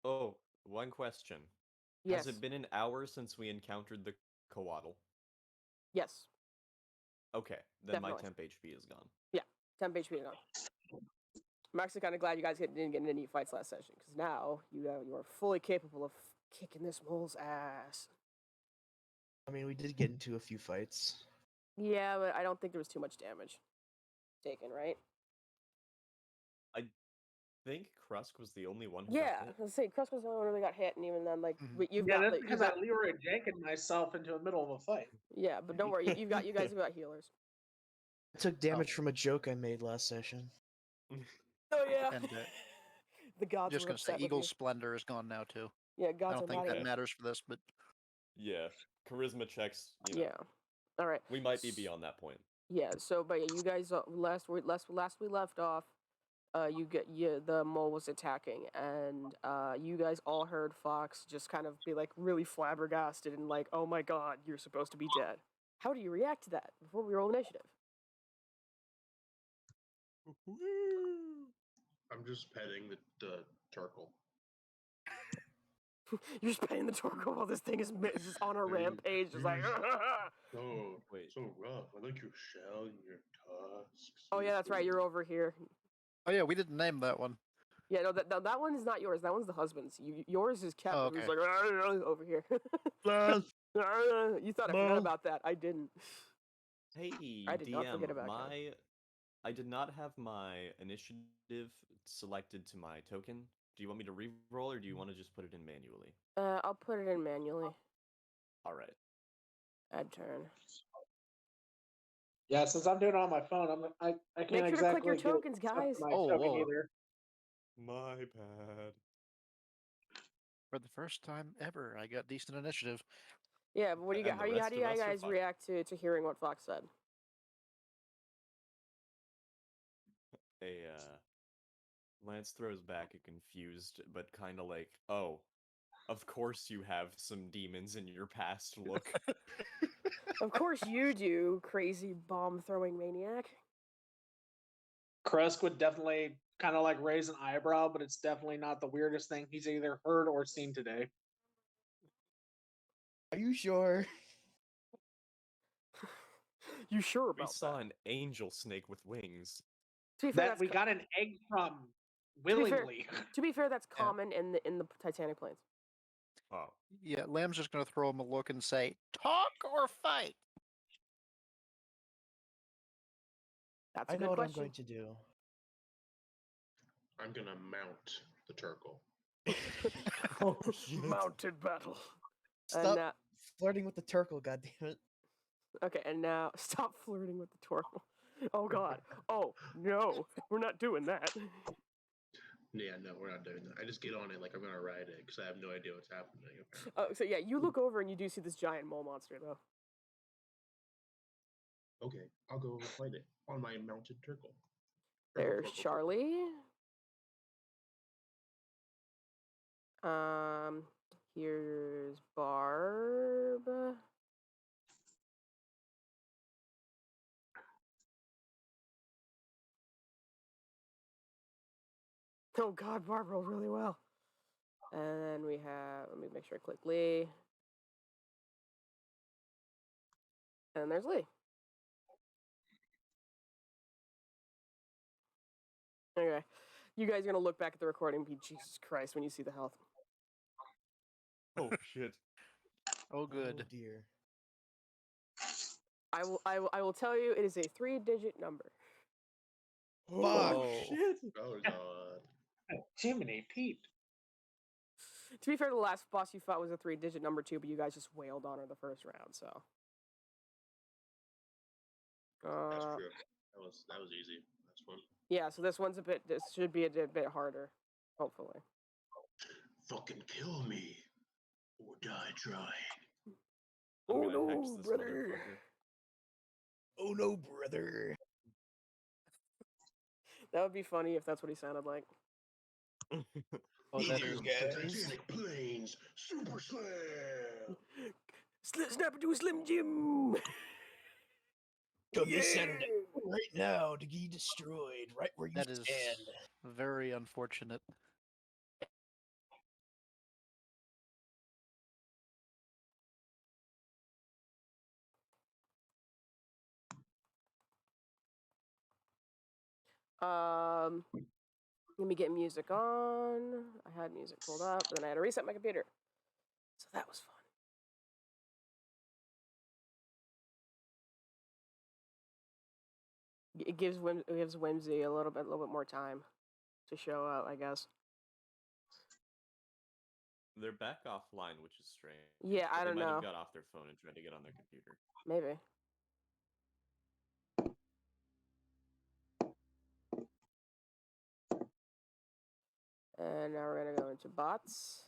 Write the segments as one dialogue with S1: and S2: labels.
S1: Oh, one question. Has
S2: Yes.
S1: it been an hour since we encountered the Coatl?
S2: Yes.
S1: Okay, then my
S2: Definitely.
S1: temp HP is gone.
S2: Yeah. 10 HP gone. I'm actually kind of glad you guys didn't get into any fights last session, because now you are fully capable of kicking this mole's ass.
S3: I mean, we did get into a few fights.
S2: Yeah, but I don't think there was too much damage taken, right?
S1: I think Krusk was the only one who
S2: Yeah,
S1: got hit.
S2: let's say Krusk was the only one who really got hit, and even then, like, you've
S4: Yeah,
S2: got
S4: that's
S2: the,
S4: because I Leroy janking myself into the middle of a fight.
S2: yeah, but don't worry, you guys have got healers.
S3: I took damage from a joke I made last session.
S2: Oh yeah.
S5: And
S2: The gods
S5: just
S2: were
S5: gonna say,
S2: upset with
S5: Eagle's
S2: me.
S5: Splendor is gone now too.
S2: Yeah,
S5: I
S2: gods
S5: don't
S2: are
S5: think
S2: mad at
S5: that
S2: me.
S5: matters for this, but
S1: Yeah, charisma checks. You know,
S2: Yeah. All right.
S1: we might be beyond that point.
S2: Yeah. So, but yeah, you guys last we left off, the mole was attacking, and you guys all heard Fox just kind of be like really flabbergasted and like, oh my god, you're supposed to be dead. How do you react to that before we roll initiative?
S6: I'm just petting the turtle.
S2: You're just petting the Torkoal while this thing is just on a rampage, just like.
S6: Oh,
S1: Wait.
S6: so rough. I like your shell and your tusks.
S2: Oh yeah, that's right. You're over here.
S5: oh yeah, we didn't name that one.
S2: Yeah, no, that one is not yours. That one's the husband's. Yours is Kevin,
S5: Oh,
S2: who's
S5: okay.
S2: like over here. You thought I forgot about that. I didn't.
S1: Hey,
S2: I did
S1: DM,
S2: not forget about
S1: I did not have my initiative selected to my token. Do you want me to re-roll, or do you want to just put it in manually?
S2: I'll put it in manually.
S1: All right.
S2: Add turn.
S4: Yeah, since I'm doing it on my phone, I can't
S2: Make sure
S4: exactly
S2: to click your
S4: get
S2: tokens,
S4: stuff
S2: guys.
S4: to my
S5: Oh,
S4: token
S5: whoa.
S4: either.
S1: My bad.
S5: For the first time ever, I got decent initiative.
S2: Yeah, but what do you
S1: And
S2: how
S1: the
S2: do you
S1: rest of us are
S2: guys
S1: fine.
S2: react to hearing what Fox said?
S1: Lance throws back a confused but kind of like, oh, of course you have some demons in your past look.
S2: Of course you do, crazy bomb throwing maniac.
S4: Krusk would definitely kind of like raise an eyebrow, but it's definitely not the weirdest thing he's either heard or seen today.
S3: Are you sure?
S2: You sure
S1: We
S2: about
S1: saw
S2: that?
S1: an angel snake with wings.
S2: To be fair,
S4: That we got an egg from willingly.
S2: To be fair, that's common in the Titanic planes.
S1: Oh.
S5: Yeah, Lamb's just gonna throw him a look and say, "Talk or fight."
S2: That's a
S3: I
S2: good
S3: know what
S2: question.
S3: I'm going to do.
S6: I'm gonna mount the turtle.
S3: Oh, shit.
S2: Mounted battle.
S3: Stop
S2: And,
S3: flirting with the turtle, goddammit.
S2: okay, and now stop flirting with the turtle. Oh god. Oh no, we're not doing that.
S6: Yeah, no, we're not doing that. I just get on it like I'm gonna ride it because I have no idea what's happening.
S2: So yeah, you look over and you do see this giant mole monster though.
S6: Okay, I'll go fight it on my mounted turtle.
S2: There's Charlie. Here's Barb. Oh god, Barb rolled really well. And then we have, let me make sure I click Lee. And there's Lee. Okay. You guys are gonna look back at the recording and be Jesus Christ when you see the health.
S1: Oh shit.
S5: Oh, good.
S3: Oh, dear.
S2: I will tell you it is a 3-digit number.
S3: Fuck.
S1: Oh
S3: Shit.
S6: Oh god.
S4: Jiminy Pete.
S2: To be fair, the last boss you fought was a 3-digit number too, but you guys just wailed on her the first round, so.
S6: That's true. That was easy. That's fun.
S2: Yeah, so this should be a bit harder, hopefully.
S6: Fucking kill me or die trying.
S1: I'm
S2: Oh
S1: gonna hex
S2: no,
S1: this
S2: brother.
S1: motherfucker.
S3: Oh no, brother.
S2: That would be funny if that's what he sounded like.
S5: Oh, that is.
S6: Titanic planes, super slam.
S2: Snap into a Slim Jim.
S3: Come descend right now to be destroyed right where you
S5: That is
S3: stand.
S5: very unfortunate.
S2: Let me get music on. I had music pulled up, but then I had to reset my computer. So that was fun. It gives Whimsy a little bit more time to show up, I guess.
S1: They're back offline, which is strange.
S2: Yeah,
S1: but
S2: I don't
S1: they might
S2: know.
S1: have got off their phone and tried to get on their computer.
S2: Maybe. And now we're gonna go into bots.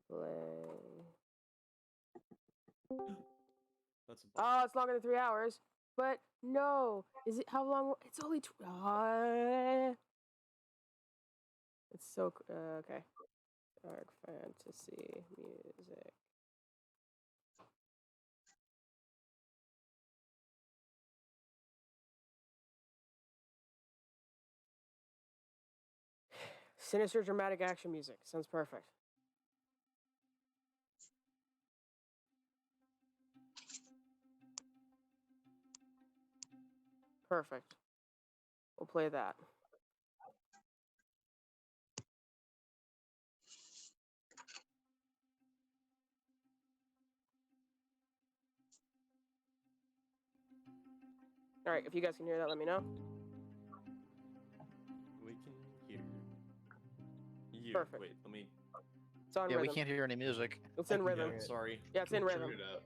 S2: Play.
S1: That's a
S2: Oh, it's longer than 3 hours. But no, is it how long? It's only. It's so okay. Dark fantasy music. Sinister dramatic action music. Sounds perfect. Perfect. We'll play that. All right, if you guys can hear that, let me know.
S1: We can hear you.
S2: Perfect.
S1: Wait, let me.
S2: It's on
S5: Yeah,
S2: rhythm.
S5: we can't hear any music.
S2: It's in
S3: I can
S2: rhythm.
S3: hear it.
S1: Sorry.
S2: Yeah, it's in rhythm.
S6: Turn it up.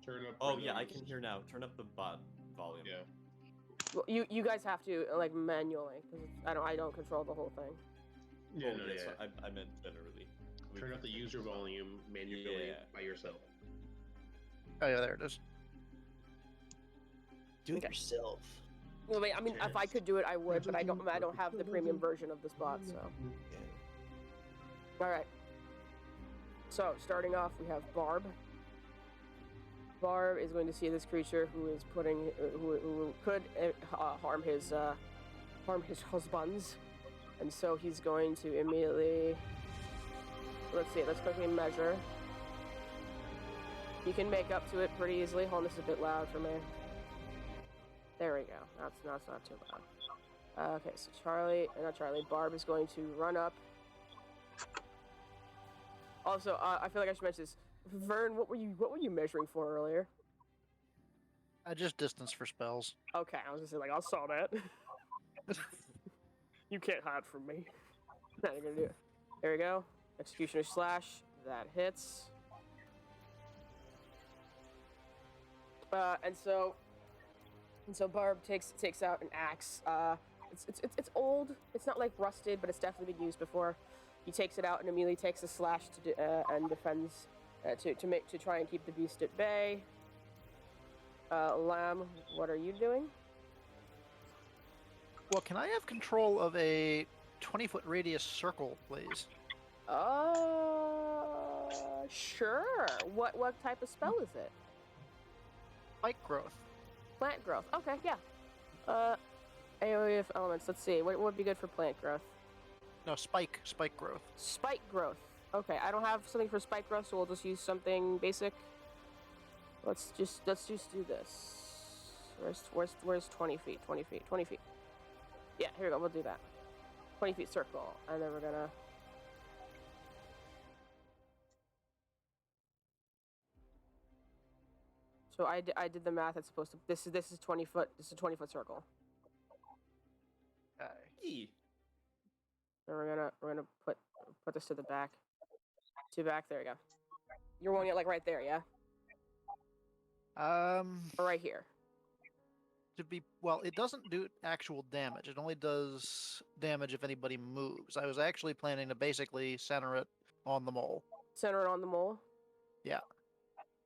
S6: Turn up.
S1: Oh
S6: rhythm.
S1: yeah, I can hear now. Turn up the bot volume.
S6: Yeah.
S2: Well, you guys have to like manually because I don't control the whole thing.
S6: Yeah,
S1: Oh,
S6: no,
S1: yes,
S6: yeah.
S1: I meant generally. We
S6: Turn
S1: can
S6: up the
S1: hear
S6: user
S1: it.
S6: volume manually
S1: Yeah.
S6: by yourself.
S5: Oh yeah, there it is.
S3: Do it
S2: Okay.
S3: yourself.
S2: Well, wait, I mean, if I could do it, I would, but I don't have the premium version of this bot, so. All right. So starting off, we have Barb. Barb is going to see this creature who is putting who could harm his husbands, and so he's going to immediately. Let's see. Let's quickly measure. You can make up to it pretty easily. Hold on, this is a bit loud for me. There we go. That's not too loud. Okay, so Barb is going to run up. Also, I feel like I should mention this. Vern, what were you measuring for earlier?
S5: Just distance for spells.
S2: Okay, I was gonna say like I saw that. You can't hide from me. Now you're gonna do it. There we go. Executioner slash. That hits. And so Barb takes out an axe. It's old. It's not like rusted, but it's definitely been used before. He takes it out and immediately takes a slash and defends to try and keep the beast at bay. Lamb, what are you doing?
S5: Well, can I have control of a 20-foot radius circle, please?
S2: Sure. What type of spell is it?
S5: Spike growth.
S2: Plant growth. Okay, yeah. AoE of elements. Let's see. What would be good for plant growth?
S5: No, spike growth.
S2: Spike growth. Okay, I don't have something for spike growth, so we'll just use something basic. Let's just do this. Where's 20 feet? 20 feet. 20 feet. Yeah, here we go. We'll do that. 20 feet circle, and then we're gonna. So I did the math. It's supposed to. This is 20 foot. This is a 20-foot circle.
S1: E.
S2: And we're gonna put this to the back. To back. There you go. You're wanting it like right there, yeah? Or right here.
S5: Well, it doesn't do actual damage. It only does damage if anybody moves. I was actually planning to basically center it on the mole.
S2: Center it on the mole.
S5: Yeah.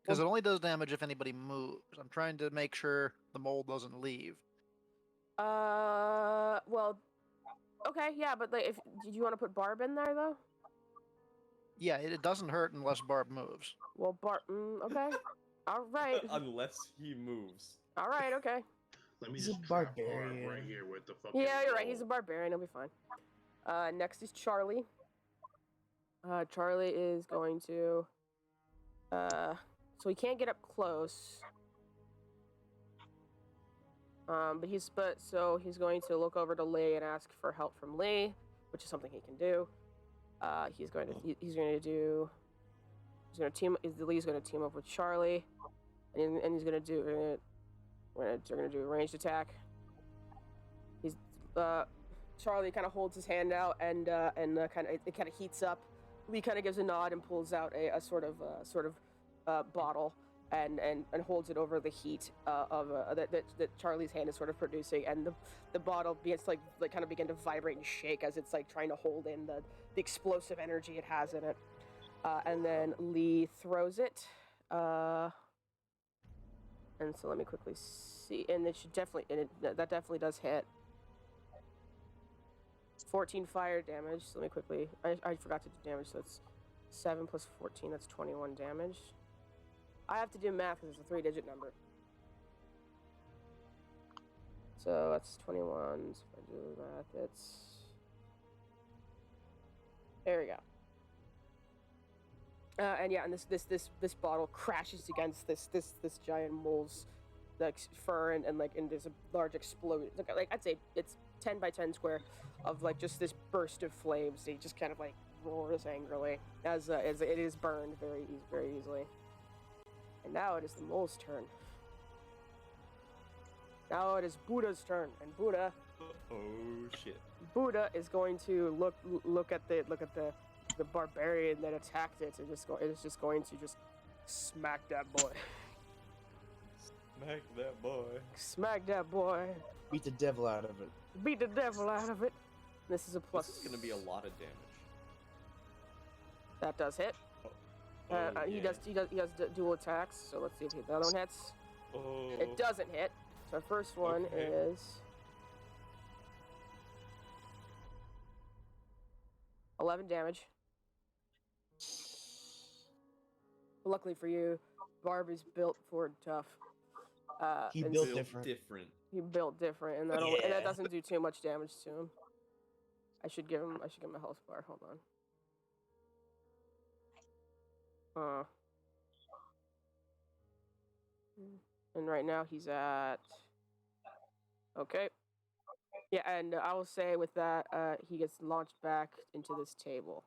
S5: Because it only does damage if anybody moves. I'm trying to make sure the mole doesn't leave.
S2: Well, okay, yeah, but like, did you want to put Barb in there though?
S5: Yeah, it doesn't hurt unless Barb moves.
S2: Well, Barb. Okay. All right.
S1: Unless he moves.
S2: All right. Okay.
S6: Let me
S3: He's a
S6: just trap Barb
S3: barbarian.
S6: right here with the fucking.
S2: Yeah, you're right. He's a
S6: wall.
S2: barbarian. He'll be fine. Next is Charlie. Charlie is going to. So he can't get up close. So he's going to look over to Lee and ask for help from Lee, which is something he can do. Lee's going to team up with Charlie, and he's going to do they're going to do a ranged attack. Charlie kind of holds his hand out and kind of heats up. Lee kind of gives a nod and pulls out a sort of bottle and holds it over the heat that Charlie's hand is sort of producing, and the bottle begins to like kind of begin to vibrate and shake as it's like trying to hold in the explosive energy it has in it. And then Lee throws it. And so let me quickly see, and that definitely does hit. 14 fire damage. So let me quickly. I forgot to do damage, so it's 7 plus 14. That's 21 damage. I have to do math because it's a 3-digit number. So that's 21. So if I do math, it's. There we go. And yeah, and this bottle crashes against this giant mole's like fur and there's a large explosion. Like I'd say it's 10 by 10 square of like just this burst of flames. He just kind of like roars angrily as it is burned very easily. And now it is the mole's turn. Now it is Buddha's turn, and Buddha.
S1: Oh shit.
S2: Buddha is going to look at the barbarian that attacked it, and it's just going to smack that boy.
S1: Smack that boy.
S2: Smack that boy.
S3: Beat the devil out of it.
S2: Beat the devil out of it. This is a plus.
S1: This is gonna be a lot of damage.
S2: That does hit. He does dual attacks. So let's see if the other one hits.
S1: Oh.
S2: It doesn't hit. So our first one is 11 damage. Luckily for you, Barb is built for tough.
S3: He
S2: and
S3: built
S2: so-
S3: different.
S2: He built different, and that doesn't do too much damage to him. I should give him a health bar. Hold on. And right now he's at. Okay. Yeah, and I will say with that, he gets launched back into this table.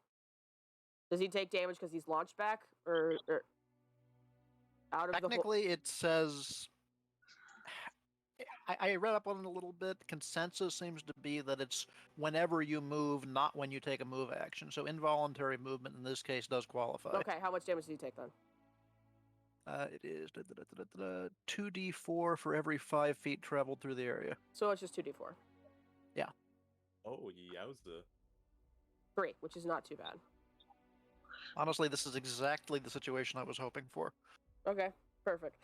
S2: Does he take damage because he's launched back, or out of
S5: Technically, it says. I read up on it a little bit. Consensus seems to be that it's whenever you move, not when you take a move action. So involuntary movement in this case does qualify.
S2: Okay, how much damage do you take then?
S5: It is 2d4 for every 5 feet traveled through the area.
S2: So it's just 2d4.
S1: Oh, yowza.
S2: 3, which is not too bad.
S5: Honestly, this is exactly the situation I was hoping for.
S2: Okay, perfect.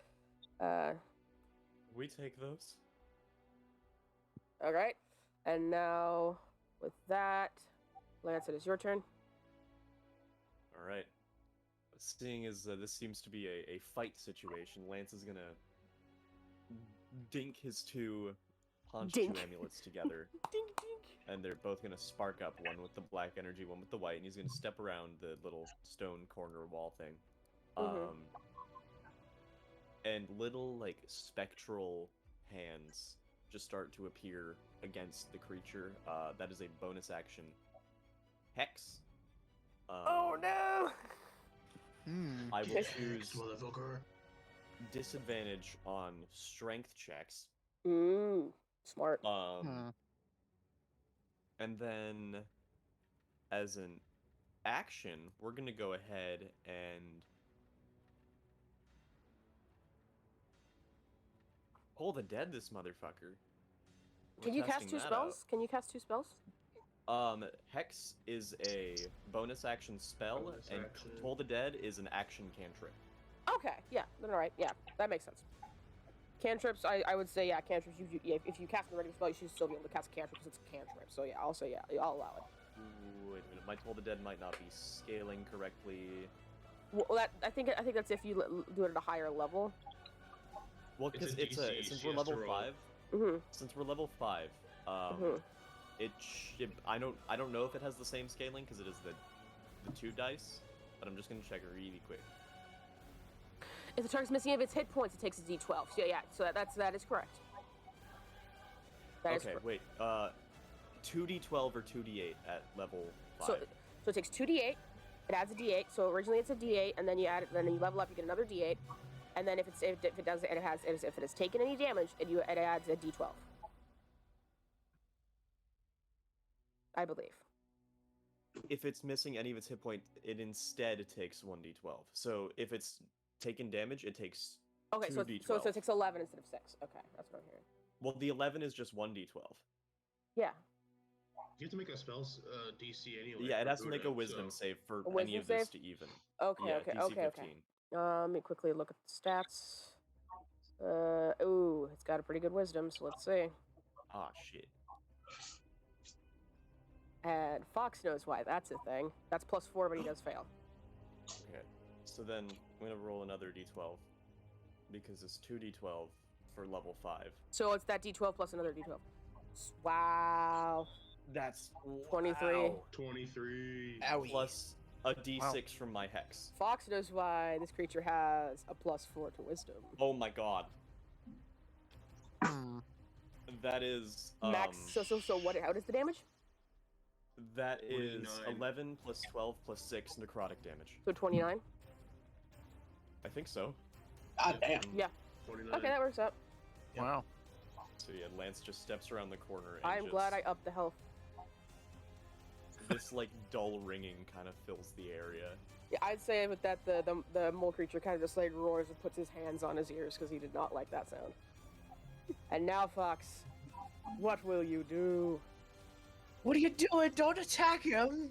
S1: We take those.
S2: All right, and now with that, Lance, it is your turn.
S1: All right. Seeing as this seems to be a fight situation, Lance is gonna dink his 2
S2: Dink.
S1: amulets together,
S2: Dink, dink.
S1: and they're both gonna spark up, one with the black energy, one with the white, and he's gonna step around the little stone corner wall thing.
S2: Mhm.
S1: And little, like, spectral hands just start to appear against the creature. That is a bonus action. Hex.
S2: Oh no!
S1: I will choose
S6: Motherfucker.
S1: disadvantage on strength checks.
S2: Smart.
S1: And then, as an action, we're gonna go ahead and pull the dead this motherfucker.
S2: Can you cast 2 spells? Can you cast 2 spells?
S1: Hex is a bonus action spell,
S6: Bonus
S1: and
S6: action.
S1: Toll the Dead is an action cantrip.
S2: Okay, yeah, then all right, yeah, that makes sense. Cantrips, I would say, yeah, cantrips, if you cast a regular spell, you should still be able to cast a cantrip because it's a cantrip, so yeah, I'll say, yeah, I'll allow it.
S1: Ooh, wait a minute, my Toll the Dead might not be scaling correctly.
S2: Well, I think that's if you do it at a higher level.
S1: Well,
S6: It's
S1: because
S6: a DC,
S1: since
S6: she
S1: we're
S6: has to
S1: level
S6: roll.
S1: 5,
S2: Mm-hmm.
S1: since we're level 5,
S2: Mhm.
S1: I don't know if it has the same scaling because it is the 2 dice, but I'm just gonna check really quick.
S2: If the target's missing of its hit points, it takes a d12. So yeah, so that is correct. That is
S1: Okay, wait. 2d12 or 2d8 at level 5.
S2: So it takes 2d8. It adds a d8. So originally it's a d8, and then you add it. Then you level up, you get another d8, and then if it has taken any damage, it adds a d12. I believe.
S1: If it's missing any of its hit point, it instead takes 1d12. So if it's taken damage, it takes
S2: Okay, so
S1: 2d12.
S2: it takes 11 instead of 6. Okay, that's what I'm hearing.
S1: Well, the 11 is just 1d12.
S2: Yeah.
S6: You have to make a spell's DC anyway.
S1: Yeah, it
S6: for
S1: has to make a
S6: Buddha,
S1: wisdom
S6: so-
S1: save for
S2: A
S1: any
S2: wisdom
S1: of this
S2: save?
S1: to even.
S2: Okay,
S1: Yeah,
S2: okay,
S1: DC
S2: okay,
S1: 15.
S2: okay. Let me quickly look at the stats. Ooh, it's got a pretty good wisdom, so let's see.
S1: Ah, shit.
S2: And Fox knows why that's a thing. That's +4, but he does fail.
S1: Okay. So then I'm gonna roll another d12 because it's 2d12 for level 5.
S2: So it's that d12 plus another d12. Wow.
S1: That's
S2: 23.
S1: wow.
S6: 23.
S3: Owie.
S1: Plus a d6 from my hex.
S2: Fox knows why this creature has a +4 to wisdom.
S1: Oh my god.
S5: Hmm.
S1: That is
S2: Max. So what? How does the damage?
S1: that is
S6: 49.
S1: 11 plus 12 plus 6 necrotic damage.
S2: So 29.
S1: I think so.
S4: God damn.
S2: Yeah.
S6: 49.
S2: Okay, that works out.
S3: Yep.
S5: Wow.
S1: So yeah, Lance just steps around the corner and
S2: I'm glad I
S1: just-
S2: upped the health.
S1: this like dull ringing kind of fills the area.
S2: Yeah, I'd say with that the mole creature kind of just like roars and puts his hands on his ears because he did not like that sound. And now, Fox, what will you do?
S3: What are you doing? Don't attack him!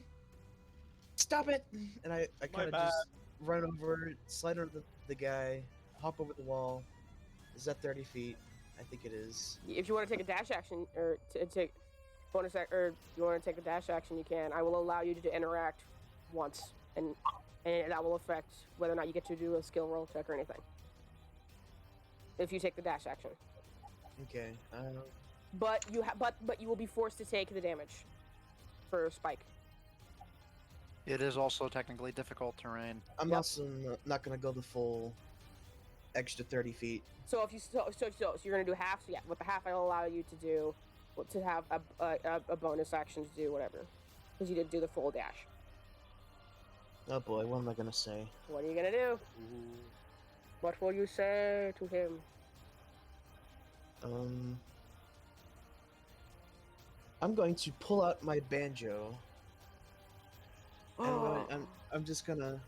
S3: Stop it! And I
S1: My
S3: kind of
S1: bad.
S3: just run over, slide over the guy, hop over the wall. Is that 30 feet? I think it is.
S2: If you want to take a dash action or take bonus or you want to take a dash action, you can. I will allow you to interact once, and that will affect whether or not you get to do a skill roll check or anything. If you take the dash action,
S3: Okay.
S2: but you will be forced to take the damage for Spike.
S5: It is also technically difficult terrain.
S3: I'm
S2: Yep.
S3: also not gonna go the full extra 30 feet.
S2: So if you so you're gonna do half. So yeah, with the half, I'll allow you to do to have a bonus action to do whatever, because you didn't do the full dash.
S3: Oh boy, what am I gonna say?
S2: What are you gonna do? What will you say to him?
S3: I'm going to pull out my banjo. And I'm just gonna.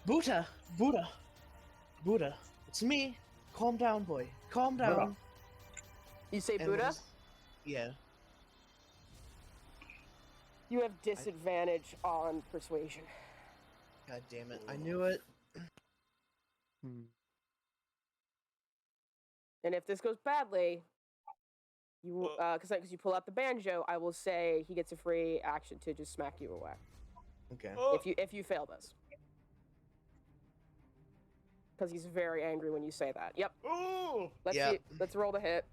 S3: Buddha, it's me. Calm down, boy. Calm down.
S4: Buddha.
S2: You say
S3: And
S2: Buddha?
S3: Yeah.
S2: You have disadvantage on persuasion.
S3: God damn it! I knew it.
S5: Hmm.
S2: And if this goes badly, you because you pull out the banjo, I will say he gets a free action to just smack you away.
S3: Okay.
S2: If you fail this. Because he's very angry when you say that. Yep.
S1: Oh!
S2: Let's
S3: Yep.
S2: see. Let's roll the hit.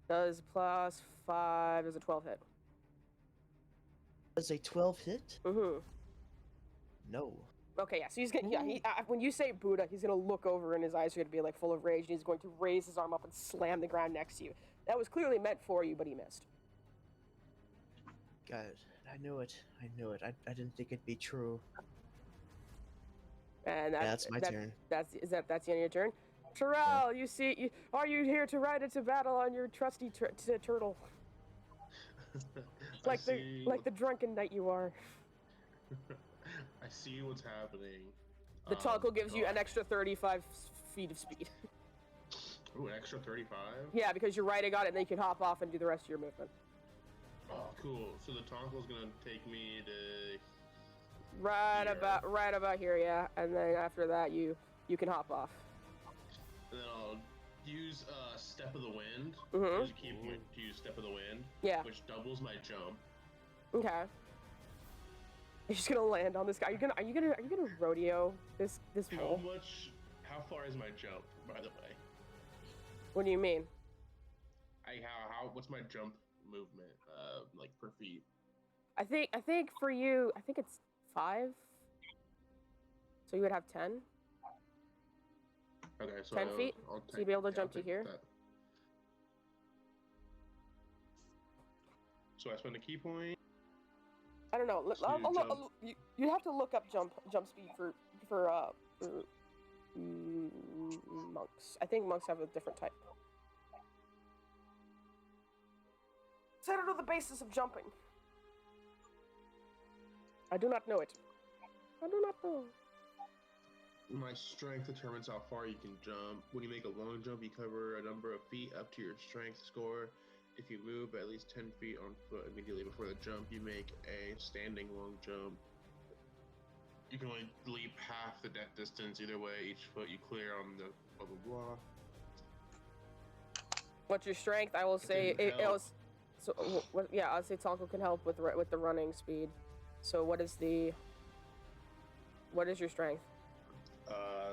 S2: Does +5 is a 12 hit.
S3: Does a 12 hit?
S2: Mm-hmm.
S3: No.
S2: Okay, yeah. So he's gonna when you say Buddha, he's gonna look over and his eyes are gonna be like full of rage, and he's going to raise his arm up and slam the ground next to you. That was clearly meant for you, but he missed.
S3: God, I knew it. I knew it. I didn't think it'd be true.
S2: And
S3: Yeah, that's my turn.
S2: That's the end of your turn. Terrell, are you here to ride into battle on your trusty turtle? Like the drunken knight you are.
S6: I see what's happening.
S2: The Tonkel gives you
S6: God.
S2: an extra 35 feet of speed.
S6: Ooh, an extra 35?
S2: Yeah, because you're riding on it, and then you can hop off and do the rest of your movement.
S6: Oh, cool. So the Tonkel's gonna take me to.
S2: Right
S6: Here.
S2: about here, yeah. And then after that, you can hop off.
S6: And then I'll use Step of the Wind.
S2: Mhm.
S6: Just keep to use Step of the Wind,
S2: Yeah.
S6: which doubles my jump.
S2: Okay. You're just gonna land on this guy. Are you gonna rodeo this mole?
S6: How far is my jump, by the way?
S2: What do you mean?
S6: What's my jump movement, like per feet?
S2: I think for you, I think it's 5. So you would have 10.
S6: Okay, so
S2: 10 feet?
S6: I'll
S2: So you'd be able to
S6: yeah, I'll
S2: jump to
S6: take
S2: here?
S6: that. So I spend a key point.
S2: I don't know.
S6: To
S2: You have to look up jump speed for monks. I think monks have a different type. So I don't know the basis of jumping. I do not know it. I do not know.
S6: My strength determines how far you can jump. When you make a long jump, you cover a number of feet up to your strength score. If you move at least 10 feet on foot immediately before the jump, you make a standing long jump. You can only leap half the deck distance either way. Each foot you clear on the blah blah blah.
S2: What's your strength? I will say
S6: didn't
S2: it
S6: help.
S2: was. So yeah, I'll say Tonko can help with the running speed. So what is your strength?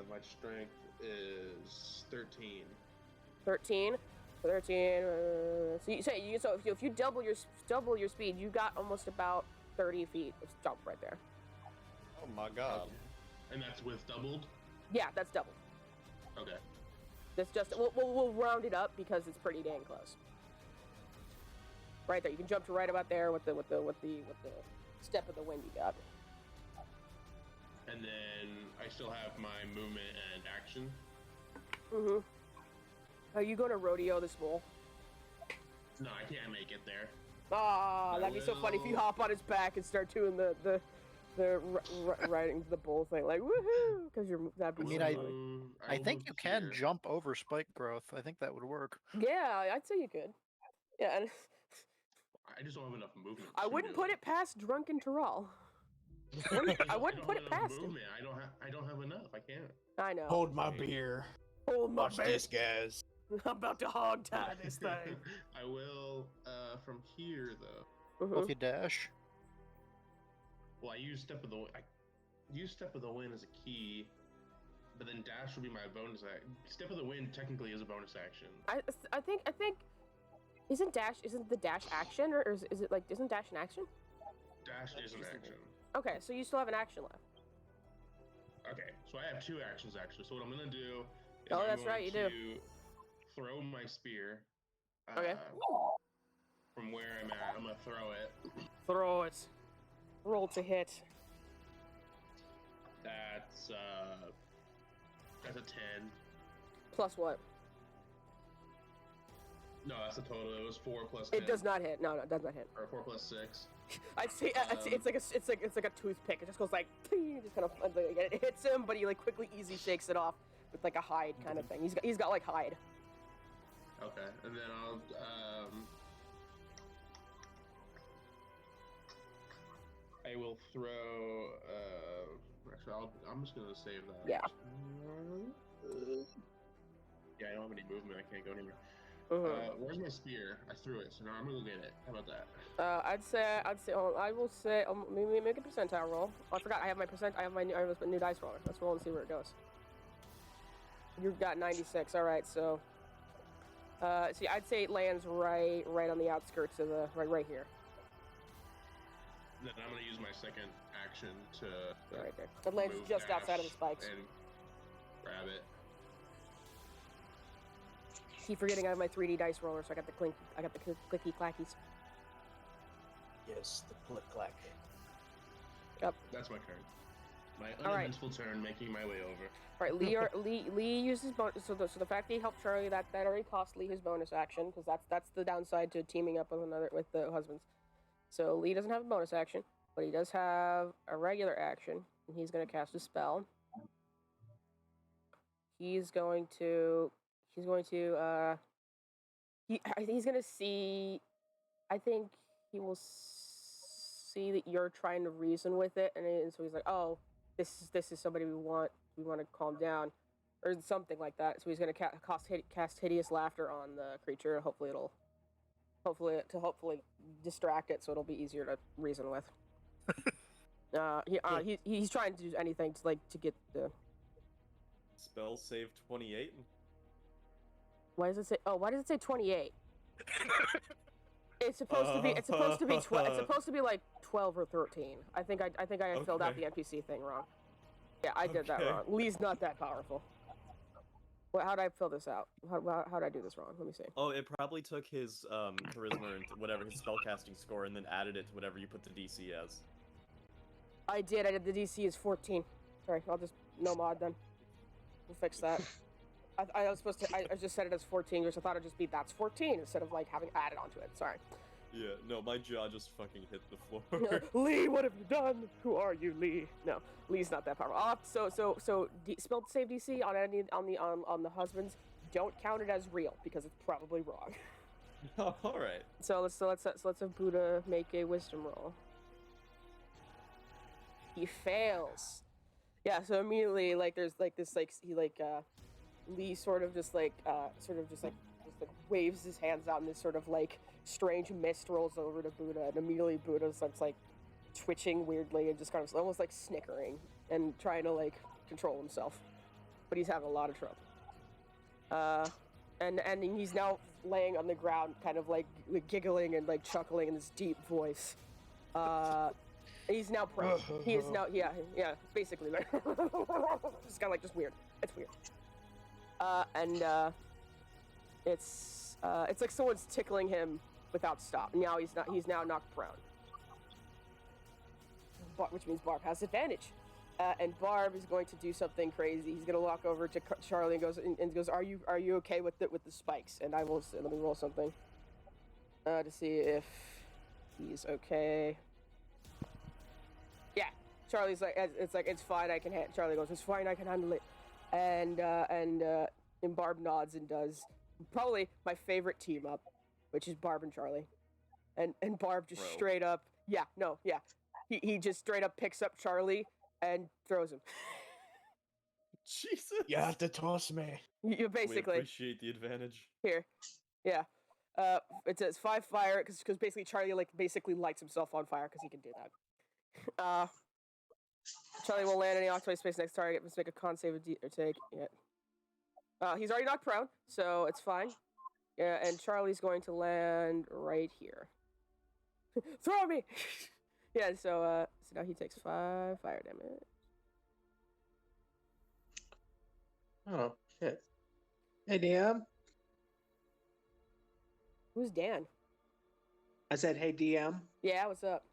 S6: My strength is 13.
S2: 13. 13. So if you double your speed, you got almost about 30 feet of jump right there.
S1: Oh my god.
S6: And that's with doubled?
S2: Yeah, that's double.
S6: Okay.
S2: That's just we'll round it up because it's pretty dang close. Right there, you can jump to right about there with the step of the wind you got.
S6: And then I still have my movement and action.
S2: Mhm. Are you going to rodeo this mole?
S6: No, I can't make it there.
S2: Ah,
S6: I
S2: that'd be so funny if you
S6: will.
S2: hop on his back and start doing the riding the bull thing, like woohoo, because that'd be
S5: I mean,
S2: so
S5: I-
S2: funny.
S5: I
S6: will
S5: think
S6: move
S5: you can
S6: here.
S5: jump over spike growth. I think that would work.
S2: Yeah, I'd say you could. Yeah, and
S6: I just don't have enough movement.
S2: I
S6: to
S2: wouldn't
S6: do
S2: put it past Drunken Terrell. I wouldn't
S6: I
S2: put
S6: don't
S2: it
S6: have enough
S2: past him.
S6: movement. I don't have enough. I can't.
S2: I know.
S3: Hold my beer.
S2: Hold my
S3: Watch
S2: bear.
S3: this, guys.
S2: I'm about to hog tie this thing.
S6: I will from here though.
S5: Well,
S2: Mhm.
S5: if you dash,
S6: Well, I use step of the wind as a key, but then dash will be my bonus action. Step of the wind technically is a bonus action.
S2: I think isn't the dash action, or is it like isn't dash an action?
S6: Dash is an action.
S2: Okay, so you still have an action left.
S6: Okay, so I have 2 actions actually. So what I'm gonna do is
S2: Oh,
S6: I'm
S2: that's right,
S6: going
S2: you do.
S6: to throw my spear.
S2: Okay.
S6: From where I'm at, I'm gonna throw it.
S2: Throw it. Roll to hit.
S6: That's a 10.
S2: Plus what?
S6: No, that's the total. It was 4 plus 10.
S2: It does not hit. No, it does not hit.
S6: Or 4 plus 6.
S2: I'd say it's like a toothpick. It just goes like, it just kind of like, it hits him, but he like quickly easy shakes it off with like a hide kind of thing. He's got like hide.
S6: Okay, and then I'll I will throw. Actually, I'm just gonna save that.
S2: Yeah.
S6: Yeah, I don't have any movement. I can't go anywhere.
S2: Mhm.
S6: Where's my spear? I threw it, so now I'm gonna go get it. How about that?
S2: I'd say I will say maybe make a percentile roll. Oh, I forgot I have my new dice roller. Let's roll and see where it goes. You've got 96. All right, so see, I'd say it lands right on the outskirts of the right here.
S6: Then I'm gonna use my second action to
S2: Right there. It lands
S6: move
S2: just outside of the
S6: dash
S2: spikes.
S6: and grab it.
S2: Keep forgetting I have my 3D dice roller, so I got the clicky clackies.
S3: Yes, the click clack.
S6: That's my turn. My
S2: All right.
S6: uneventful turn, making my way over.
S2: All right, Lee uses bonus. So the fact that he helped Charlie, that already cost Lee his bonus action, because that's the downside to teaming up with the husbands. So Lee doesn't have a bonus action, but he does have a regular action, and he's going to cast a spell. He's going to see. I think he will see that you're trying to reason with it, and so he's like, "Oh, this is somebody we want to calm down," or something like that. So he's going to cast hideous laughter on the creature. Hopefully distract it, so it'll be easier to reason with. He's trying to do anything to get the.
S1: Spell save 28.
S2: Why does it say? Oh, why does it say 28? It's supposed to be. It's supposed to be. It's supposed to be like 12 or 13. I think I filled out the
S1: Okay.
S2: NPC thing wrong. Yeah, I did that
S1: Okay.
S2: wrong. Lee's not that powerful. How did I fill this out? How did I do this wrong? Let me see.
S1: Oh, it probably took his charisma and whatever his spellcasting score, and then added it to whatever you put the DC as.
S2: I did. The DC is 14. Sorry, I'll just no mod then. We'll fix that. I was supposed to. I just set it as 14, which I thought it'd just be that's 14 instead of like having added onto it. Sorry.
S1: Yeah, no, my jaw just fucking hit the floor.
S2: Lee, what have you done? Who are you, Lee? No, Lee's not that powerful. Spell save DC on the husbands. Don't count it as real because it's probably wrong.
S1: Oh, all right.
S2: So let's have Buddha make a wisdom roll. He fails. Yeah. So immediately, like, there's like this, like Lee sort of just waves his hands out, and this sort of like strange mist rolls over to Buddha, and immediately Buddha starts like twitching weirdly and just kind of almost like snickering and trying to like control himself, but he's having a lot of trouble. And he's now laying on the ground, kind of like giggling and like chuckling in this deep voice. He's now prone. He is now, yeah, basically like just kind of like just weird. It's weird. It's like someone's tickling him without stop. Now he's now knocked prone. Which means Barb has advantage. And Barb is going to do something crazy. He's gonna walk over to Charlie and goes, "Are you okay with the spikes?" And let me roll something to see if he's okay. Yeah, Charlie's like, it's fine. I can handle. Charlie goes, "It's fine. I can handle it." And Barb nods and does probably my favorite team up, which is Barb and Charlie, and Barb just straight up, he just straight up picks up Charlie and throws him.
S1: Jesus.
S3: You have to toss me.
S2: You basically
S1: We appreciate the advantage.
S2: here, yeah. It says 5 fire because basically Charlie basically lights himself on fire because he can do that. Charlie will land in the occupied space next target. Must make a con save or take. Yeah. He's already knocked prone, so it's fine. Yeah, and Charlie's going to land right here. Throw me! Yeah, so now he takes 5 fire damage.
S4: Oh shit! Hey DM.
S2: Who's Dan?
S4: I said, hey DM.
S2: Yeah, what's up?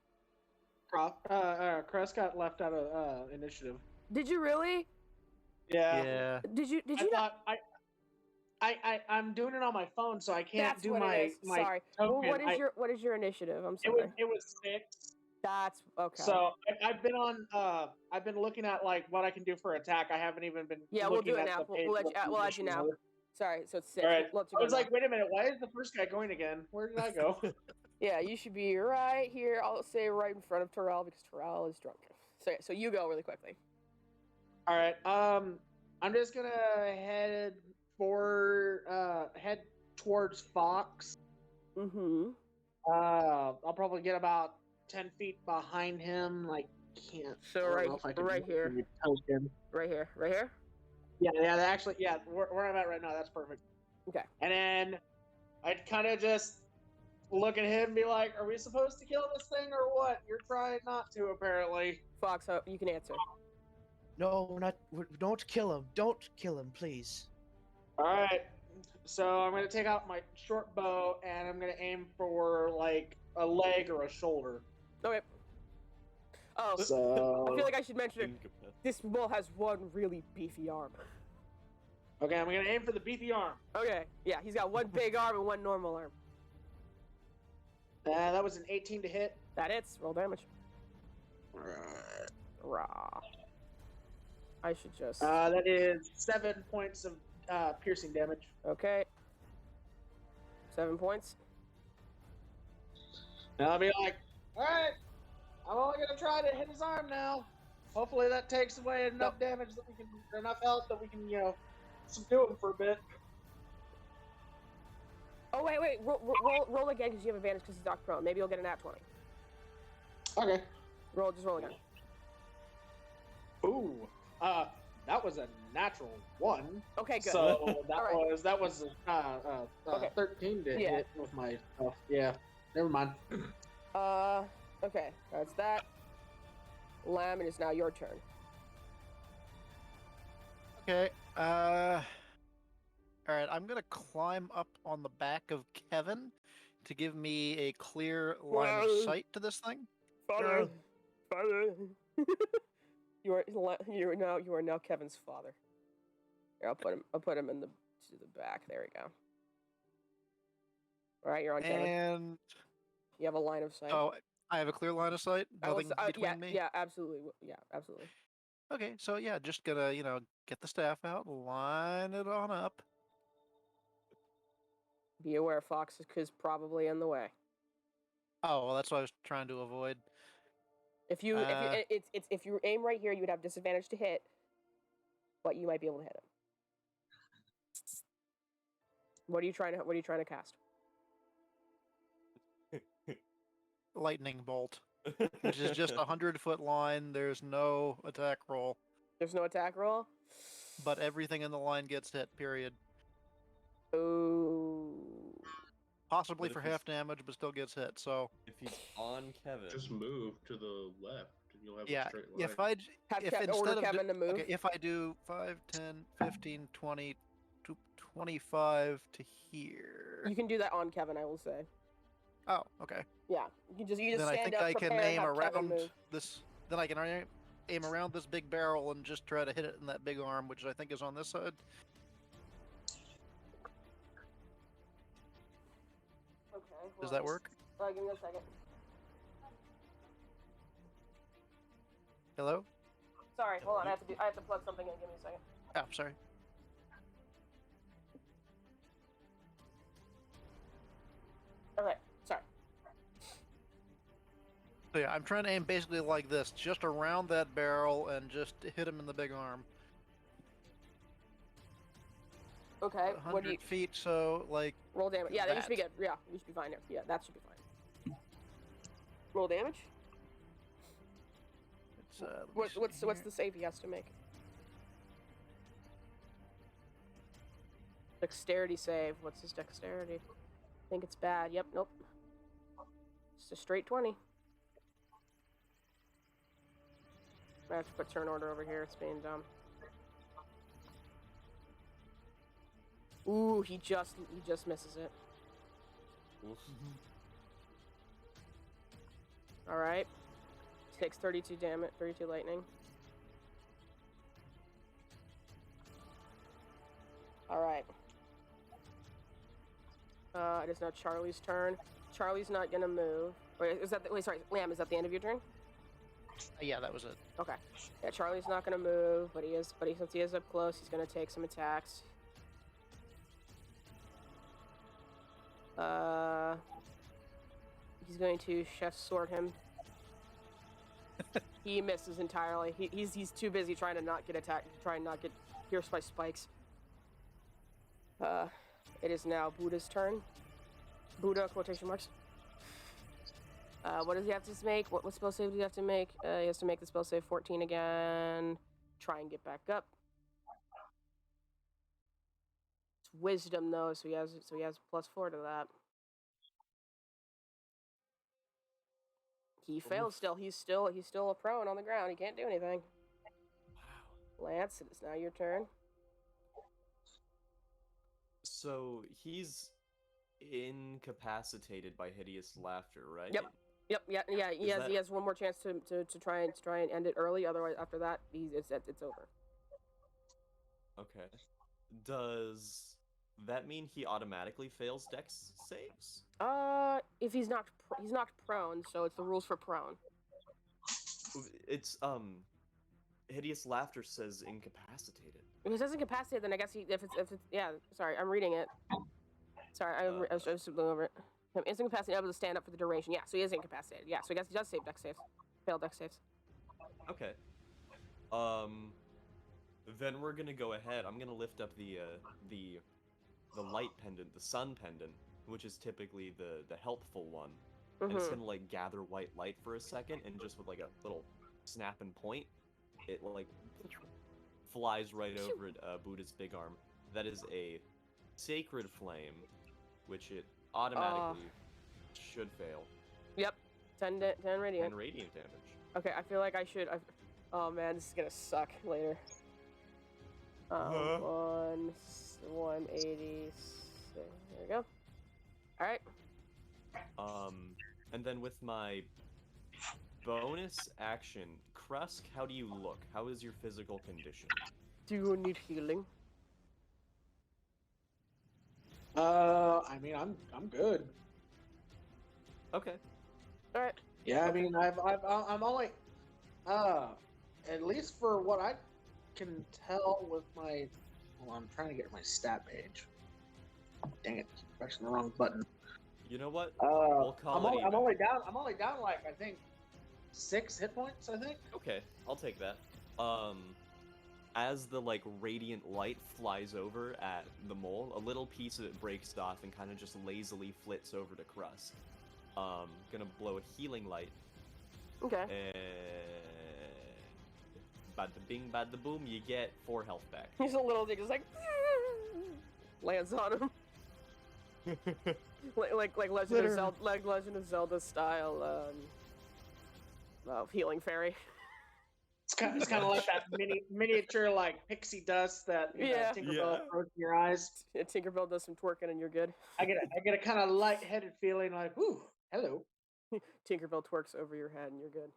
S4: Crest got left out of initiative.
S2: Did you really?
S4: Yeah.
S2: Did you
S4: I thought I'm doing it on my phone, so I can't
S2: That's
S4: do
S2: what
S4: my
S2: it is.
S4: my
S2: Sorry.
S4: token.
S2: What is your initiative? I'm
S4: It
S2: sorry.
S4: was 6.
S2: That's okay.
S4: So I've been looking at like what I can do for attack. I haven't even been.
S2: Yeah, we'll do
S4: looking
S2: it
S4: at
S2: now.
S4: the page
S2: We'll add you now. Sorry, so it's 6.
S4: All right.
S2: We'll let you
S4: I
S2: go
S4: was
S2: now.
S4: like, wait a minute, why is the first guy going again? Where did I go?
S2: Yeah, you should be right here. I'll say right in front of Terrell because Terrell is drunk. So you go really quickly.
S4: All right. I'm just gonna head towards Fox.
S2: Mm-hmm.
S4: I'll probably get about 10 feet behind him. Like, can't.
S2: So
S4: I don't
S2: right-
S4: know if I can
S2: right
S4: do
S2: here.
S4: the token.
S2: Right here. Right here.
S4: Yeah. Actually, yeah. Where I'm at right now, that's perfect.
S2: Okay.
S4: And then I'd kind of just look at him and be like, "Are we supposed to kill this thing or what? You're trying not to, apparently."
S2: Fox, you can answer.
S3: No, don't kill him. Don't kill him, please.
S4: All right. So I'm gonna take out my short bow and I'm gonna aim for like a leg or a shoulder.
S2: Okay. Oh,
S4: So
S2: I feel like I should mention it.
S1: Incapacitated.
S2: This bull has one really beefy arm.
S4: okay, I'm gonna aim for the beefy arm.
S2: Okay. Yeah, he's got one big arm and one normal arm.
S4: That was an 18 to hit.
S2: That hits. Roll damage. Rah. I should just.
S4: That is 7 points of piercing damage.
S2: Okay. 7 points.
S4: And I'll be like, "All right, I'm only gonna try to hit his arm now. Hopefully that takes away enough damage that we can, or enough health that we can, subdue him for a bit."
S2: Oh wait. Roll again because you have advantage because he's knocked prone. Maybe you'll get a nat 20.
S4: Okay.
S2: Just roll again.
S4: Ooh. That was a natural 1.
S2: Okay, good.
S4: So that
S2: Alright.
S4: was
S2: Okay.
S4: 13 to
S2: Yeah.
S4: hit with my stuff. Yeah. Never mind.
S2: Okay, that's that. Lamb, it is now your turn.
S5: Okay. All right, I'm gonna climb up on the back of Kevin to give me a clear line of
S2: Whoa.
S5: sight to this thing.
S2: Father, father. you are now Kevin's father. Here, I'll put him in the to the back. There we go. All right, you're on Kevin.
S5: And
S2: You have a line of sight.
S5: oh, I have a clear line of sight.
S2: I will
S5: Nothing
S2: s-
S5: between
S2: yeah,
S5: me.
S2: yeah, absolutely. Yeah, absolutely.
S5: Okay, so yeah, just gonna get the staff out, line it on up.
S2: Be aware, Fox is probably in the way.
S5: Oh, well, that's what I was trying to avoid.
S2: If you if you aim right here, you would have disadvantage to hit, but you might be able to hit him. What are you trying to cast?
S5: Lightning bolt, which is just a 100-foot line. There's no attack roll,
S2: There's no attack roll.
S5: but everything in the line gets hit. Period.
S2: Oh.
S5: Possibly
S1: But
S5: for
S1: if he's-
S5: half damage, but still gets hit. So
S1: If he's on Kevin,
S6: Just move to the left, and you'll have
S5: yeah,
S6: a straight line.
S2: Have
S5: if
S2: Kev-
S5: instead
S2: order
S5: of
S2: Kevin to move.
S5: okay, if I do 5, 10, 15, 20, 25 to here.
S2: You can do that on Kevin, I will say.
S5: Oh, okay.
S2: Yeah, you just
S5: Then I
S2: stand
S5: think
S2: up,
S5: I can
S2: prepare, and
S5: aim
S2: have Kevin
S5: around
S2: move.
S5: this. Then I can aim around this big barrel and just try to hit it in that big arm, which I think is on this side.
S2: Okay.
S5: Does that work?
S2: Give me a second.
S5: Hello?
S2: Sorry, hold on. I have to plug something in. Give me a second.
S5: Oh, sorry.
S2: Okay, sorry.
S5: So yeah, I'm trying to aim basically like this, just around that barrel and just hit him in the big arm.
S2: Okay, what do
S5: 100
S2: you
S5: feet, so like
S2: roll damage? Yeah, that should be
S5: that.
S2: good. Yeah, you should be fine there. Yeah, that should be fine. Roll damage.
S5: it's let me see
S2: What's
S5: here.
S2: the save he has to make? Dexterity save. What's his dexterity? I think it's bad. Yep. Nope. It's a straight 20. I have to put turn order over here. It's being dumb. Ooh, he just misses it.
S1: oof.
S2: All right. Takes 32 damage, 32 lightning. All right. It is now Charlie's turn. Charlie's not gonna move. Sorry, Lamb. Is that the end of your turn?
S5: Yeah, that was it.
S2: Okay. Yeah, Charlie's not gonna move, but since he is up close, he's gonna take some attacks. He's going to chef sword him. He misses entirely. He's too busy trying to not get attacked, trying not get pierced by spikes. It is now Buddha's turn. Buddha, quotation marks. What does he have to make? What spell save does he have to make? He has to make the spell save 14 again. Try and get back up. It's wisdom though, so he has +4 to that. He fails still. He's still a prone on the ground. He can't do anything.
S1: Wow.
S2: Lance, it is now your turn.
S1: So he's incapacitated by hideous laughter, right?
S2: Yep. Yep. Yeah. He has one more chance to try and end it early. Otherwise, after that, it's over.
S1: Okay. Does that mean he automatically fails Dex saves?
S2: If he's knocked prone, so it's the rules for prone.
S1: It's hideous laughter says incapacitated.
S2: If it says incapacitated, then I guess if it's yeah. Sorry, I'm reading it. Sorry, I was just looking over it. Is incapacitated, able to stand up for the duration. Yeah, so he is incapacitated. Yeah, so I guess he does save Dex saves. Failed Dex saves.
S1: Okay. Then we're gonna go ahead. I'm gonna lift up the light pendant, the sun pendant, which is typically the helpful one. And it's gonna like gather white light for a second, and just with like a little snap and point, it like flies right over Buddha's big arm. That is a sacred flame, which it automatically should fail.
S2: Yep. 10 radiant.
S1: 10 radiant damage.
S2: Okay, I feel like I should. Oh man, this is gonna suck later. 1 186. There we go. Alright.
S1: And then with my bonus action, Krusk, how do you look? How is your physical condition?
S2: Do you need healing?
S4: I mean, I'm good.
S1: Okay.
S2: Alright.
S4: Yeah, I mean, I'm only, at least for what I can tell with my, well, I'm trying to get my stat page. Dang it, keep pressing the wrong button.
S1: You know what?
S4: I'm
S1: call it
S4: only
S1: even.
S4: I'm only down like I think 6 hit points. I think.
S1: Okay, I'll take that. As the like radiant light flies over at the mole, a little piece of it breaks off and kind of just lazily flits over to Krusk. Gonna blow a healing light.
S2: Okay.
S1: And bada bing, bada boom, you get 4 health back.
S2: He's a little thing, just like lands on him, like Legend of Zelda style healing fairy.
S4: It's kind of like that miniature like pixie dust that
S2: Yeah.
S4: Tinkerbell throws in your eyes.
S2: Yeah, Tinkerbell does some twerking and you're good.
S4: I get a kind of lightheaded feeling like, "Ooh, hello."
S2: Tinkerbell twerks over your head and you're good.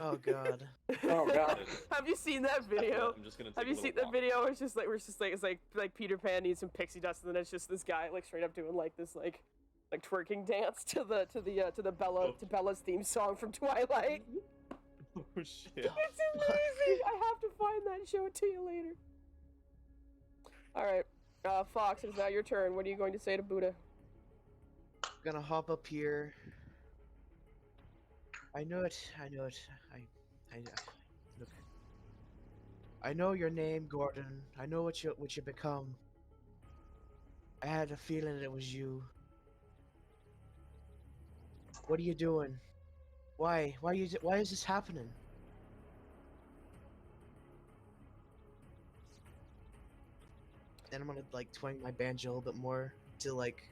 S3: Oh god.
S4: Oh god.
S2: Have you seen that video?
S1: I'm just gonna take
S2: Have
S1: a
S2: you
S1: little
S2: seen that
S1: walk.
S2: video where it's just like it's like Peter Pan needs some pixie dust and then it's just this guy like straight up doing like this like twerking dance to Bella's theme song from Twilight.
S1: Oh shit.
S2: It's amazing. I have to find that and show it to you later. All right, Fox, it's now your turn. What are you going to say to Buddha?
S3: Gonna hop up here. I know it. Look. I know your name, Gordon. I know what you become. I had a feeling it was you. What are you doing? Why is this happening? Then I'm gonna like twang my banjo a little bit more to like.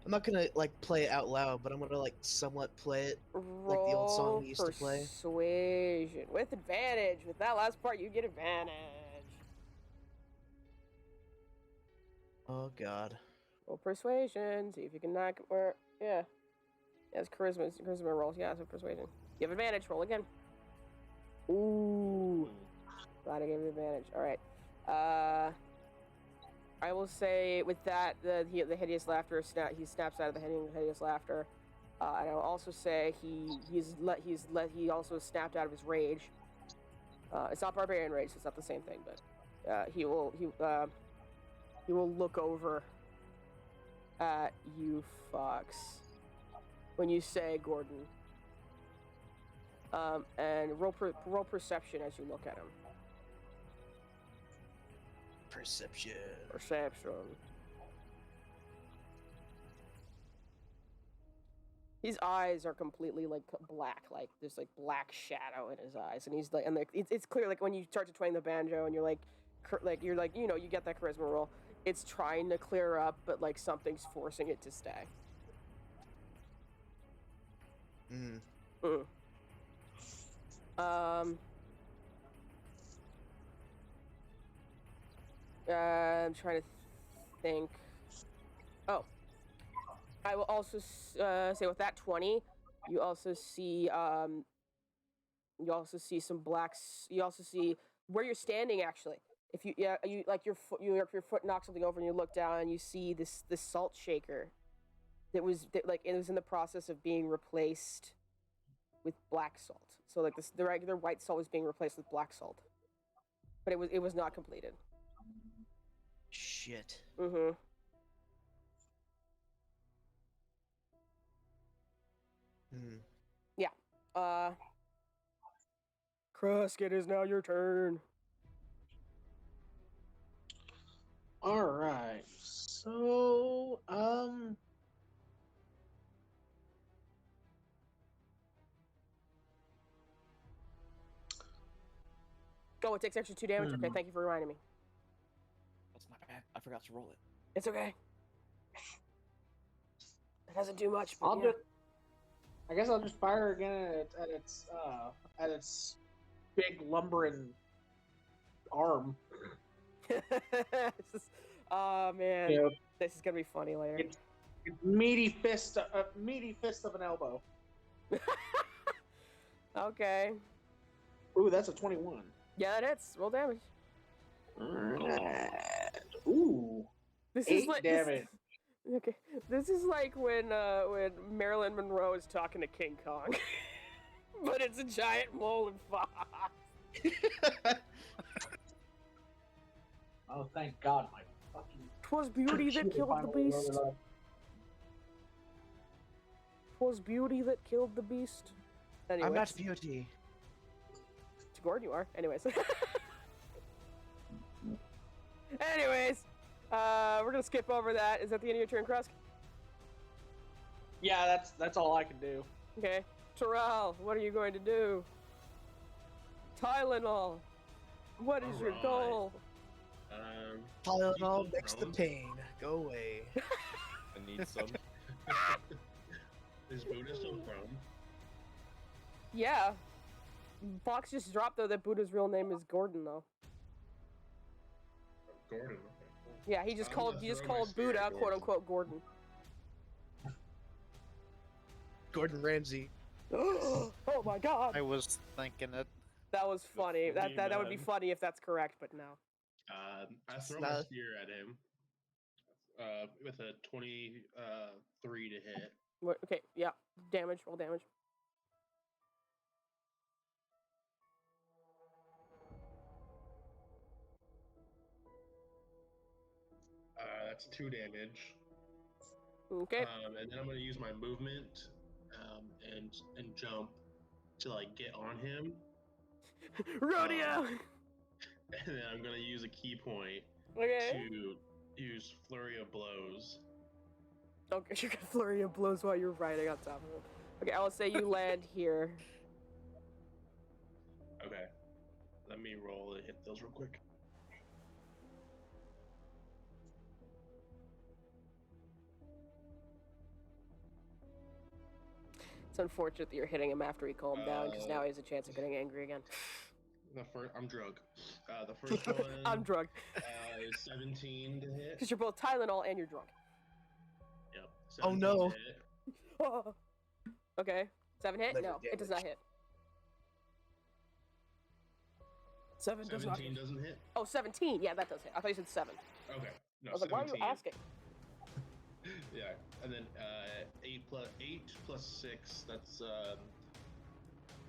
S3: I'm not gonna like play it out loud, but I'm gonna like somewhat play it. Like the old song we used to play.
S2: Persuasion with advantage. With that last part, you get advantage.
S3: Oh god.
S2: Roll persuasion. See if you can knock or yeah. Yeah, it's charisma rolls. Yeah, so persuasion. You have advantage. Roll again. Ooh. Glad I gave you advantage. All right. I will say with that the hideous laughter he snaps out of the hideous laughter, and I will also say he also snapped out of his rage. It's not barbarian rage, so it's not the same thing, but he will look over at you, Fox, when you say Gordon, and roll perception as you look at him.
S3: Perception.
S2: His eyes are completely like black, like there's like black shadow in his eyes, and he's like, and like it's clear like when you start to twang the banjo and you're like you know you get that charisma roll, it's trying to clear up, but like something's forcing it to stay. I'm trying to think. Oh, I will also say with that 20, you also see some blacks. You also see where you're standing. Actually, if you like your foot knocks something over and you look down and you see this salt shaker that was in the process of being replaced with black salt. So like the regular white salt was being replaced with black salt, but it was not completed.
S3: Shit.
S2: Mm-hmm. Yeah. Krusk, it is now your turn.
S4: All right. So,
S2: Oh, it takes extra 2 damage? Okay, thank you for reminding me.
S1: That's my bad. I forgot to roll it.
S2: It's okay. It doesn't do much, but
S4: I guess I'll just fire again at its big lumbering arm.
S2: Oh man,
S4: You know,
S2: this is gonna be funny later.
S4: it's meaty fist of an elbow.
S2: Okay.
S4: Ooh, that's a 21.
S2: Yeah, that hits. Roll damage.
S4: Ooh,
S2: This
S4: 8
S2: is like
S4: damage.
S2: okay. This is like when Marilyn Monroe is talking to King Kong, but it's a giant mole and fox.
S4: Oh, thank God, my fucking.
S2: 'Twas beauty that killed the beast. 'Twas beauty that killed the beast. Anyways,
S3: I'm not beauty.
S2: Gordon, you are. Anyways. Anyways, we're gonna skip over that. Is that the end of your turn, Krusk?
S4: Yeah, that's all I can do.
S2: Okay. Terrell, what are you going to do? Tylenol, what is your
S6: Alright.
S2: goal?
S3: Tylenol
S6: Keep
S3: makes the
S6: prone.
S3: pain go away.
S1: I need some.
S6: Is Buddha still prone?
S2: Yeah. Fox just dropped though that Buddha's real name is Gordon though.
S6: Gordon. Okay.
S2: Yeah, he just
S6: I'm
S2: called
S6: gonna
S2: he just
S6: throw my
S2: called
S6: spear
S2: Buddha
S6: at
S2: quote unquote Gordon.
S3: Gordon Ramsay.
S2: Oh my god.
S5: I was thinking it.
S2: That was funny.
S1: funny
S2: That would be
S1: man.
S2: funny if that's correct, but no.
S6: I
S3: It's
S6: throw my
S3: not-
S6: spear at him. With a 23 to hit.
S2: What, okay, yeah. Damage, roll damage.
S6: That's 2 damage.
S2: Okay.
S6: And then I'm gonna use my movement and jump to like get on him,
S2: Rodeo!
S6: and then I'm gonna use a key point
S2: Okay.
S6: to use flurry of blows.
S2: Okay, you can flurry of blows while you're riding on top of him. Okay, I will say you land here.
S6: Okay, let me roll and hit those real quick.
S2: It's unfortunate that you're hitting him after he calmed down, because now he has a chance of getting angry again.
S6: I'm drunk. The first one
S2: I'm drunk.
S6: is 17 to hit.
S2: Because you're both Tylenol and you're drunk.
S6: Yep.
S3: Oh,
S6: 17
S3: no.
S6: to hit.
S2: Oh. Okay. 7 hit?
S3: Liver
S2: No, it does not
S3: damage.
S2: hit. 7 does not
S6: 17
S2: hit.
S6: doesn't hit.
S2: Oh, 17. Yeah, that does hit. I thought you said 7.
S6: Okay. No,
S2: I was like, why are you
S6: 17.
S2: asking?
S6: Yeah, and then 8 plus 6. That's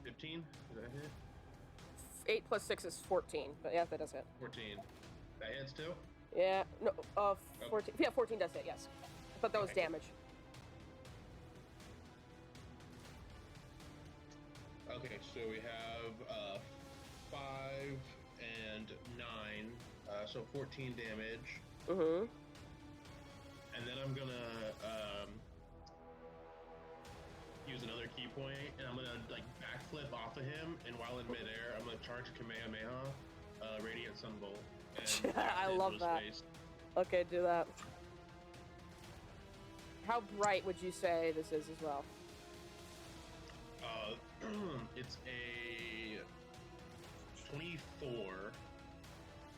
S6: 15. Did that hit?
S2: 8 plus 6 is 14. But yeah, that does hit.
S6: 14. That hits too.
S2: Yeah, no, 14. Yeah, 14 does hit, yes. I thought that was
S6: Okay.
S2: damage.
S6: Okay, so we have 5 and 9, so 14 damage,
S2: Mm-hmm.
S6: and then I'm gonna use another key point, and I'm gonna like backflip off of him, and while in midair, I'm gonna charge Kamehameha, Radiant Sunbolt. And blast
S2: I
S6: it
S2: love
S6: into his
S2: that.
S6: face.
S2: Okay, do that. How bright would you say this is as well?
S6: It's a 24.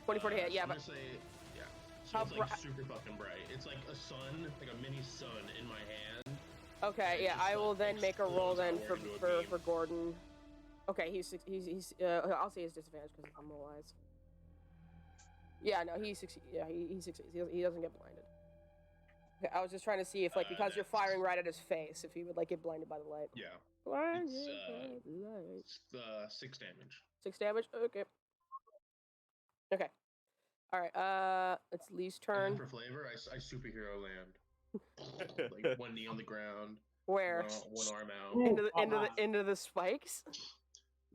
S2: 24 to hit, yeah,
S6: I'm
S2: but
S6: gonna say, yeah. So
S2: How
S6: it's like
S2: bri-
S6: super fucking bright. It's like a sun, like a mini sun in my hand.
S2: okay,
S6: it
S2: yeah,
S6: just,
S2: I will
S6: like,
S2: then make a roll
S6: explodes
S2: then
S6: outward into a beam.
S2: for Gordon. Okay, he's I'll say his disadvantage because of the mole eyes. Yeah, no, he succeeds. Yeah, he succeeds. He doesn't get blinded. Okay, I was just trying to see if like because you're
S6: Next.
S2: firing right at his face, if he would like get blinded by the light.
S6: Yeah.
S2: Blinded
S6: It's,
S2: by the light.
S6: It's 6 damage.
S2: 6 damage. Okay. Okay. All right. It's Lee's
S6: And
S2: turn.
S6: then for flavor, I superhero land. Like one knee on the ground,
S2: Where?
S6: one arm out.
S4: Ooh,
S2: Into the spikes.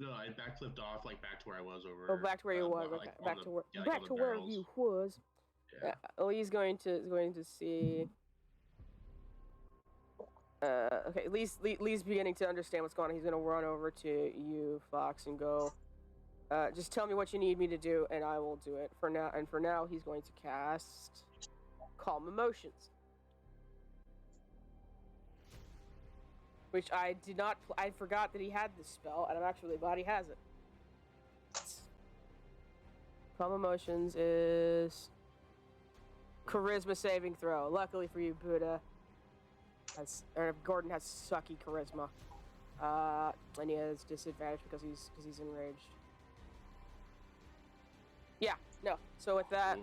S6: No, I backflipped off like back to where I was over.
S2: Oh, back to where you was.
S6: like,
S2: Okay,
S6: on
S2: back
S6: the-
S2: to where
S6: yeah, like,
S2: back
S6: on
S2: to
S6: the
S2: where
S6: barrels.
S2: you was.
S6: Yeah.
S2: Lee's going to see. Okay, Lee's beginning to understand what's going on. He's gonna run over to you, Fox, and go. Just tell me what you need me to do, and I will do it. For now, he's going to cast Calm Emotions, which I did not. I forgot that he had this spell, and I'm actually glad he has it. Calm Emotions is charisma saving throw. Luckily for you, Buddha, Gordon has sucky charisma, and he has disadvantage because he's enraged. Yeah, no. So with that,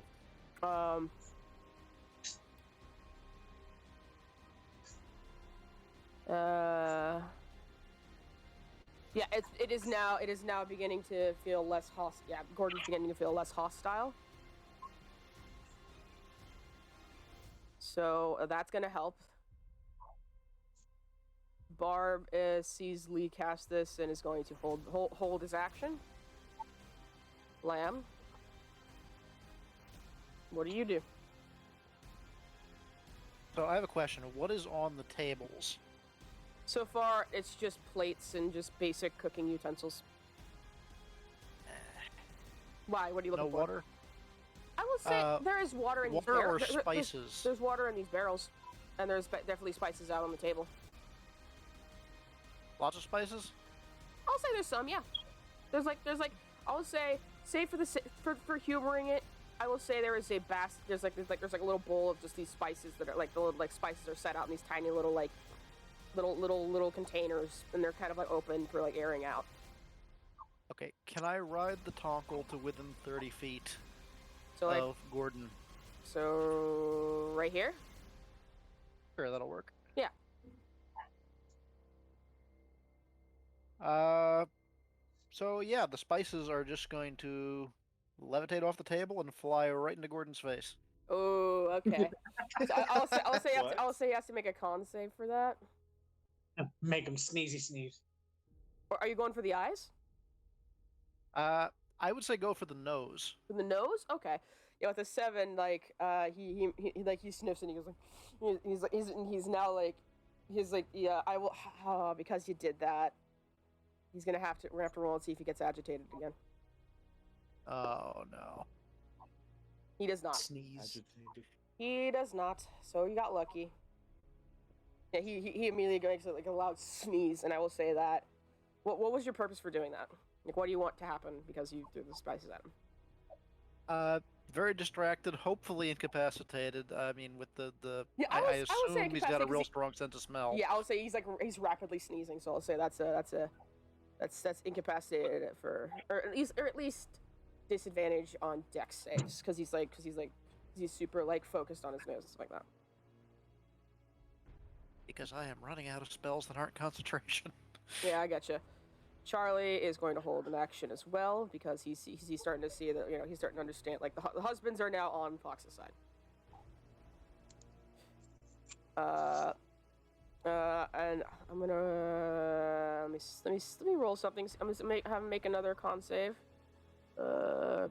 S2: yeah, it is now beginning to feel less hostile. Yeah, Gordon's beginning to feel less hostile. So that's gonna help. Barb sees Lee cast this and is going to hold his action. Lamb, what do you do?
S5: So I have a question. What is on the tables?
S2: So far, it's just plates and just basic cooking utensils. Why? What are you looking for?
S5: No water?
S2: I will say there is water in these
S5: Water
S2: barrels.
S5: or spices?
S2: There's water in these barrels, and there's definitely spices out on the table.
S5: Lots of spices?
S2: I'll say there's some, yeah. There's like I would say for humoring it, I will say there is a basket. There's like a little bowl of just these spices that are like the little spices are set out in these tiny little little containers, and they're kind of like open for like airing out.
S5: Okay, can I ride the Tonkel to within 30 feet
S2: So like
S5: of Gordon?
S2: so right here.
S5: Sure, that'll work.
S2: Yeah.
S5: So yeah, the spices are just going to levitate off the table and fly right into Gordon's face.
S2: Oh, okay. So I'll say he has to make a con save for that.
S4: Make him sneeze.
S2: Or are you going for the eyes?
S5: I would say go for the nose.
S2: For the nose? Okay. Yeah, with a 7, like he sniffs and he goes like he's now like yeah, I will because you did that. We're gonna have to roll and see if he gets agitated again.
S5: Oh no.
S2: He does not.
S3: Sneeze.
S1: Agitated.
S2: He does not. So you got lucky. Yeah, he immediately makes like a loud sneeze, and I will say that. What was your purpose for doing that? Like, what do you want to happen because you threw the spices at him?
S5: Very distracted, hopefully incapacitated. I mean, with the
S2: Yeah,
S5: I
S2: I would say
S5: assume he's got a
S2: incapacitated
S5: real
S2: 'cause
S5: strong sense of smell.
S2: Yeah, I would say he's rapidly sneezing. So I'll say that's incapacitated or at least disadvantage on dex saves because he's super like focused on his nose and stuff like that.
S5: Because I am running out of spells that aren't concentration.
S2: Yeah, I gotcha. Charlie is going to hold an action as well because he's starting to see that he's starting to understand like the husbands are now on Fox's side. And I'm gonna let me roll something. I'm gonna have him make another con save.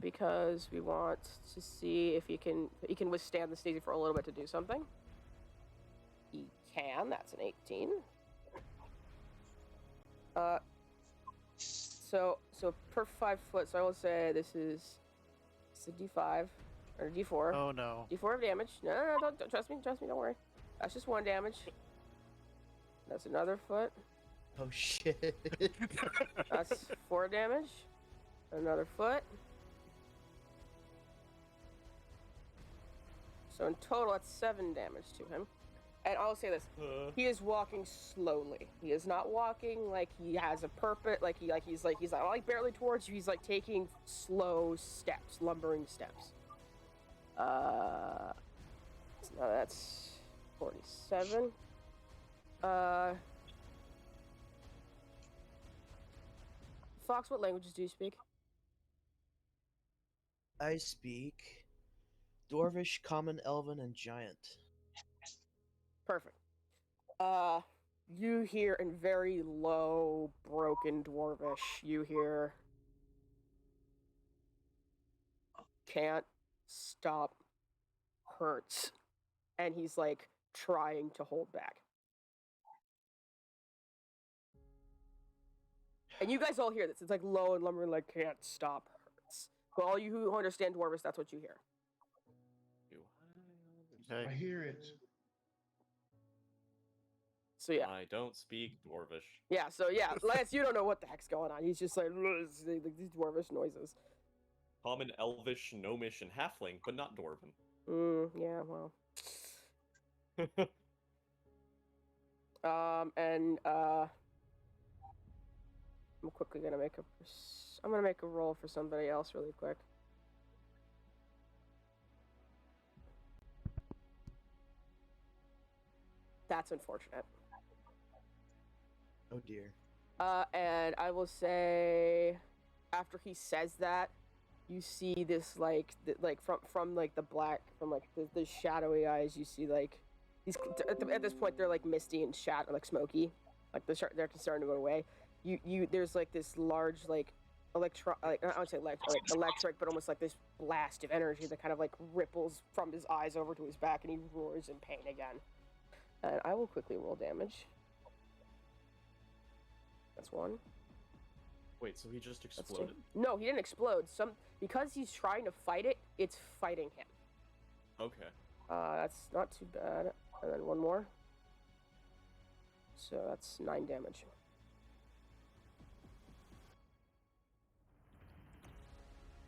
S2: Because we want to see if he can withstand the sneezing for a little bit to do something. He can. That's an 18. So per 5 foot. So I will say it's a D5 or a D4.
S5: Oh no.
S2: D4 of damage. No, don't trust me. Don't worry. That's just 1 damage. That's another foot.
S3: Oh shit.
S2: That's 4 damage. Another foot. So in total, that's 7 damage to him. And I'll say this: he is walking slowly. He is not walking like he has a purpose. He's like barely towards you. He's like taking slow steps, lumbering steps. So now that's 47. Fox, what languages do you speak?
S3: I speak Dwarvish, Common, Elven, and Giant.
S2: Perfect. You hear in very low, broken Dwarvish, you hear, "Can't stop, hurts," and he's like trying to hold back. And you guys all hear this. It's like low and lumbering, like, "Can't stop, hurts." But all you who understand Dwarvish, that's what you hear.
S5: Okay.
S6: I hear it.
S2: So yeah.
S1: I don't speak Dwarvish.
S2: Yeah, so yeah, Lance, you don't know what the heck's going on. He's just like these Dwarvish noises.
S1: Common, elvish, gnomish, and halfling, but not dwarven.
S2: Yeah, well. I'm quickly gonna make I'm gonna make a roll for somebody else really quick. That's unfortunate.
S3: Oh dear.
S2: And I will say, after he says that, you see this like from like the black from like the shadowy eyes. You see like these at this point they're like misty and like smoky, like they're starting to go away. There's like this large like I would say electric, but almost like this blast of energy that kind of like ripples from his eyes over to his back, and he roars in pain again. And I will quickly roll damage. That's one.
S1: Wait, so he just
S2: That's
S1: exploded?
S2: two. No, he didn't explode. Because he's trying to fight it, it's fighting him.
S1: Okay.
S2: That's not too bad. And then one more. So that's 9 damage.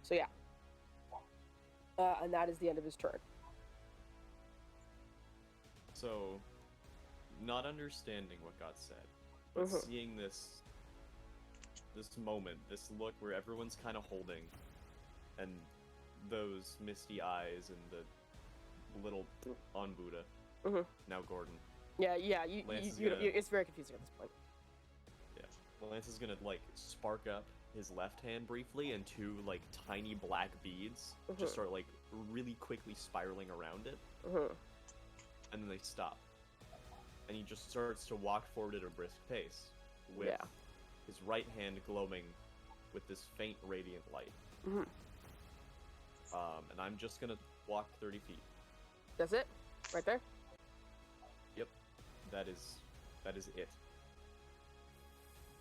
S2: So yeah. And that is the end of his turn.
S1: So, not understanding what got said, but seeing this moment, this look where everyone's kind of holding, and those misty eyes and the little on Buddha, now Gordon.
S2: Yeah, it's very confusing at this point.
S1: Yeah, Lance is gonna like spark up his left hand briefly, and 2 like tiny black beads just start like really quickly spiraling around it, and then they stop, and he just starts to walk forward at a brisk pace with his right hand glowing with this faint radiant light. And I'm just gonna walk 30 feet.
S2: That's it? Right there?
S1: Yep. That is it.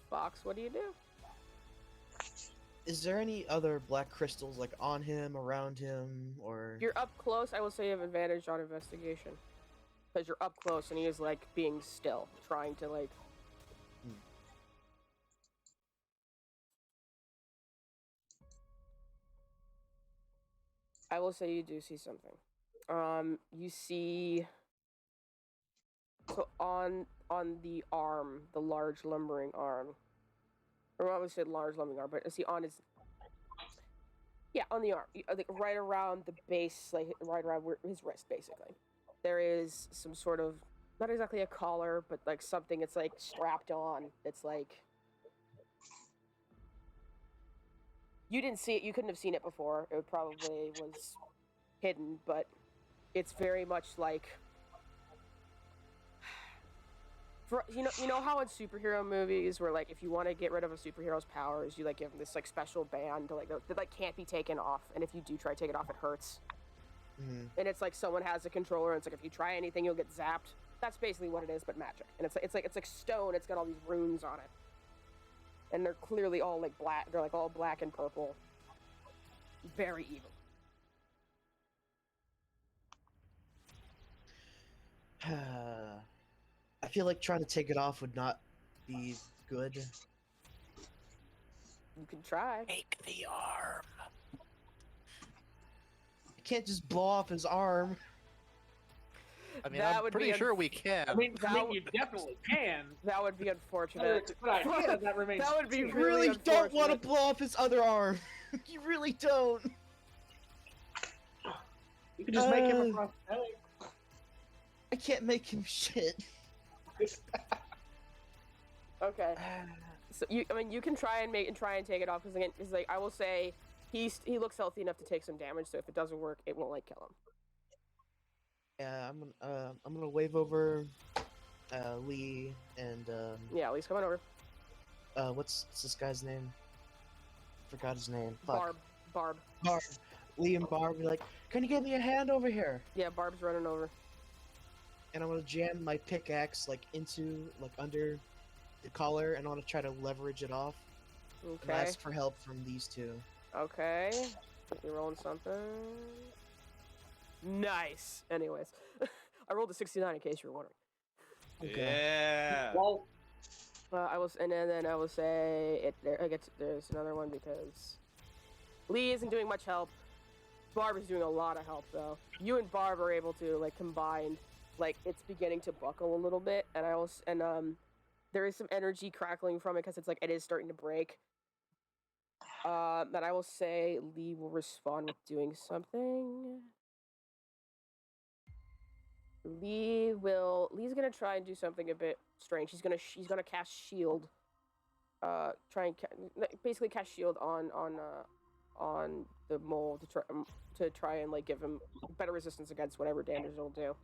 S2: Fox, what do you do?
S3: Is there any other black crystals like on him, around him, or?
S2: If you're up close, I will say you have advantage on investigation. Because you're up close and he is like being still, trying to like... I will say you do see something. You see... So on the arm, the large lumbering arm, or I would say large lumbering arm, but I see on his... Yeah, on the arm, like right around the base, like right around his wrist, basically. There is some sort of, not exactly a collar, but like something it's like strapped on. It's like... You didn't see it, you couldn't have seen it before. It probably was hidden, but it's very much like... you know how in superhero movies where like if you want to get rid of a superhero's powers, you like give them this like special band to like that like can't be taken off, and if you do try to take it off, it hurts. And it's like someone has a controller, and it's like if you try anything, you'll get zapped. That's basically what it is, but magic. And it's like stone. It's got all these runes on it, and they're clearly all like black. They're like all black and purple. Very evil.
S3: I feel like trying to take it off would not be good.
S2: You can try.
S5: Make the arm.
S3: I can't just blow off his arm.
S5: I mean,
S2: That
S5: I'm
S2: would
S5: pretty
S2: be
S5: sure we can.
S4: I mean, you definitely can.
S2: That would be
S4: Whether
S2: unfortunate.
S4: it's a good idea, that remains.
S2: That would be
S3: You
S2: really
S3: really don't want to
S2: unfortunate.
S3: blow off his other arm. You really don't.
S4: You can just make him a prosthetic.
S3: I can't make him shit.
S2: Okay. So you can try and take it off, because again, it's like I will say he looks healthy enough to take some damage. So if it doesn't work, it won't like kill him.
S3: Yeah, I'm gonna wave over Lee and
S2: Yeah, Lee's coming over.
S3: what's this guy's name? Forgot his name. Fuck.
S2: Barb.
S3: Barb. Lee and Barb be like, can you give me a hand over here?
S2: Yeah, Barb's running over.
S3: And I'm gonna jam my pickaxe like into like under the collar, and I want to try to leverage it off. And
S2: Okay.
S3: ask for help from these two.
S2: Okay. You're rolling something. Nice. Anyways, I rolled a 69 in case you were wondering.
S1: Yeah.
S4: Well,
S2: And then I will say it. There's another one because Lee isn't doing much help. Barb is doing a lot of help though. You and Barb are able to like combine. Like it's beginning to buckle a little bit, and there is some energy crackling from it because it's like it is starting to break. But I will say Lee will respond with doing something. Lee's gonna try and do something a bit strange. He's gonna cast shield. Basically cast shield on the mole to try and like give him better resistance against whatever damage it'll do.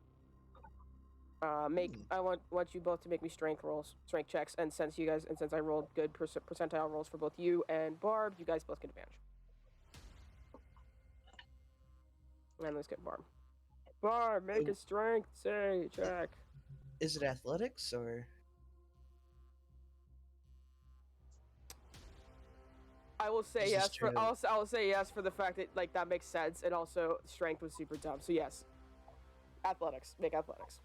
S2: I want you both to make me strength checks, and since I rolled good percentile rolls for both you and Barb, you guys both get advantage. And let's get Barb. Barb, make a strength check.
S3: Is it athletics or?
S2: I will say yes for I'll say yes for the fact that like that makes sense, and also strength was super dumb. So yes, athletics. Make athletics.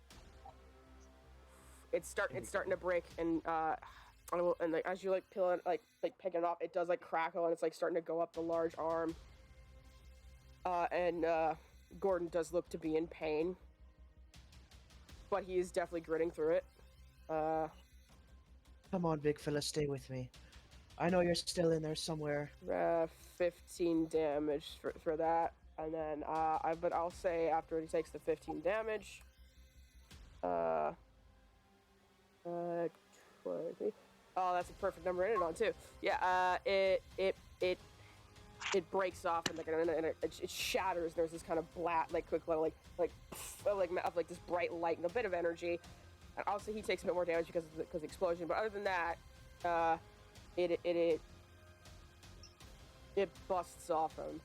S2: It's starting to break, and like as you like peel it, like pick it up, it does like crackle, and it's like starting to go up the large arm. And Gordon does look to be in pain, but he is definitely gritting through it.
S3: Come on, big fella, stay with me. I know you're still in there somewhere.
S2: 15 damage for that, and then but I'll say after he takes the 15 damage, 20. Oh, that's a perfect number to end it on too. Yeah, it breaks off and it shatters. There's this kind of quick little like this bright light and a bit of energy. And also he takes a bit more damage because of the explosion. But other than that, it busts off him,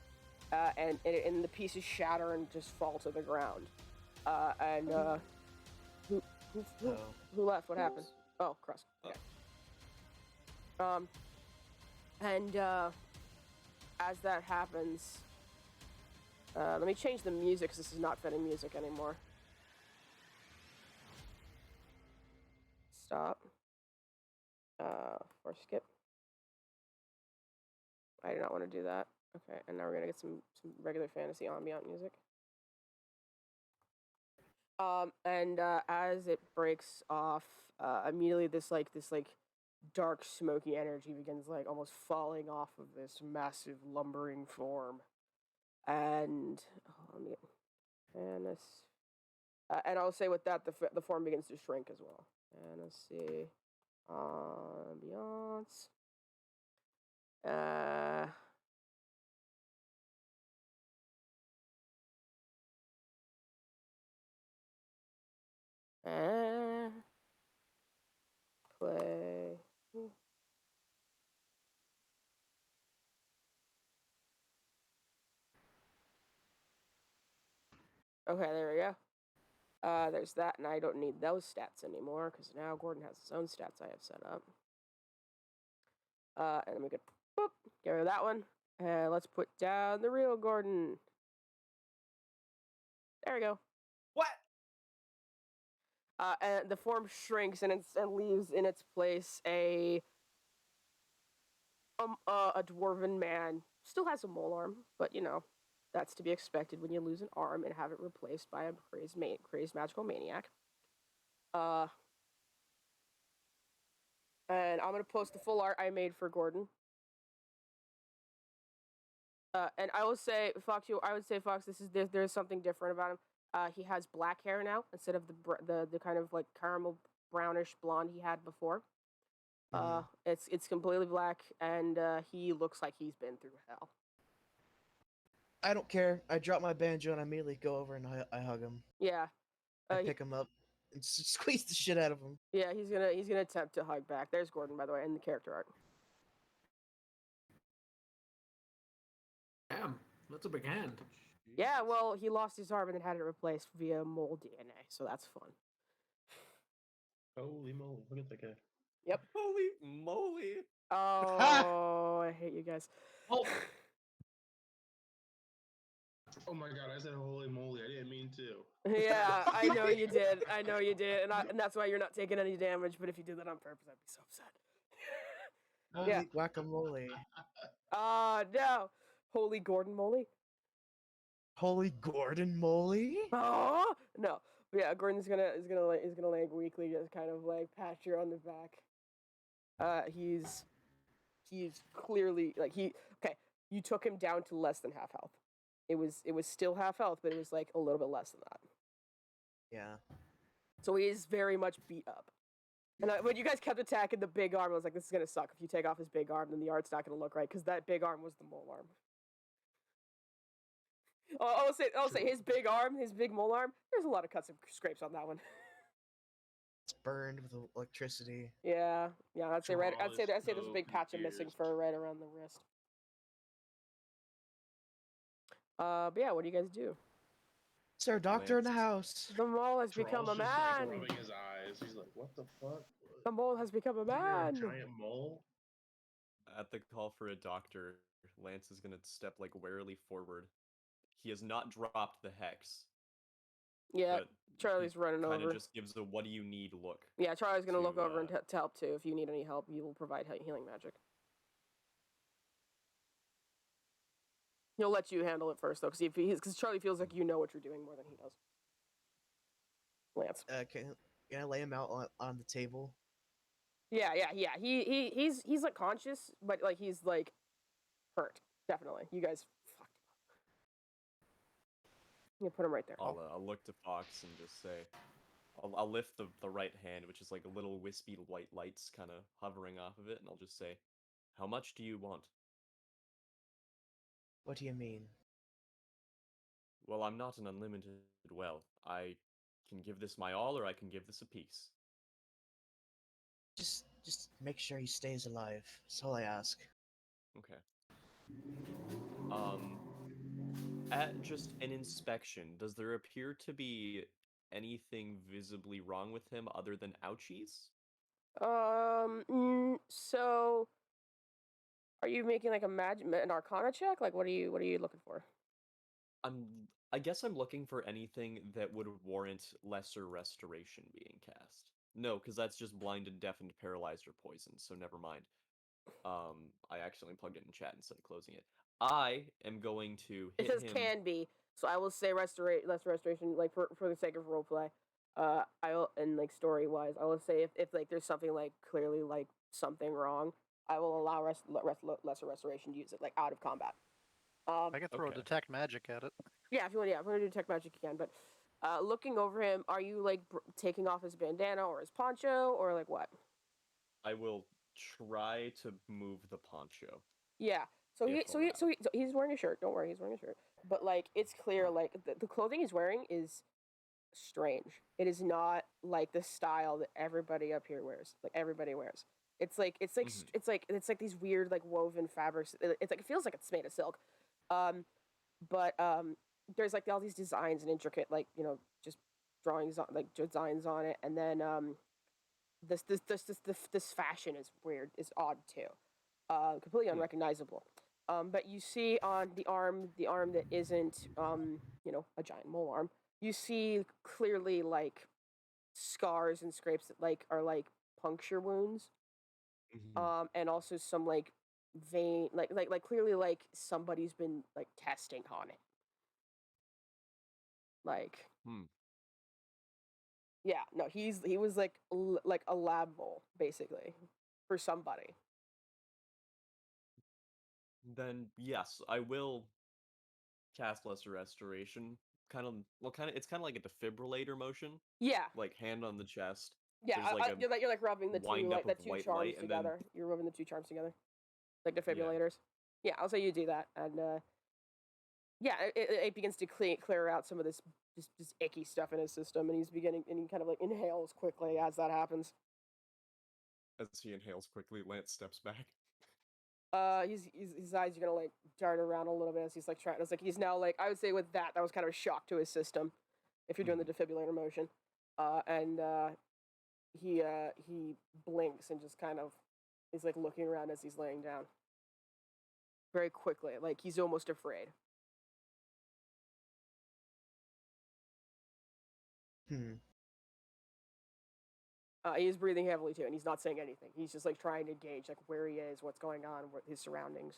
S2: and the pieces shatter and just fall to the ground. Who left? What happened? Oh, Crust. Okay. As that happens, let me change the music because this is not fitting music anymore. Stop. Or skip. I do not want to do that. Okay, and now we're gonna get some regular fantasy ambient music. As it breaks off, immediately this dark smoky energy begins like almost falling off of this massive lumbering form, and and I'll say with that the form begins to shrink as well. And let's see, ambiance. Play. Okay, there we go. There's that, and I don't need those stats anymore because now Gordon has his own stats I have set up. And then we could get rid of that one, and let's put down the real Gordon. There we go.
S1: What?
S2: And the form shrinks and leaves in its place a dwarven man. Still has a mole arm, but you know, that's to be expected when you lose an arm and have it replaced by a crazed magical maniac. And I'm gonna post the full art I made for Gordon. And I will say, Fox, there's something different about him. He has black hair now instead of the kind of like caramel brownish blonde he had before. It's completely black, and he looks like he's been through hell.
S3: I don't care. I drop my banjo and I immediately go over and I hug him.
S2: Yeah.
S3: I pick him up and squeeze the shit out of him.
S2: Yeah, he's gonna attempt to hug back. There's Gordon, by the way, in the character art.
S7: Damn, that's a big hand.
S2: Yeah, well, he lost his arm and then had it replaced via mole DNA, so that's fun.
S6: Holy moly, look at that guy.
S2: Yep.
S1: Holy moly.
S2: Oh, I hate you guys.
S7: Oh.
S6: Oh my god, I said holy moly, I didn't mean to.
S2: Yeah, I know you did. And that's why you're not taking any damage, but if you did that on purpose, I'd be so upset.
S3: Yeah. Guacamole.
S2: No. Holy Gordon Moly.
S3: Holy Gordon Moly?
S2: Oh no. But yeah, Gordon's gonna like weakly just kind of like pat you on the back. He's clearly like okay. You took him down to less than half health. It was still half health, but it was like a little bit less than that.
S3: Yeah.
S2: So he is very much beat up. And when you guys kept attacking the big arm, I was like, this is gonna suck. If you take off his big arm, then the art's not gonna look right because that big arm was the mole arm. I'll say his big arm, his big mole arm. There's a lot of cuts and scrapes on that one.
S3: It's burned with electricity.
S2: Yeah, I'd say
S6: Jamal
S2: I'd say
S6: is
S2: there's a
S6: so
S2: big patch of missing
S6: confused.
S2: fur right around the wrist. But yeah, what do you guys do?
S3: Is there a doctor in the
S1: Lance.
S3: house?
S2: The mole has become a
S6: Charles just, like,
S2: man.
S6: rubbing his eyes. He's like, "What the fuck?
S2: The mole has become a
S6: You're a
S2: man.
S6: giant mole."
S1: At the call for a doctor, Lance is gonna step like warily forward. He has not dropped the hex.
S2: Yeah,
S1: but
S2: Charlie's running
S1: Kind
S2: over.
S1: of just gives a "what do you need" look.
S2: Yeah, Charlie's gonna look
S1: to,
S2: over and to help too. If you need any help, you will provide healing magic. He'll let you handle it first though, because Charlie feels like you know what you're doing more than he does. Lance.
S3: Can I lay him out on the table?
S2: Yeah. He's like conscious, but like he's like hurt. Definitely. You guys fucked him up. You put him right there.
S1: I'll look to Fox and just say, I'll lift the right hand, which is like a little wispy white lights kind of hovering off of it, and I'll just say, "How much do you want?"
S3: What do you mean?
S1: Well, I'm not an unlimited well. I can give this my all, or I can give this a piece.
S3: Just make sure he stays alive. That's all I ask.
S1: Okay. At just an inspection, does there appear to be anything visibly wrong with him other than ouchies?
S2: So are you making like an arcana check? Like what are you looking for?
S1: I guess I'm looking for anything that would warrant lesser restoration being cast. No, because that's just blinded, deafened, paralyzed, or poisoned, so never mind. I accidentally plugged it in chat instead of closing it. I am going to
S2: It
S1: hit
S2: says
S1: him.
S2: can be, so I will say less restoration, like for the sake of roleplay. I'll and like story wise, I will say if like there's something like clearly like something wrong, I will allow lesser restoration to use it like out of combat.
S5: I can throw
S1: Okay.
S5: a detect magic at it.
S2: Yeah, if you want, if you want to do detect magic, you can. But looking over him, are you like taking off his bandana or his poncho or like what?
S1: I will try to move the poncho.
S2: Yeah. So
S1: If
S2: he's wearing a shirt. Don't worry, he's wearing a shirt. But like it's clear, like the clothing he's wearing is strange. It is not like the style that everybody up here wears. Like everybody wears. It's like
S1: Mhm.
S2: it's like these weird like woven fabrics. It's like it feels like it's made of silk. But there's like all these designs and intricate like just drawings on like designs on it, and then this fashion is weird, is odd too, completely unrecognizable. But you see on the arm that isn't a giant mole arm, you see clearly like scars and scrapes that like are like puncture wounds, and also some like vein like clearly like somebody's been like testing on it. Like, yeah, no, he was like like a lab mole basically for somebody.
S1: Then yes, I will cast lesser restoration. It's kind of like a defibrillator motion,
S2: Yeah,
S1: like hand on the chest.
S2: yeah.
S1: There's like a
S2: You're like rubbing the
S1: wind
S2: two
S1: up
S2: like
S1: of
S2: the two
S1: white
S2: charms
S1: light, and then
S2: together. You're rubbing the two charms together, like defibrillators. Yeah, I'll say you do that, and yeah, it begins to clear out some of this just icky stuff in his system, and he kind of like inhales quickly as that happens.
S1: as he inhales quickly, Lance steps back.
S2: His eyes are gonna like dart around a little bit as he's like trying. It's like he's now like I would say with that was kind of a shock to his system, if you're doing the defibrillator motion, and he blinks and just kind of is like looking around as he's laying down. Very quickly, like he's almost afraid. He is breathing heavily too, and he's not saying anything. He's just like trying to gauge like where he is, what's going on, what his surroundings.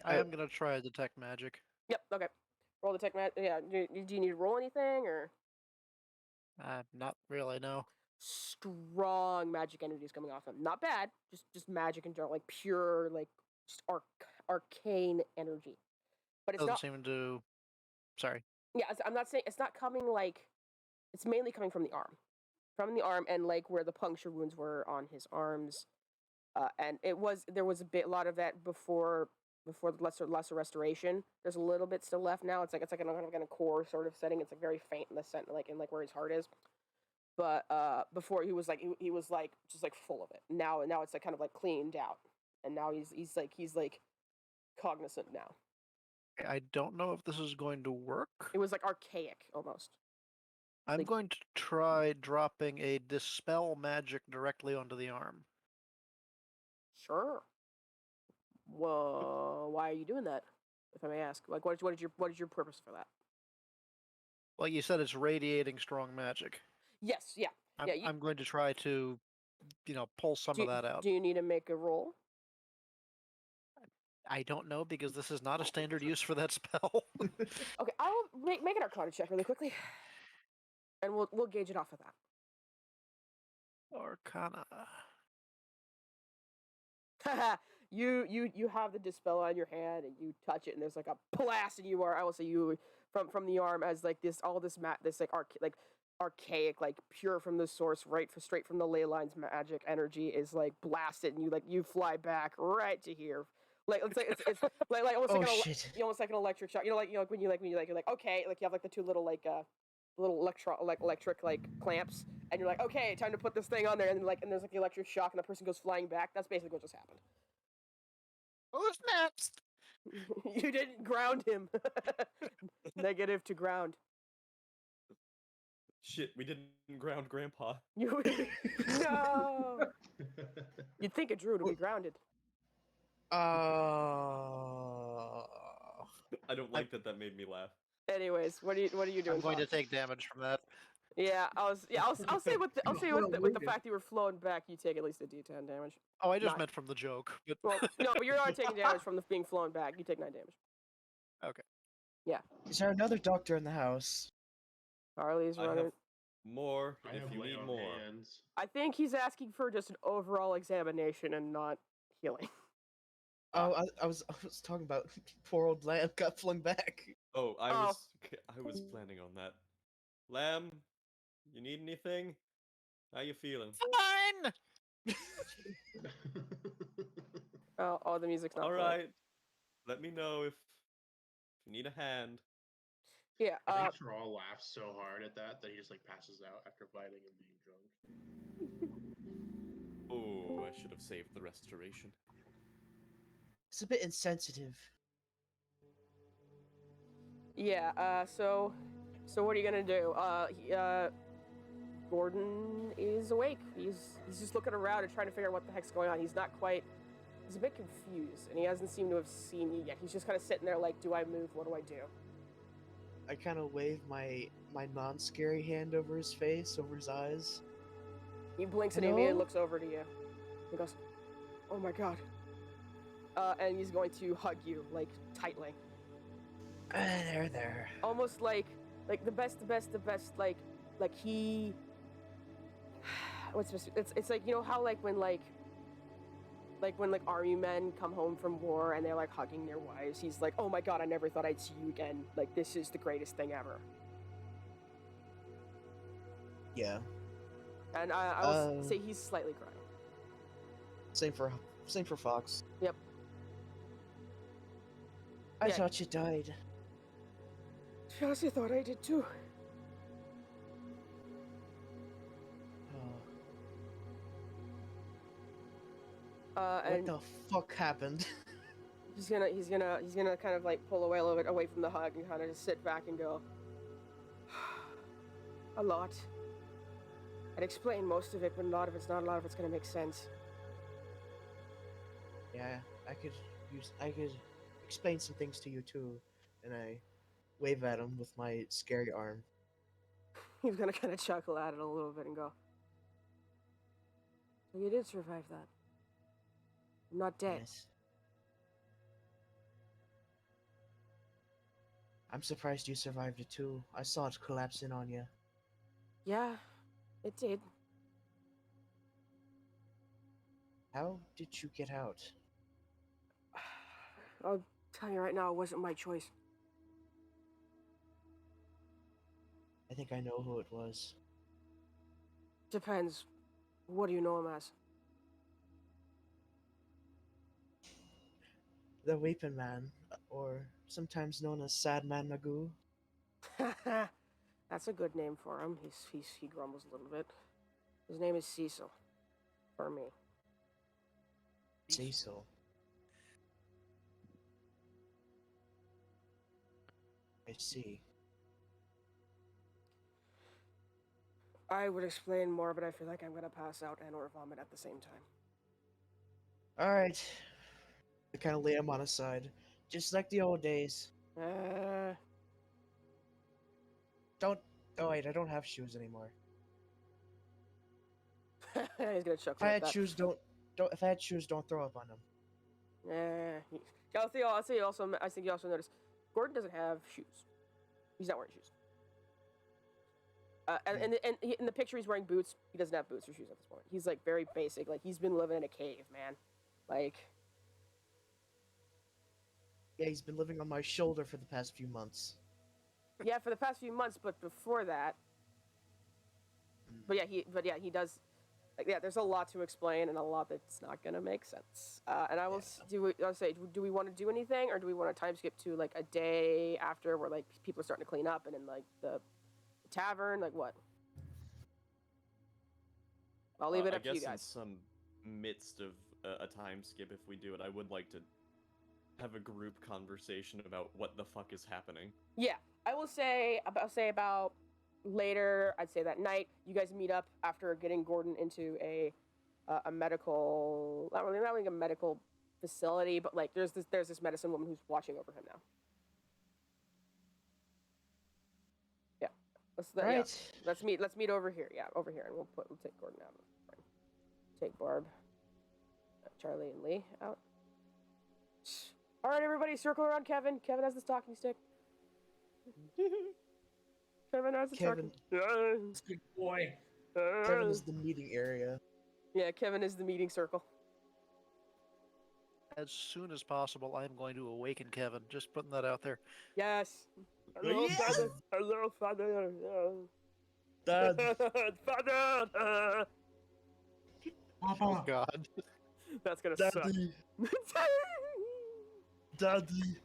S5: I am gonna try detect magic.
S2: Yep. Okay. Roll the tech mat. Yeah. Do you need to roll anything or?
S5: Not really. No.
S2: Strong magic energy is coming off him. Not bad. Just magic in general, like pure, like just arcane energy. But it's
S5: Doesn't
S2: not.
S5: seem to. Sorry.
S2: Yeah, I'm not saying it's not coming like. It's mainly coming from the arm, and like where the puncture wounds were on his arms. And there was a lot of that before the lesser restoration. There's a little bit still left now. It's like an kind of core sort of setting. It's like very faint in the center, like in like where his heart is. But before he was like just like full of it. Now it's like kind of like cleaned out, and now he's like cognizant now.
S5: I don't know if this is going to work.
S2: It was like archaic almost.
S5: I'm
S2: like-
S5: going to try dropping a dispel magic directly onto the arm.
S2: Sure. Well, why are you doing that? If I may ask, like, what is your purpose for that?
S5: Well, you said it's radiating strong magic.
S2: Yes, yeah.
S5: I'm going to try to, pull some of that out.
S2: Do you need to make a roll?
S5: I don't know because this is not a standard use for that spell.
S2: Okay, I'll make an Arcana check really quickly, and we'll gauge it off of that.
S5: Arcana.
S2: You have the dispel on your hand, and you touch it, and there's like a blast, and I will say you from the arm as like this like archaic, like pure from the source, straight from the ley lines magic energy is like blasted, and you fly back right to here. Like it's like almost almost like an electric shock. When you're like okay, like you have like the two little electric like clamps, and you're like, okay, time to put this thing on there, and there's like the electric shock, and the person goes flying back. That's basically what just happened.
S5: Oh, snaps!
S2: You didn't ground him. Negative to ground.
S1: Shit, we didn't ground Grandpa.
S2: No. You'd think a druid would be grounded.
S1: I don't like that made me laugh.
S2: Anyways, what are you doing?
S5: I'm going to
S2: Fox?
S5: take damage from that.
S2: Yeah, I'll say with the fact that you were flowing back, you take at least a D10 damage.
S5: Oh, I just
S2: Not-
S5: meant from the joke. But
S2: Well, no, but you're not taking damage from the being flown back. You take 9 damage.
S3: Is there another doctor in the house?
S2: Harley's
S1: I
S2: running.
S1: have more
S6: I
S1: if
S6: have
S1: you
S6: lay
S1: need
S6: on
S1: more.
S6: hands.
S2: I think he's asking for just an overall examination and not healing.
S3: Oh, I was talking about poor old Lamb got flung back.
S1: Oh, I
S2: Oh.
S1: was planning on that. Lamb, you need anything? How you feeling?
S5: fine.
S2: Oh, the music's not
S1: All
S2: playing.
S1: right. Let me know if you need a hand.
S2: Yeah.
S6: I think Troll laughs so hard at that he just like passes out after fighting and being drunk.
S1: Oh, I should have saved the restoration.
S3: It's a bit insensitive.
S2: Yeah. So what are you gonna do? Gordon is awake. He's just looking around and trying to figure out what the heck's going on. He's a bit confused, and he hasn't seemed to have seen you yet. He's just kind of sitting there like, do I move? What do I do?
S3: I kind of wave my non-scary hand over his face, over his eyes.
S2: He blinks at Amy and
S3: Hello?
S2: looks over to you. He goes, "Oh my god!" And he's going to hug you like tightly,
S3: There.
S2: almost like the best, like he. It's like, you know how like when army men come home from war and they're like hugging their wives. He's like, "Oh my god, I never thought I'd see you again. Like, this is the greatest thing ever."
S3: Yeah.
S2: And I'll
S3: Um,
S2: say he's slightly crying.
S3: Same for Fox.
S2: Yep.
S3: I
S2: Yeah.
S3: thought you died.
S2: I honestly thought I did too.
S3: Oh, what
S2: And
S3: the fuck happened?
S2: he's gonna kind of like pull away a little bit away from the hug and kind of just sit back and go, "A lot. I'd explain most of it, but not a lot of it's gonna make sense."
S3: Yeah, I could explain some things to you too. And I wave at him with my scary arm.
S2: He's gonna kind of chuckle at it a little bit and go, "So you did survive that. I'm not dead."
S3: Yes. I'm surprised you survived it too. I saw it collapse in on you.
S2: Yeah, it did.
S3: How did you get out?
S2: I'll tell you right now, it wasn't my choice.
S3: I think I know who it was.
S2: Depends. What do you know him as?
S3: The Weeping Man, or sometimes known as Sad Man Magoo.
S2: That's a good name for him. He grumbles a little bit. His name is Cecil. For me.
S3: Cecil. I see.
S2: I would explain more, but I feel like I'm gonna pass out and or vomit at the same time.
S3: Alright. I kind of lay him on his side. Just like the old days. Don't. Oh, wait, I don't have shoes anymore.
S2: He's gonna chuckle
S3: If I
S2: at
S3: had
S2: that.
S3: shoes, don't. If I had shoes, don't throw up on them.
S2: I think you also notice Gordon doesn't have shoes. He's not wearing shoes. And in the picture, he's wearing boots. He doesn't have boots or shoes at this point. He's like very basic. Like he's been living in a cave, man. Like.
S3: Yeah, he's been living on my shoulder for the past few months.
S2: Yeah, for the past few months, but before that. But yeah, he does. Like, yeah, there's a lot to explain and a lot that's not gonna make sense. And I will I'll say, do we want to do anything, or do we want to time skip to like a day after where like people are starting to clean up and in like the tavern, like what? I'll leave it up to you
S1: I guess in
S2: guys.
S1: some midst of a time skip, if we do it, I would like to have a group conversation about what the fuck is happening.
S2: Yeah, I will say about later. I'd say that night you guys meet up after getting Gordon into a medical, not really a medical facility, but like there's this medicine woman who's watching over him now. Yeah, let's meet over here. Yeah, over here, and we'll take Gordon out. Take Barb, Charlie, and Lee out. All right, everybody, circle around Kevin. Kevin has the talking stick. Kevin has the talking.
S4: Good boy.
S3: Kevin is the meeting area.
S2: Yeah, Kevin is the meeting circle.
S5: As soon as possible, I'm going to awaken Kevin. Just putting that out there.
S2: Yes. Hello,
S3: Yes!
S2: father. Hello, father.
S3: Dad.
S2: Father.
S5: Oh God.
S2: That's gonna suck.
S3: Daddy. Daddy.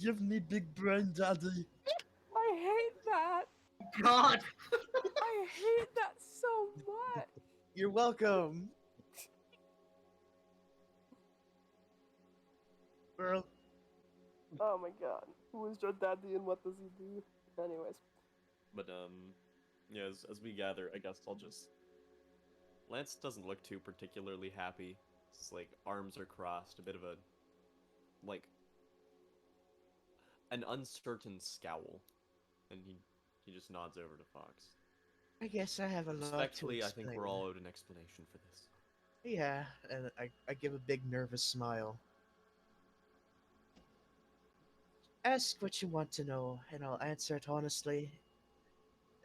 S3: Give me big brain, Daddy.
S2: I hate that.
S4: God.
S2: I hate that so much.
S3: You're welcome. Girl.
S2: Oh my god. Who is your daddy and what does he do? Anyways.
S1: But yeah, as we gather, I guess I'll just. Lance doesn't look too particularly happy. His like arms are crossed, a bit of a like an uncertain scowl, and he just nods over to Fox.
S3: I guess I have a lot to
S1: Respectfully, I
S3: explain.
S1: think we're all owed an explanation for this.
S3: Yeah, and I give a big nervous smile. Ask what you want to know, and I'll answer it honestly,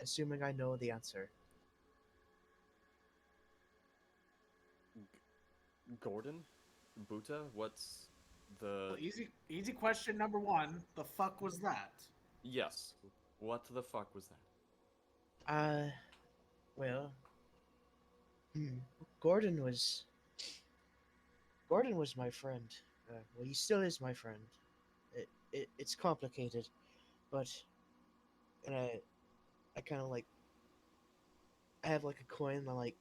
S3: assuming I know the answer.
S1: Gordon? Buta? What's the...
S4: Well, easy question number one. The fuck was that?
S1: Yes. What the fuck was that?
S3: Well... Gordon was my friend. Well, he still is my friend. It's complicated, but... And I kind of like... I have like a coin, I'm like,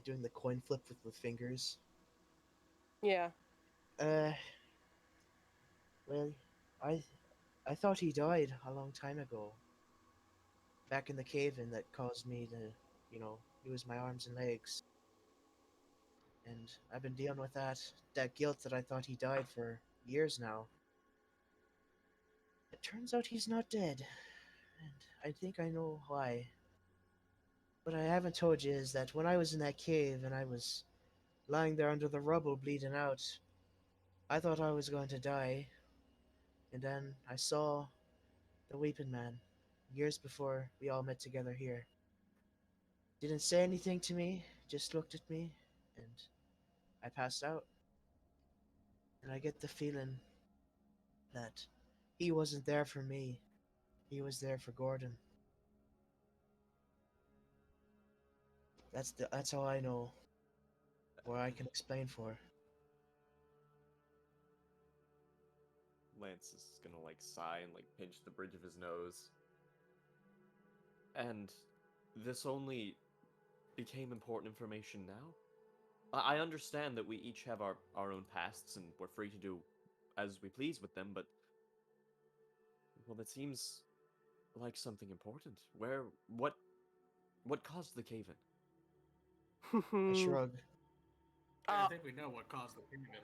S3: doing the coin flip with the fingers.
S2: Yeah.
S3: Well, I thought he died a long time ago. Back in the cave, and that caused me to, lose my arms and legs. And I've been dealing with that guilt that I thought he died for years now. It turns out he's not dead, and I think I know why. What I haven't told you is that when I was in that cave and I was lying there under the rubble bleeding out, I thought I was going to die. And then I saw the Weeping Man, years before we all met together here. Didn't say anything to me, just looked at me, and I passed out. And I get the feeling that he wasn't there for me, he was there for Gordon. That's all I know, or I can explain for.
S1: Lance is gonna like sigh and like pinch the bridge of his nose. And this only became important information now? I understand that we each have our own pasts and we're free to do as we please with them, but well, that seems like something important. What caused the cave-in?
S3: I shrug.
S7: I think we know what caused the cave-in.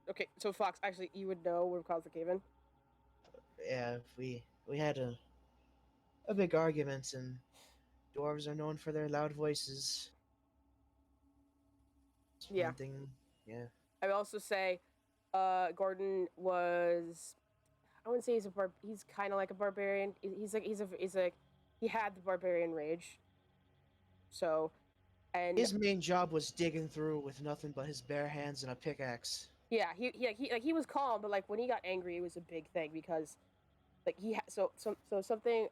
S2: Okay, so Fox, actually, you would know what caused the cave-in?
S3: Yeah, we had a big argument, and dwarves are known for their loud voices. It's
S2: Yeah.
S3: one thing, yeah.
S2: I would also say, Gordon was, I wouldn't say he's kind of like a barbarian. He had the barbarian rage. So, and
S3: His main job was digging through with nothing but his bare hands and a pickaxe.
S2: yeah, he was calm, but like when he got angry, it was a big thing because, like something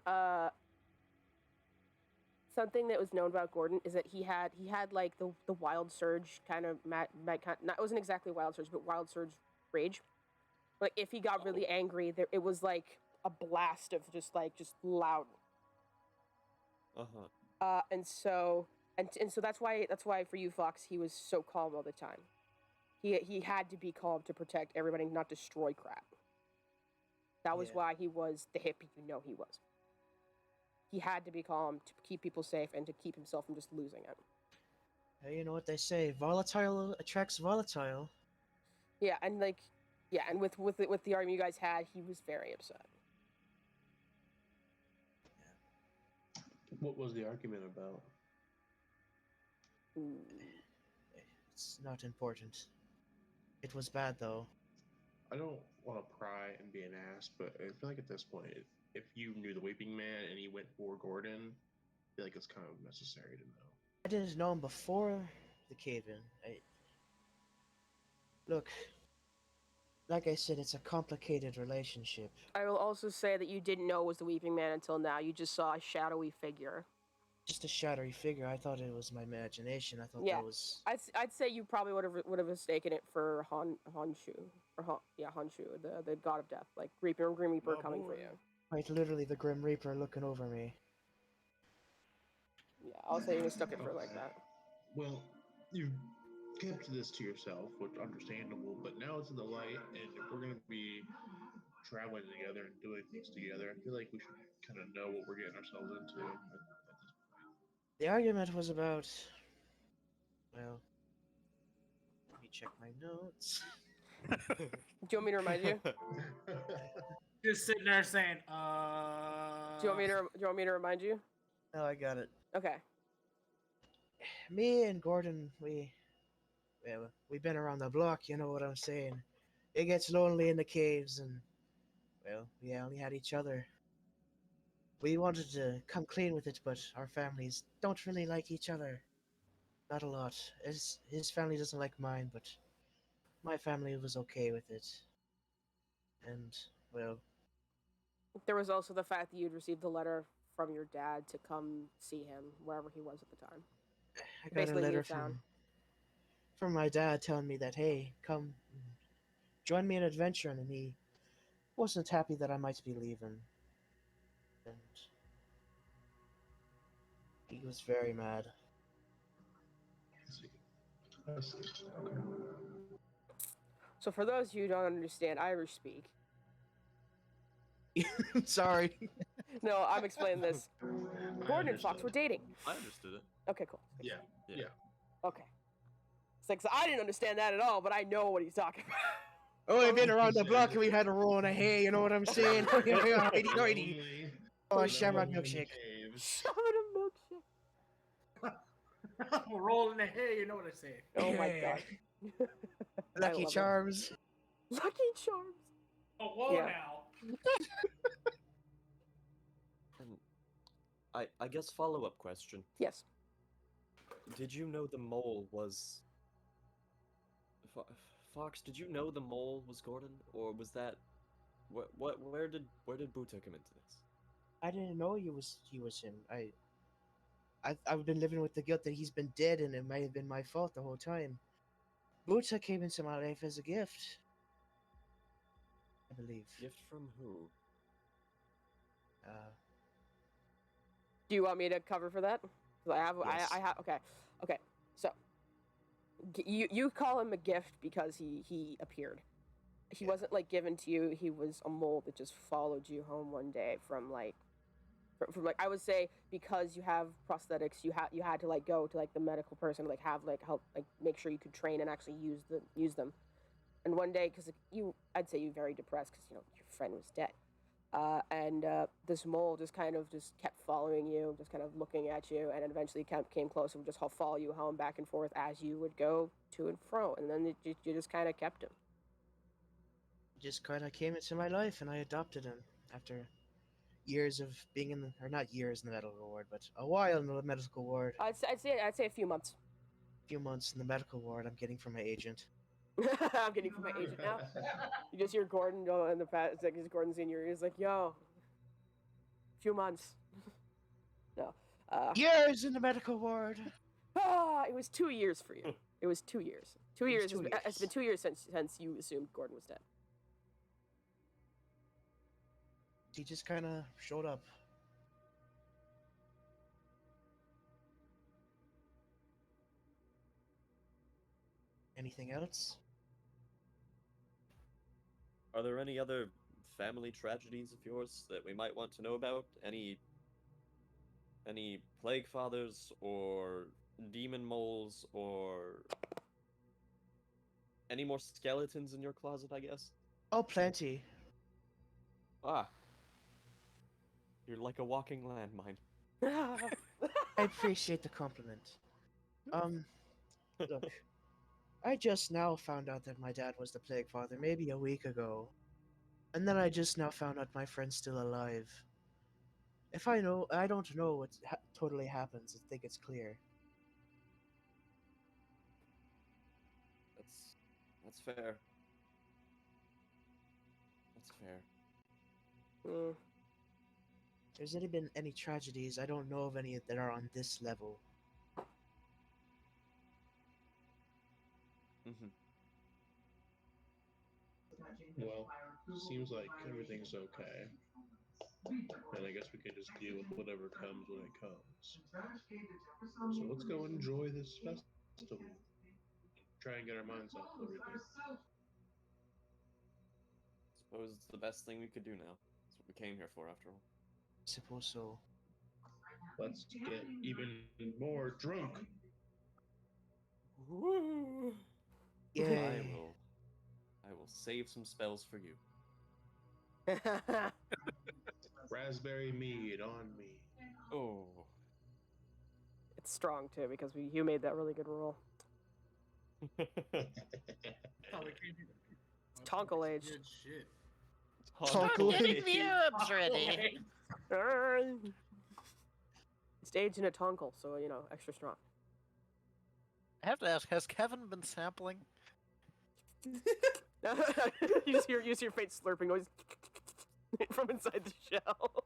S2: something that was known about Gordon is that he had like the wild surge kind of not, it wasn't exactly wild surge, but wild surge rage. Like if he got really angry, it was like a blast of just loud. And so that's why for you, Fox, he was so calm all the time. He had to be calm to protect everybody, not destroy crap. That was why he was the hippie he was. He had to be calm to keep people safe and to keep himself from just losing it.
S3: Hey, you know what they say, volatile attracts volatile.
S2: Yeah, and with the argument you guys had, he was very upset.
S6: What was the argument about?
S3: It's not important. It was bad, though.
S6: I don't want to pry and be an ass, but I feel like at this point, if you knew the Weeping Man and he went for Gordon, I feel like it's kind of necessary to know.
S3: I didn't know him before the cave-in. Look, like I said, it's a complicated relationship.
S2: I will also say that you didn't know it was the Weeping Man until now. You just saw a shadowy figure.
S3: Just a shadowy figure. I thought it was my imagination. I thought
S2: Yeah.
S3: that was...
S2: I'd say you probably would have mistaken it for Honshu, Honshu, the god of death, like Grim Reaper coming for you.
S3: Quite literally the Grim Reaper looking over me.
S2: Yeah, I'll say you mistook it for like that.
S6: Well, you kept this to yourself, which is understandable, but now it's in the light, and if we're going to be traveling together and doing things together, I feel like we should kind of know what we're getting ourselves into.
S3: The argument was about... Well... Let me check my notes.
S2: Do you want me to remind you?
S7: Just sitting there saying,
S2: Do you want me to remind you?
S3: No, I got it.
S2: Okay.
S3: Me and Gordon, we've been around the block, you know what I'm saying. It gets lonely in the caves, and, well, we only had each other. We wanted to come clean with it, but our families don't really like each other. Not a lot. His family doesn't like mine, but my family was okay with it. And, well...
S2: There was also the fact that you'd received a letter from your dad to come see him wherever he was at the time.
S3: I got
S2: Basically,
S3: a letter
S2: Newtown.
S3: from my dad telling me that, hey, come join me in adventure, and he wasn't happy that I might be leaving. And he was very mad.
S6: I see. Okay.
S2: So for those of you who don't understand Irish speak,
S3: Sorry.
S2: no, I'm explaining this.
S6: I
S2: Gordon and Fox
S6: understood.
S2: were dating.
S1: I understood it.
S2: Okay, cool.
S6: Yeah.
S2: Okay. It's like, so I didn't understand that at all, but I know what he's talking about.
S3: Oh, I've been around the block and we had a roll in a hay, you know what I'm saying? Alrighty. Oh, shamrock milkshake.
S2: Shove it a milkshake.
S7: rolling the hay, you know what I say.
S2: Oh my
S3: Yeah.
S2: god. I
S3: Lucky
S2: love it.
S3: Charms.
S2: Lucky Charms.
S7: Oh, whoa
S2: Yeah.
S7: now.
S1: I guess follow-up question.
S2: Yes.
S1: Did you know the mole was... Fox, did you know the mole was Gordon? Or was that... where did Buta come into this?
S3: I didn't know he was him. I've been living with the guilt that he's been dead, and it might have been my fault the whole time. Buta came into my life as a gift, I believe.
S1: Gift from who?
S2: Do you want me to cover for that? 'Cause I have.
S3: Yes.
S2: I have. Okay. Okay. So you call him a gift because he appeared. He
S3: Yeah.
S2: wasn't like given to you. He was a mole that just followed you home one day from like I would say because you have prosthetics, you had to like go to like the medical person to like have like help like make sure you could train and actually use them. And one day, because I'd say you were very depressed because your friend was dead, and this mole just kind of just kept following you, just kind of looking at you, and then eventually came close and would just follow you home back and forth as you would go to and fro, and then you just kind of kept him.
S3: Just kind of came into my life, and I adopted him after years of being in the, or not years in the medical ward, but a while in the medical ward.
S2: I'd say a few months.
S3: A few months in the medical ward. I'm getting from my agent.
S2: I'm getting from my agent now. You just hear Gordon go in the past. It's like Gordon's in your ear. He's like, "Yo, few months." No.
S3: Years in the medical ward.
S2: It was 2 years for you. It was 2 years. 2 years. It's been 2 years since you assumed Gordon was dead.
S3: He just kind of showed up. Anything else?
S1: Are there any other family tragedies of yours that we might want to know about? Any plague fathers or demon moles or any more skeletons in your closet, I guess?
S3: Oh, plenty.
S1: Ah. You're like a walking landmine.
S3: I appreciate the compliment. Look, I just now found out that my dad was the plague father maybe a week ago. And then I just now found out my friend's still alive. If I don't know what totally happens, I think it's clear.
S1: That's fair. That's fair.
S3: If there's been any tragedies, I don't know of any that are on this level.
S1: Mm-hmm.
S6: Well, seems like everything's okay. And I guess we can just deal with whatever comes when it comes. So let's go enjoy this festival. Try and get our minds off of everything.
S1: Suppose it's the best thing we could do now. That's what we came here for, after all.
S3: Suppose so.
S6: Let's get even more drunk.
S1: Woo!
S3: Yay.
S1: I will save some spells for you.
S6: Raspberry mead on me.
S1: Oh.
S2: It's strong too because you made that really good roll. Tonkle age.
S7: Good shit.
S3: Tonkle
S5: Getting the herbs ready.
S2: It's aged in a tonkle, so extra strong.
S5: I have to ask, has Kevin been sampling?
S2: you just hear your faint slurping noise from inside the shell.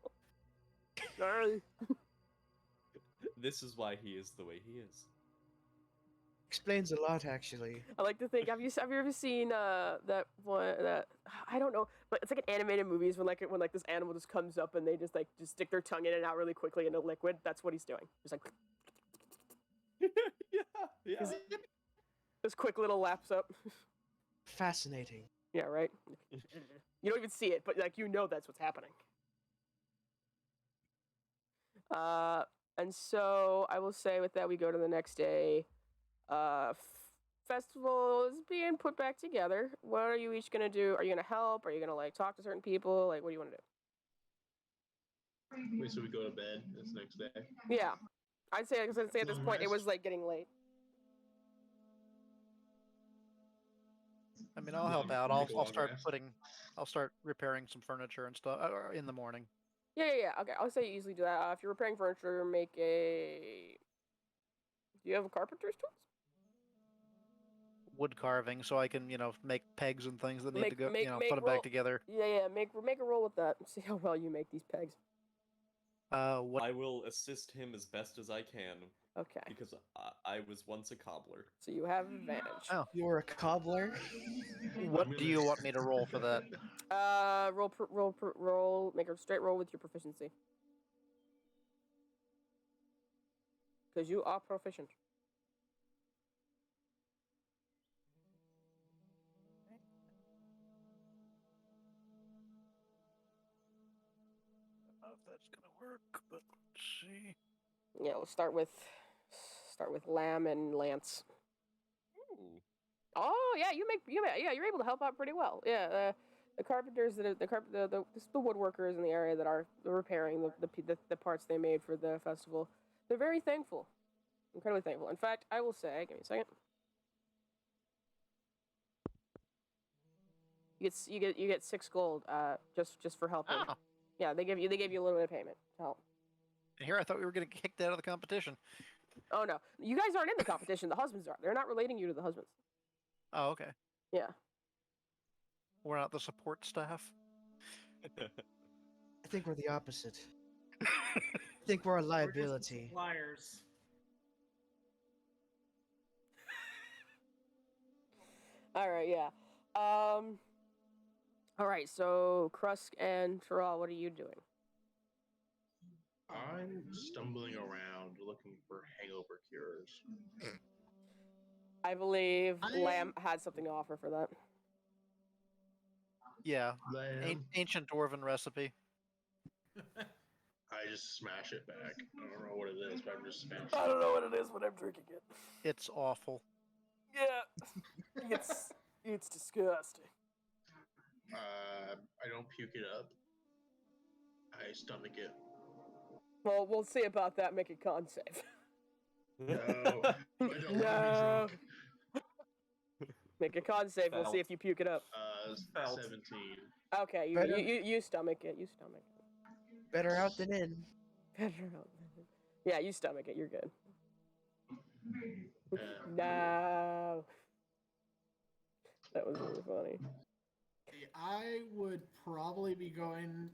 S1: This is why he is the way he is.
S3: Explains a lot, actually.
S2: I like to think. Have you ever seen that one? That I don't know, but it's like an animated movies when this animal just comes up and they just stick their tongue in and out really quickly into liquid. That's what he's doing. He's like,
S1: yeah.
S2: this quick little laps up.
S3: Fascinating.
S2: Yeah, right. You don't even see it, but that's what's happening. And so I will say with that we go to the next day. Festival is being put back together. What are you each gonna do? Are you gonna help? Are you gonna talk to certain people? What do you want to do?
S6: Wait, so we go to bed this next day?
S2: Yeah, I'd say at this point it was getting late.
S5: I mean, I'll help out. I'll
S6: Make a long
S5: start
S6: rest.
S5: I'll start repairing some furniture and stuff in the morning.
S2: Yeah. Okay, I'll say you easily do that. If you're repairing furniture, make a. Do you have a carpenter's tools?
S5: Wood carving, so I can, make pegs and things that need
S2: Make-
S5: to go,
S2: make-
S5: put them
S2: roll-
S5: back together.
S2: Yeah. Make a roll with that. See how well you make these pegs.
S5: What?
S1: I will assist him as best as I can
S2: Okay.
S1: because I was once a cobbler.
S2: So you have advantage.
S5: Oh.
S3: You're a cobbler.
S5: What do you want me to roll for that?
S2: Roll. Make a straight roll with your proficiency. Because you are proficient.
S5: I don't know if that's gonna work, but let's see.
S2: Yeah, we'll start with Lamb and Lance.
S1: Ooh.
S2: Oh yeah, you're able to help out pretty well. Yeah, the carpenters that are, the woodworkers in the area that are repairing the parts they made for the festival, they're very thankful, incredibly thankful. In fact, I will say, give me a second. You get 6 gold just for helping.
S5: Oh.
S2: Yeah, they give you a little bit of payment to help.
S5: And here I thought we were getting kicked out of the competition.
S2: Oh no, you guys aren't in the competition. The husbands are. They're not relating you to the husbands.
S5: Oh, okay.
S2: Yeah.
S5: We're not the support staff.
S3: I think we're the opposite. I think we're a liability.
S7: Suppliers.
S2: All right, yeah. All right, so Krusk and Terrell, what are you doing?
S6: I'm stumbling around looking for hangover cures.
S2: I believe
S7: I-
S2: Lamb had something to offer for that.
S5: Yeah.
S6: Lamb,
S5: Ancient dwarven recipe.
S6: I just smash it back. I don't know what it is, but I'm just smashing
S2: I don't know what it is, but I'm drinking it.
S5: It's awful.
S2: Yeah, it's disgusting.
S6: I don't puke it up. I stomach it.
S2: Well, we'll see about that. Make a con save.
S6: No. I don't want to be
S2: No.
S6: drunk.
S2: Make a con save. We'll see if you puke it up.
S1: Felt.
S6: 17.
S2: Okay,
S3: Better-
S2: you stomach it. You stomach it.
S3: Better out than in.
S2: Yeah, you stomach it. You're good.
S6: Yeah.
S2: No. That was really funny.
S7: I would probably be going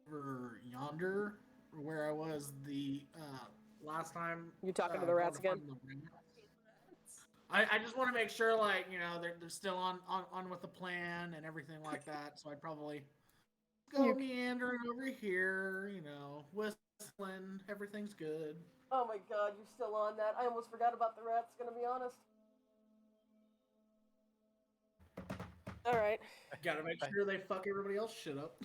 S7: over yonder, where I was the last time.
S2: You talking to the
S7: going
S2: rats again?
S7: find the rats. I just want to make sure, like, they're still on with the plan and everything like that. So I'd probably go meandering over here, whistling. Everything's good.
S2: Oh my god, you're still on that. I almost forgot about the rats, gonna be honest. Alright.
S7: Gotta make sure they fuck everybody else shit up.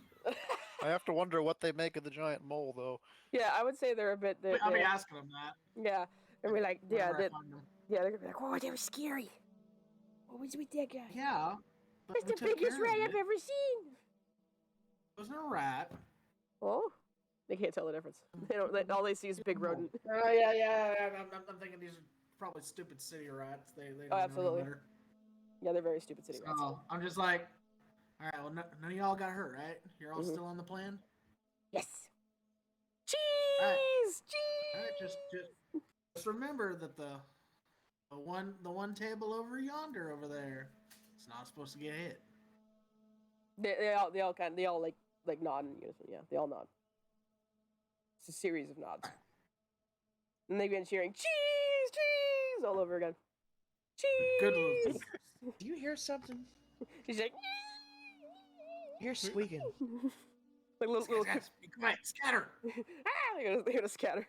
S5: I have to wonder what they make of the giant mole, though.
S2: Yeah, I would say they're a bit.
S7: I'll be asking them that.
S2: Yeah, and we're like, yeah,
S7: whenever I find them.
S2: yeah, they're gonna be like, oh, they were scary. What was with that guy?
S7: Yeah. But
S2: That's
S7: we
S2: the
S7: took
S2: biggest
S7: care of
S2: rat
S7: it.
S2: I've ever seen.
S7: It wasn't a rat.
S2: Oh, they can't tell the difference. They don't. All they see is a big rodent.
S7: Yeah. I'm thinking these are probably stupid city rats. They don't know any
S2: absolutely.
S7: better.
S2: Yeah, they're very stupid city rats.
S7: So I'm just like, all right. Well, none of y'all got hurt, right? You're all
S2: Mhm.
S7: still on the plan.
S2: Yes. Cheese.
S7: Alright.
S2: Cheese.
S7: All right. Just remember that the one table over yonder over there, it's not supposed to get hit.
S2: They all like nod in unison. Yeah, they all nod. It's a series of nods. And they begin cheering, cheese, cheese, all over again. Cheese.
S7: Good little.
S3: Do you hear something?
S2: He's like,
S3: You're squeaking.
S2: like little.
S7: Guys, be quiet, scatter.
S2: Ah! They're gonna scatter.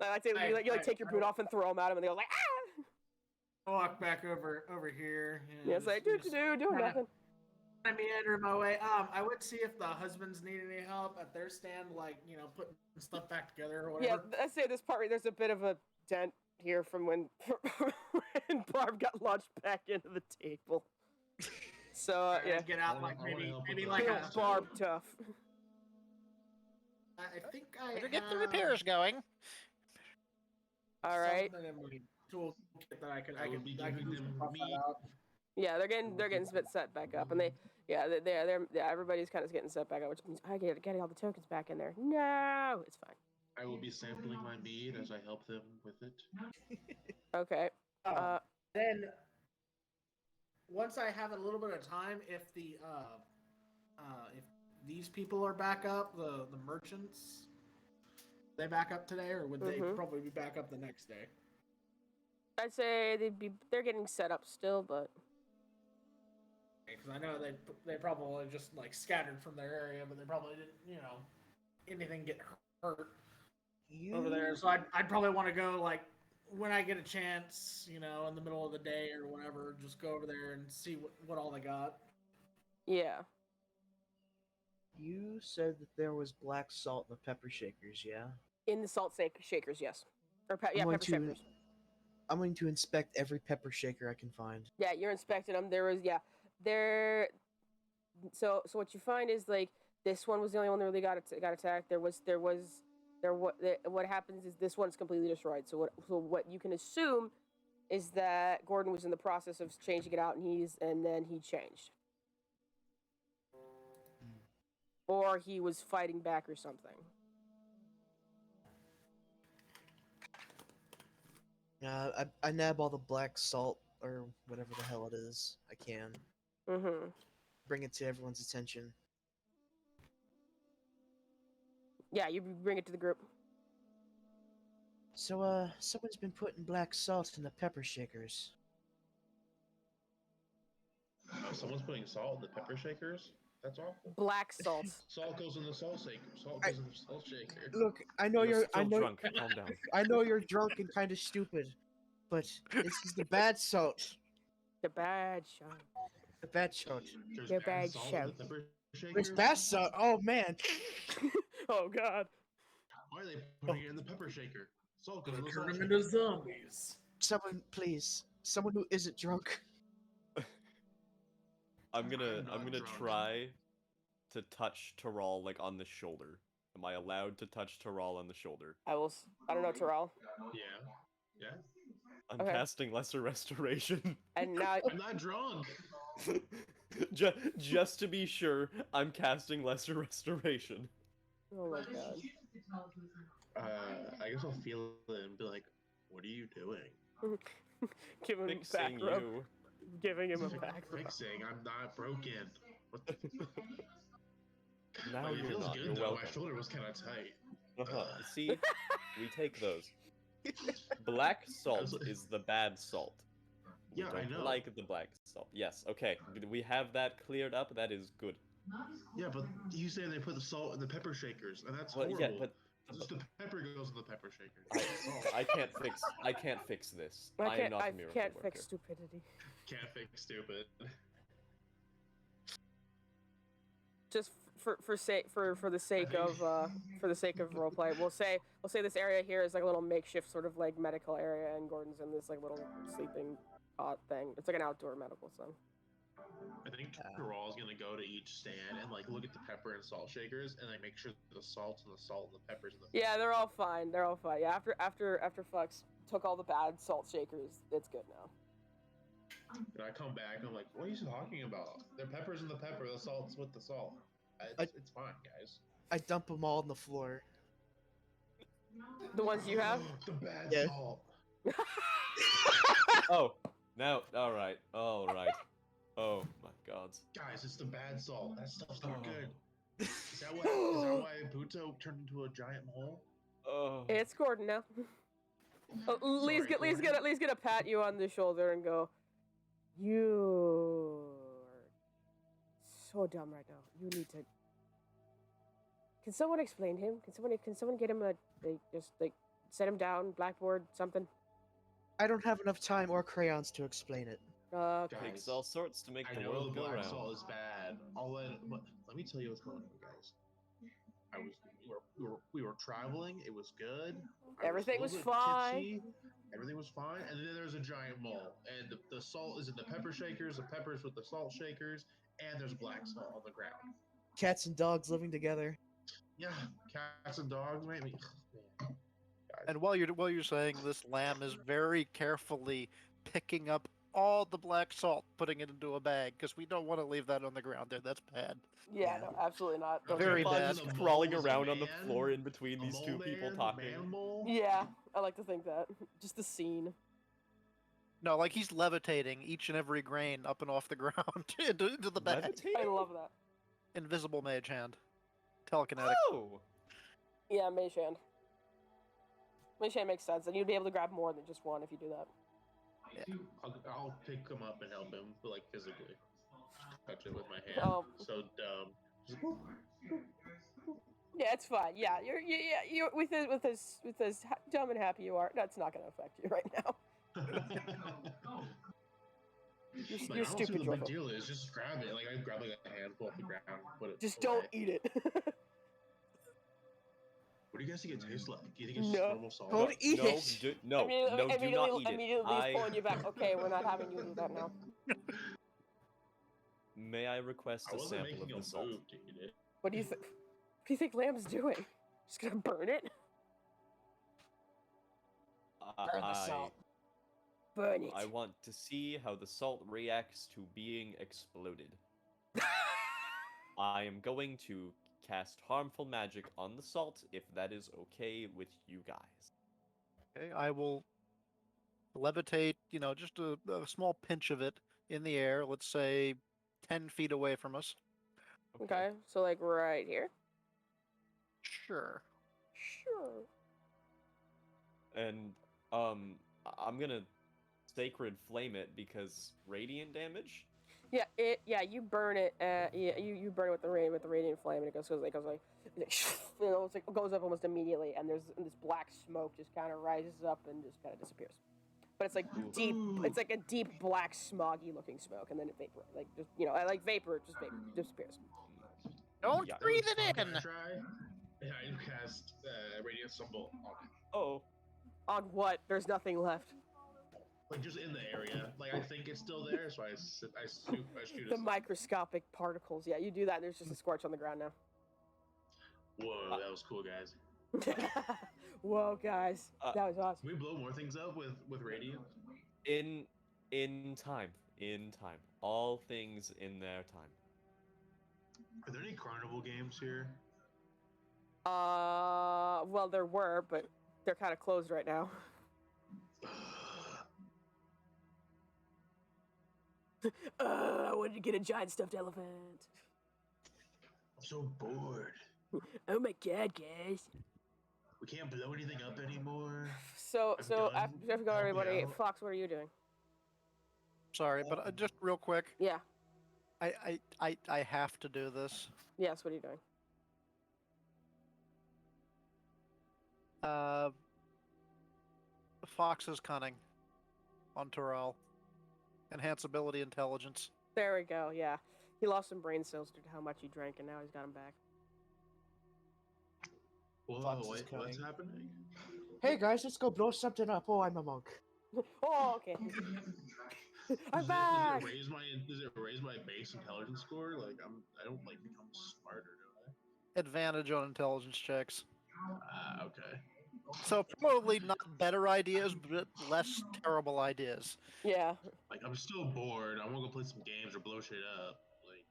S2: I say you take your boot off and throw them at him, and they go like ah.
S7: Walk back over here.
S2: Yeah, it's like doing nothing.
S7: I meander my way. I would see if the husbands need any help at their stand, like putting stuff back together or
S2: Yeah,
S7: whatever.
S2: I say this part. There's a bit of a dent here from when Barb got launched back into the table. So yeah,
S7: Get out like
S6: I wanna
S7: maybe
S6: help with
S7: maybe
S6: the
S7: like
S2: Real
S7: a.
S2: Barb tough.
S7: I think I
S5: Better get the
S7: have
S5: repairs going.
S2: All right.
S7: something in my toolkit that I could
S6: I would be giving
S7: use to
S6: them
S7: buff that
S6: meat.
S7: out.
S2: Yeah, they're getting set back up, and everybody's kind of getting set back up, which means I get getting all the tokens back in there. No, it's fine.
S6: I will be sampling my mead as I help them with it.
S2: Okay.
S7: Then once I have a little bit of time, if these people are back up, the merchants, they back up today, or would they probably be back up the next day?
S2: I'd say they're getting set up still, but
S7: Because I know they probably just like scattered from their area, but they probably didn't, anything get hurt over there. So I'd probably want to go like when I get a chance, in the middle of the day or whatever, just go over there and see what all they got.
S2: yeah.
S3: You said that there was black salt in the pepper shakers, yeah?
S2: In the salt shakers, yes. Or
S3: I'm
S2: pepper
S3: going to-
S2: shakers.
S3: I'm going to inspect every pepper shaker I can find.
S2: Yeah, you're inspecting them. So what you find is like this one was the only one that really got attacked. What happens is this one's completely destroyed. So what you can assume is that Gordon was in the process of changing it out, and then he changed, or he was fighting back or something.
S3: I nab all the black salt or whatever the hell it is I can.
S2: Mm-hmm.
S3: Bring it to everyone's attention.
S2: Yeah, you bring it to the group.
S3: So, someone's been putting black salt in the pepper shakers.
S6: Someone's putting salt in the pepper shakers? That's awful.
S2: Black salt.
S6: Salt goes in the salt shaker. Salt goes in the salt shaker.
S3: Look, I know
S1: You're
S3: I
S1: still
S3: know,
S1: drunk. Calm down.
S3: I know you're drunk and kind of stupid, but this is the bad salt.
S2: The bad shot.
S3: The bad salt.
S6: There's
S2: Your
S6: bad
S2: bad
S6: salt in
S2: shout.
S6: the pepper
S3: There's
S6: shakers?
S3: bad salt. Oh man.
S2: Oh God.
S6: Why are they putting it in the pepper shaker? Salt goes in the
S7: Turn
S6: salt
S7: them
S6: shaker.
S7: into zombies.
S3: Someone, please. Someone who isn't drunk.
S1: I'm gonna
S6: not drunk.
S1: try to touch Taral like on the shoulder. Am I allowed to touch Taral on the shoulder?
S2: I don't know, Terrell.
S6: Yeah. Yeah.
S1: I'm
S2: Okay.
S1: casting Lesser Restoration.
S2: And now,
S6: I'm not drunk.
S1: Just to be sure, I'm casting Lesser Restoration.
S2: oh my God.
S6: I guess I'll feel it and be like, what are you doing?
S2: Give him a back
S1: Fixing
S2: rub.
S1: you.
S2: Giving him a back rub.
S6: Fixing. I'm not broken. What the...
S1: Now
S6: Like, it
S1: you're
S6: feels
S1: not.
S6: good
S1: You're
S6: though.
S1: welcome.
S6: My shoulder was kind of tight.
S1: See, we take those. Black salt
S6: like-
S1: is the bad salt. We
S6: Yeah, I
S1: don't
S6: know.
S1: like the black salt. Yes, okay. We have that cleared up. That is good.
S6: Yeah, but you say they put the salt in the pepper shakers, and that's
S1: Well,
S6: horrible.
S1: yeah, but
S6: Just the pepper goes in the pepper shaker.
S1: I can't fix this.
S2: I
S1: am not
S2: I
S1: a miracle
S2: can't
S1: worker.
S2: fix stupidity.
S6: Can't fix stupid.
S2: Just for the sake of roleplay, we'll say this area here is like a little makeshift sort of like medical area, and Gordon's in this like little sleeping cot thing. It's like an outdoor medical thing.
S6: I think Taral's gonna go to each stand and like look at the pepper and salt shakers and like make sure the salt and the peppers and the
S2: Yeah, they're all fine. They're all fine. Yeah, after Fucks took all the bad salt shakers, it's good now.
S6: And I come back and I'm like, what are you talking about? The peppers and the pepper, the salt's with the salt. It's fine, guys.
S3: I dump them all on the floor.
S2: The ones you have?
S6: The bad
S3: Yeah.
S6: salt.
S1: Oh, now, all right. Oh my God.
S6: Guys, it's the bad salt. That stuff's not
S1: Oh.
S6: good. Is that why Buto turned into a giant mole?
S1: Oh.
S2: It's Gordon now. Lee's
S6: Gordon.
S2: at least gonna pat you on the shoulder and go, "You're so dumb right now. You need to." Can someone explain him? Can someone get him just set him down, blackboard, something?
S3: I don't have enough time or crayons to explain it.
S2: Okay.
S1: Takes all sorts to make
S6: I
S1: the
S6: know
S1: world
S6: the
S1: go
S6: black
S1: round.
S6: salt is bad. Let me tell you what's going on, guys. We were traveling. It was good. I
S2: Everything
S6: a
S2: was
S6: little bit
S2: fine.
S6: tipsy, everything was fine, and then there's a giant mole, and the salt is in the pepper shakers, the peppers with the salt shakers, and there's black salt on the ground.
S3: Cats and dogs living together.
S6: Yeah, cats and dogs, maybe. Man.
S5: And while you're saying this, Lamb is very carefully picking up all the black salt, putting it into a bag, because we don't want to leave that on the ground there. That's bad.
S2: Yeah,
S3: Yeah.
S2: no, absolutely not. Don't
S5: Very
S2: do
S1: Fog
S2: that.
S5: bad.
S1: just
S6: The mole
S1: crawling
S6: was a
S1: around on the
S6: man?
S1: floor in between
S6: A
S1: these two
S6: mole
S1: people
S6: man?
S1: talking.
S6: Man mole?
S2: Yeah, I like to think that. Just the scene.
S5: No, like he's levitating each and every grain up and off the ground into the bag.
S1: Levitating?
S2: I love that.
S5: Invisible mage hand. Telekinetic.
S1: Oh!
S2: Yeah, Mage Hand. Mage Hand makes sense, and you'd be able to grab more than just one if you do that.
S6: I'll pick him up and help him, but like physically. Touch it with my hand.
S2: Oh.
S6: So dumb. Just-
S2: Yeah, it's fine. Yeah, you're with as dumb and happy you are. That's not going to affect you right now.
S6: Like,
S2: You're
S6: I don't see
S2: stupid,
S6: what the big
S2: Jojo.
S6: deal is. Just grab it. Like I grab like a handful off the ground, put it.
S2: Just
S6: away.
S2: don't eat it.
S6: What do you guys think it tastes like? Do you think it's
S2: No.
S6: just normal salt?
S3: Don't eat
S1: No,
S3: it.
S1: no, do not eat it.
S2: Immediately he's pulling you back. Okay, we're not having you do that now.
S1: May I request
S6: I
S1: a
S6: wasn't
S1: sample
S6: making
S1: of
S6: a
S1: the salt?
S6: move to eat it.
S2: What do you think? What do you think Lamb's doing? Just gonna burn it?
S3: Burn the salt.
S2: Burn it.
S1: I want to see how the salt reacts to being exploded. I am going to cast harmful magic on the salt if that is okay with you guys.
S5: Okay, I will levitate, just a small pinch of it in the air, let's say 10 feet away from us.
S2: Okay, so like right here.
S5: Sure.
S2: Sure.
S1: And I'm gonna sacred flame it because radiant damage.
S2: Yeah, you burn it. You burn it with the radiant flame, and it goes like it goes up almost immediately, and there's this black smoke just kind of rises up and just kind of disappears. But it's like deep. It's like a deep black smoggy looking smoke, and then it vapor, like just like vapor, just disappears.
S5: Don't
S1: Yeah.
S5: breathe it in!
S6: Can I try? Yeah, I cast radiant symbol on it.
S1: Oh,
S2: On what? There's nothing left.
S6: Like just in the area. Like I think it's still there, so I shoot
S2: The
S6: it.
S2: microscopic particles. Yeah, you do that, and there's just a scorch on the ground now.
S6: Whoa, that was cool, guys.
S2: Whoa, guys, that was awesome.
S6: Can we blow more things up with radiant?
S1: in time, all things in their time.
S6: Are there any carnival games here?
S2: Well, there were, but they're kind of closed right now. I wanted to get a giant stuffed elephant.
S6: I'm so bored.
S2: Oh my god, guys.
S6: We can't blow anything up anymore.
S2: So
S6: I'm
S2: after
S6: done.
S2: go,
S6: Help me
S2: everybody.
S6: out.
S2: Fox, what are you doing?
S5: Sorry, but just real quick,
S2: Yeah.
S5: I have to do this.
S2: Yes. What are you doing?
S5: Fox's cunning on Terrell. Enhance ability intelligence.
S2: There we go. Yeah. He lost some brain cells due to how much he drank, and now he's got them back.
S6: Whoa,
S3: Fox is
S6: wait, what's
S3: coming.
S6: happening?
S3: Hey guys, let's go blow something up. Oh, I'm a monk.
S2: Oh, okay. I'm
S6: Does
S2: back.
S6: Does it raise my base intelligence score? Like I don't like become smarter, do
S5: Advantage on intelligence checks.
S6: I? Okay.
S5: So probably not better ideas, but less terrible ideas.
S2: Yeah.
S6: Like I'm still bored. I want to go play some games or blow shit up. Like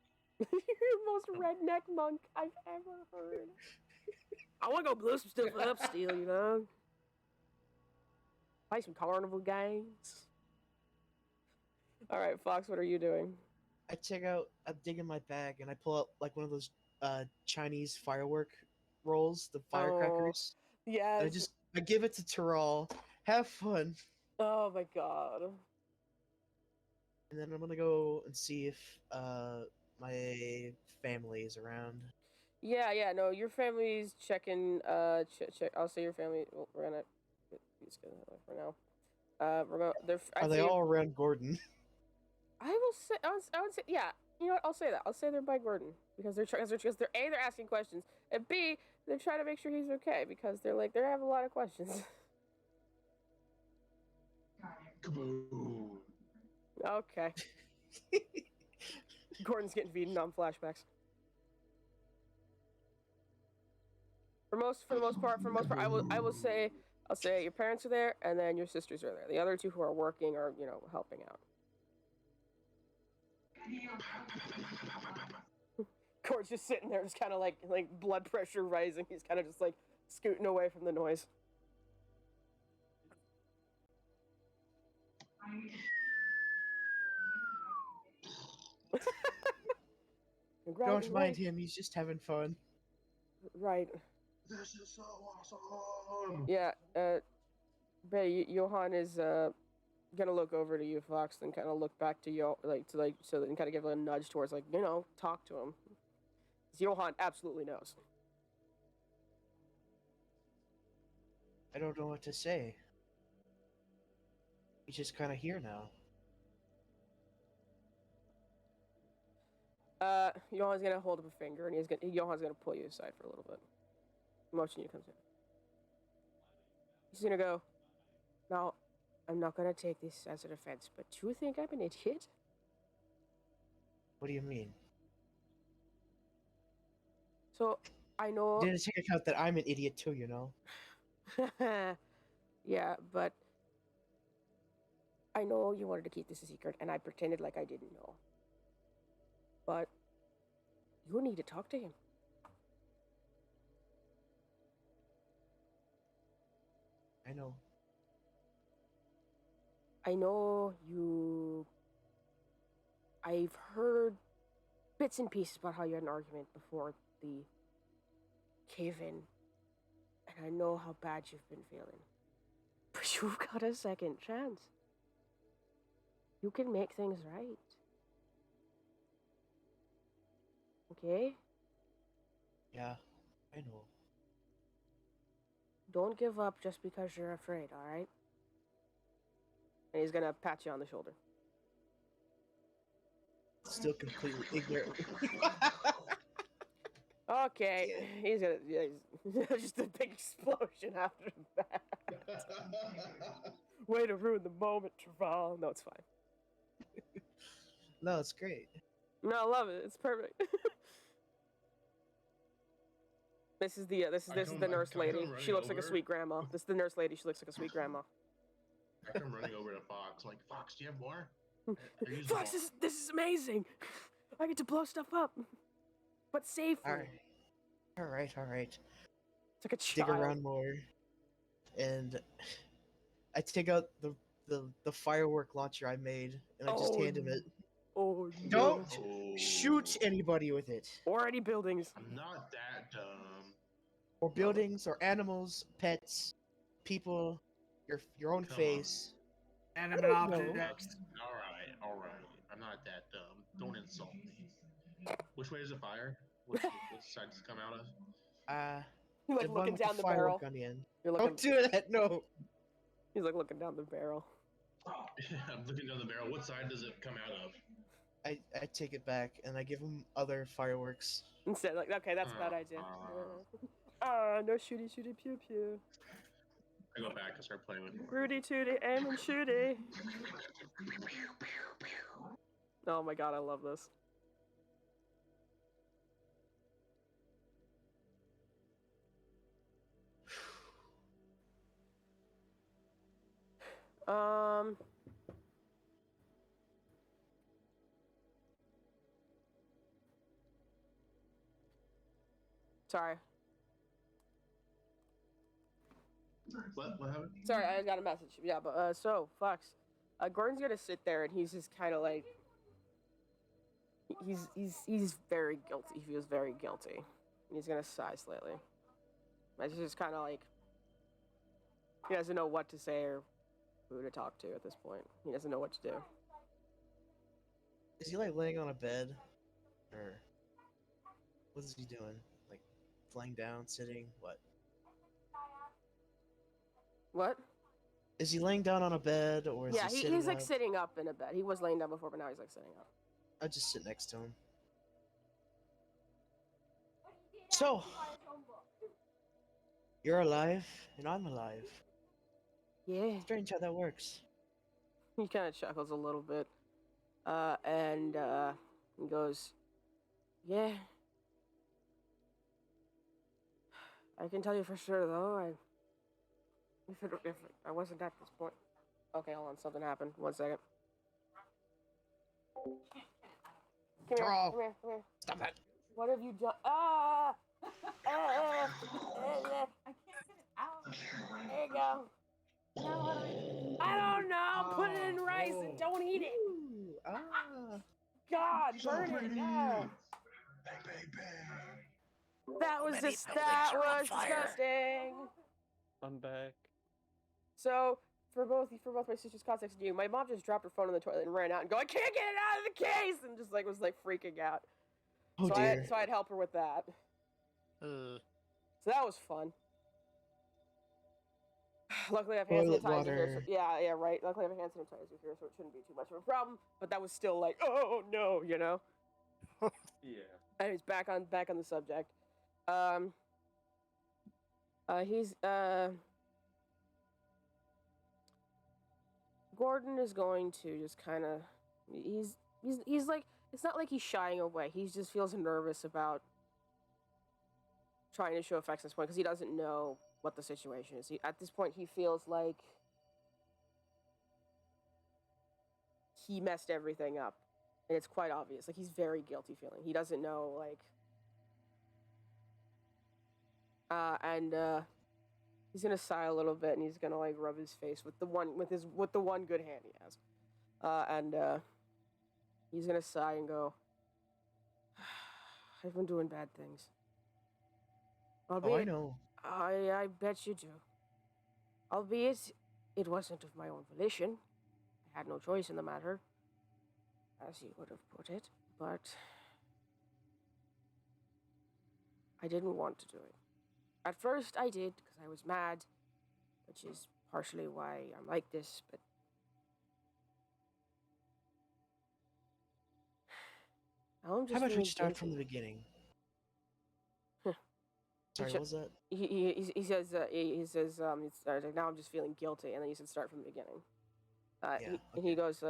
S2: You're the most redneck monk I've ever heard. I want to go blow some stuff up still, Play some carnival games. All right, Fox, what are you doing?
S3: I I dig in my bag and I pull out like one of those Chinese firework rolls, the firecrackers.
S2: Yes.
S3: And I give it to Terrell. Have fun.
S2: Oh my god.
S3: And then I'm gonna go and see if my family is around.
S2: Yeah, no, your family's checking. Check. I'll say your family. Well, we're gonna. Let's get that for now. We're gonna.
S3: Are they all around Gordon?
S2: I will say. I would say. Yeah. You know what? I'll say that. I'll say they're by Gordon because they're A, they're asking questions, and B, they're trying to make sure he's okay because they have a lot of questions.
S6: kaboom.
S2: Okay. Gordon's getting beaten on flashbacks. For the most part, I'll say your parents are there, and then your sisters are there. The other two who are working are, helping out. Court's just sitting there, just kind of like blood pressure rising. He's kind of just like scooting away from the noise.
S3: Don't mind him. He's just having fun.
S2: Right.
S6: This is so awesome.
S2: Yeah. Johan is gonna look over to you, Fox, and kind of look back to you, so and kind of give a nudge towards, talk to him. Johan absolutely knows.
S3: I don't know what to say. He's just kind of here now.
S2: Johan's gonna hold up a finger, and Johan's gonna pull you aside for a little bit. Motion you comes in. He's gonna go, now, I'm not gonna take this as an offense, but do you think I'm an idiot?
S3: What do you mean?
S2: So, I know...
S3: Didn't take account that I'm an idiot too, you know?
S2: Yeah, but... I know you wanted to keep this a secret, and I pretended like I didn't know. But... you need to talk to him.
S3: I know.
S2: I know you... I've heard bits and pieces about how you had an argument before the cave-in. And I know how bad you've been feeling. But you've got a second chance. You can make things right. Okay?
S3: Yeah, I know.
S2: Don't give up just because you're afraid, alright? And he's gonna pat you on the shoulder.
S3: Still completely ignorant.
S2: Okay, he's gonna... Yeah, he's, just a big explosion after that. Way to ruin the moment, Traval. No, it's fine.
S3: No, it's great.
S2: No, I love it. It's perfect. This is the nurse lady. She looks like a sweet grandma. This is the nurse lady. She looks like a sweet grandma.
S6: I come running over to Fox, like, Fox, do you have more?
S2: Fox, this is amazing. I get to blow stuff up, but safely.
S3: All right.
S2: It's like a child.
S3: Dig around more, and I take out the firework launcher I made, and I just hand him it.
S2: Oh,
S3: Don't
S6: Oh.
S3: shoot anybody with it.
S2: Or any buildings.
S6: I'm not that dumb.
S3: Or buildings, or animals, pets, people, your own
S6: Come on.
S3: face.
S7: Animate
S3: know.
S7: objects.
S6: All right. I'm not that dumb. Don't insult me. Which way does it fire? Which side does it come out of?
S2: You're like
S3: the one
S2: looking
S3: with the
S2: down the
S3: firework
S2: barrel.
S3: on the end.
S2: You're looking.
S3: Don't do that. No.
S2: He's like looking down the barrel.
S6: I'm looking down the barrel. What side does it come out of?
S3: I take it back and I give him other fireworks.
S2: Instead, like, okay, that's a bad idea. No shooty pew pew.
S6: I go back and start playing with more.
S2: Rudy tooty, aim and shooty. Oh my god, I love this. Sorry.
S6: What happened?
S2: Sorry, I got a message. Yeah, but so Fox, Gordon's gonna sit there and he's just kind of like, he's very guilty. He feels very guilty. And he's gonna sigh slightly. It's just kind of like he doesn't know what to say or who to talk to at this point. He doesn't know what to do.
S3: Is he like laying on a bed, or what is he doing? Like lying down, sitting, what?
S2: What?
S3: Is he laying down on a bed, or is
S2: Yeah,
S3: he sitting
S2: he's like
S3: up?
S2: sitting up in a bed. He was laying down before, but now he's like sitting up.
S3: I'll just sit next to him. So, you're alive, and I'm alive.
S2: Yeah.
S3: Strange how that works.
S2: He kind of chuckles a little bit, and he goes, "Yeah. I can tell you for sure, though. If I wasn't at this point." Okay, hold on. Something happened. 1 second. Come here,
S3: Draw.
S2: come here, come here.
S3: Stop that.
S2: What have you done? Ah!
S8: I can't get it out.
S2: There you go.
S8: Now how do I?
S2: I don't know. Put it in rice and don't eat it.
S3: Ooh, ah.
S2: God, burn it. Yeah. That was
S5: Many
S2: just
S5: buildings
S2: that
S5: are on
S2: was
S5: fire.
S2: disgusting.
S1: I'm back.
S2: So for both my sister's context and you, my mom just dropped her phone in the toilet and ran out and go, I can't get it out of the case, and just like was like freaking out.
S3: Oh
S2: so
S3: dear.
S2: I'd help her with that.
S5: Uh,
S2: So that was fun. Luckily, I have hand
S3: Toilet
S2: sanitizer here. So,
S3: water.
S2: yeah, right. Luckily, I have hand sanitizer here, so it shouldn't be too much of a problem. But that was still like, oh no, you know.
S1: Yeah.
S2: Anyways, back on the subject. He's Gordon is going to just kind of he's like, it's not like he's shying away. He just feels nervous about trying to show affection at this point because he doesn't know what the situation is. At this point, he feels like he messed everything up, and it's quite obvious. Like, he's very guilty feeling. He doesn't know, like, he's gonna sigh a little bit, and he's gonna like rub his face with the one good hand he has, he's gonna sigh and go, I've been doing bad things.
S3: Oh, I know.
S2: I bet you do. Albeit, it wasn't of my own volition. I had no choice in the matter, as you would have put it, but I didn't want to do it. At first, I did, because I was mad, which is partially why I'm like this, but now I'm just
S3: How about we
S2: feeling
S3: start from the
S2: guilty.
S3: beginning?
S2: Huh.
S3: Sorry,
S2: should-
S3: what was that?
S2: He says it's, like, now I'm just feeling guilty, and then he said start from the beginning.
S3: Yeah,
S2: And he goes,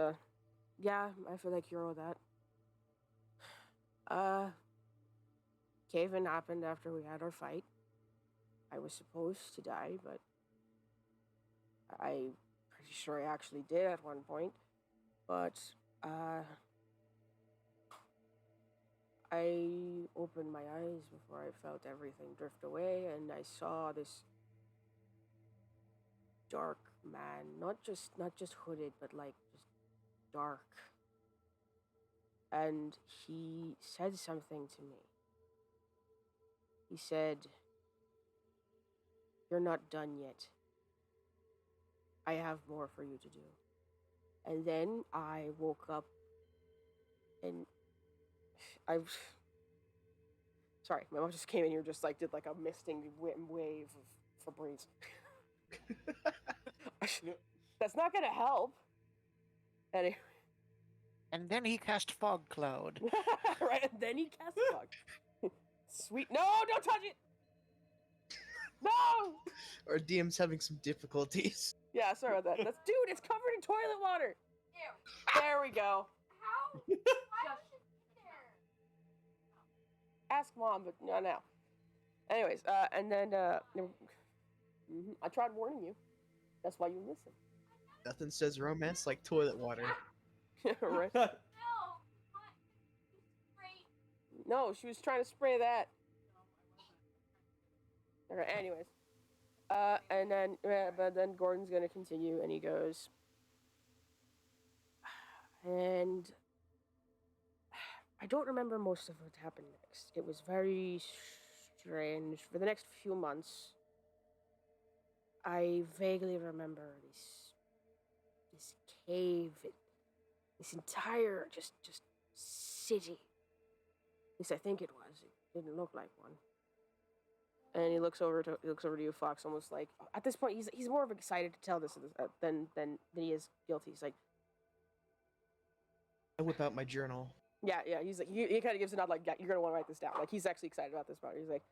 S2: yeah, I feel like you owe that. Cave-in happened after we had our fight. I was supposed to die, but I'm pretty sure I actually did at one point. But I opened my eyes before I felt everything drift away, and I saw this dark man, not just hooded, but like just dark. And he said something to me. He said, "You're not done yet. I have more for you to do." And then I woke up and sorry, my mom just came in here, just like did like a misting wave of Febreze. That's not gonna help. Anyway.
S5: and then he cast fog cloud.
S2: Right, and then he cast fog. Sweet. No, don't touch it! No!
S3: Our DM's having some difficulties.
S2: Yeah, sorry about that. Dude, it's covered in toilet water!
S8: Ew.
S2: There we go.
S8: How? Why would you be there?
S2: Ask mom, but no, now. Anyways, and then, I tried warning you. That's why you listen.
S3: Nothing says romance like toilet water.
S2: Right?
S8: No. What? Great.
S2: No, she was trying to spray that. Okay, anyways. And then, but then Gordon's gonna continue, and he goes, and I don't remember most of what happened next. It was very strange. For the next few months, I vaguely remember this cave, this entire just city. At least I think it was. It didn't look like one. And he looks over to you, Fox, almost like at this point he's more of excited to tell this than he is guilty. He's like,
S3: I whip out my journal.
S2: yeah. He's like, he kind of gives a nod, like, yeah, you're gonna want to write this down. Like, he's actually excited about this part. He's like,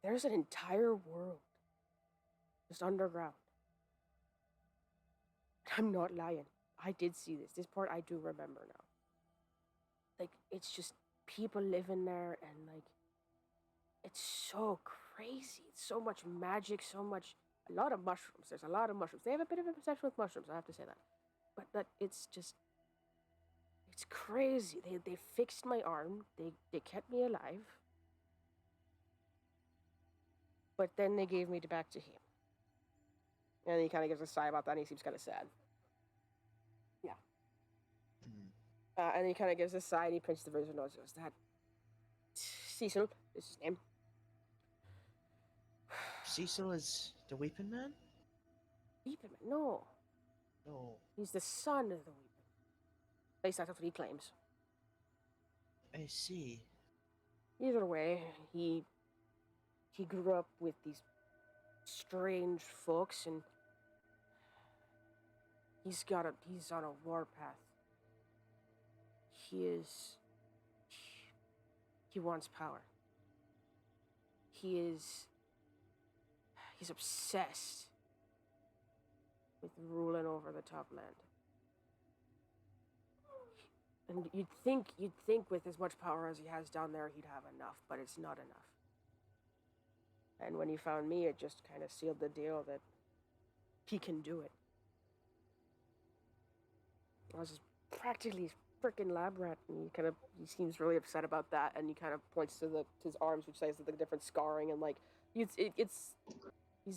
S2: there's an entire world just underground. I'm not lying. I did see this. This part I do remember now. Like, it's just people living there, and like, it's so crazy. It's so much magic, a lot of mushrooms. There's a lot of mushrooms. They have a bit of a obsession with mushrooms, I have to say that. But it's just, It's crazy. They fixed my arm. They kept me alive. But then they gave me back to him. And he kind of gives a sigh about that, and he seems kind of sad. And he kind of gives a sigh, and he pinches the version nose. Goes, that Cecil is his name.
S3: Cecil is the Weeping Man?
S2: Weeping Man? No.
S3: No.
S2: He's the son of the Weeping. At least that's what he claims.
S3: I see.
S2: Either way, he grew up with these strange folks, and he's on a warpath. He wants power. He's obsessed with ruling over the top land. And you'd think with as much power as he has down there, he'd have enough, but it's not enough. And when he found me, it just kind of sealed the deal that he can do it. I was just practically freaking lab rat, and he seems really upset about that, and he kind of points to his arms, which says the different scarring, and like he's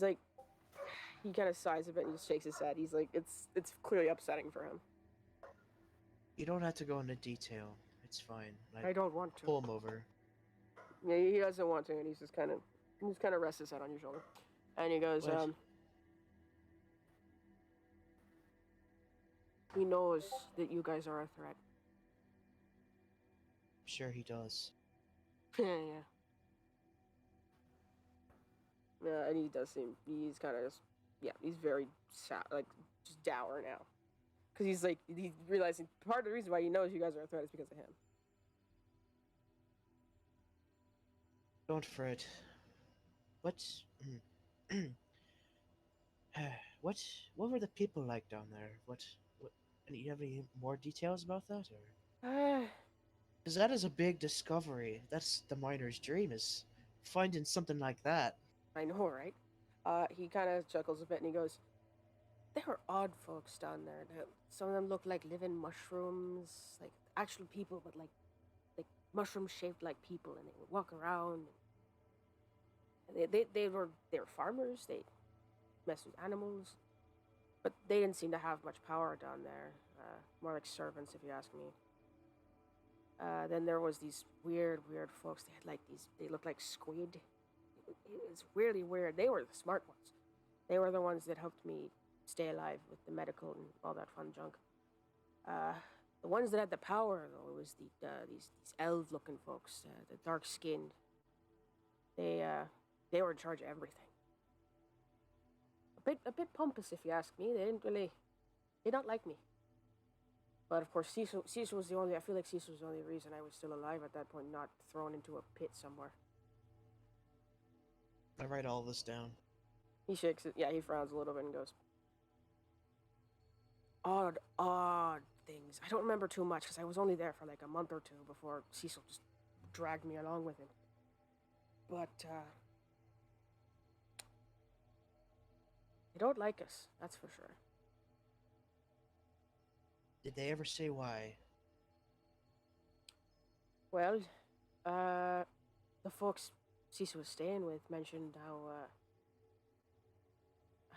S2: like, he kind of sighs a bit and just shakes his head. He's like, it's clearly upsetting for him.
S3: You don't have to go into detail. It's fine.
S2: I don't want to.
S3: Pull him over.
S2: Yeah, he doesn't want to, and he's just kind of rests his head on your shoulder, and he goes,
S3: What?
S2: He knows that you guys are a threat.
S3: Sure he does.
S2: Yeah. Yeah, and he does seem, he's kind of just, yeah, he's very sad, like, just dour now. Because he's like, he's realizing part of the reason why he knows you guys are a threat is because of him.
S3: Don't fret. What what were the people like down there? What you have any more details about that, or? Because that is a big discovery. That's the miner's dream, is finding something like that.
S2: I know, right? He kind of chuckles a bit and he goes, there were odd folks down there. Some of them looked like living mushrooms, like actual people, but like mushroom shaped like people, and they would walk around. And they were farmers. They messed with animals, but they didn't seem to have much power down there. More like servants, if you ask me. Then there was these weird folks. They had like they looked like squid. It was really weird. They were the smart ones. They were the ones that helped me stay alive with the medical and all that fun junk. The ones that had the power, though, it was these elf-looking folks, the dark-skinned. They were in charge of everything. A bit pompous, if you ask me. They don't like me. But of course, Cecil was the only. I feel like Cecil was the only reason I was still alive at that point, not thrown into a pit somewhere.
S3: I write all this down.
S2: He shakes it. Yeah, he frowns a little bit and goes, odd things. I don't remember too much because I was only there for like a month or two before Cecil just dragged me along with him. But they don't like us, that's for sure.
S3: Did they ever say why?
S2: Well, the folks Cecil was staying with mentioned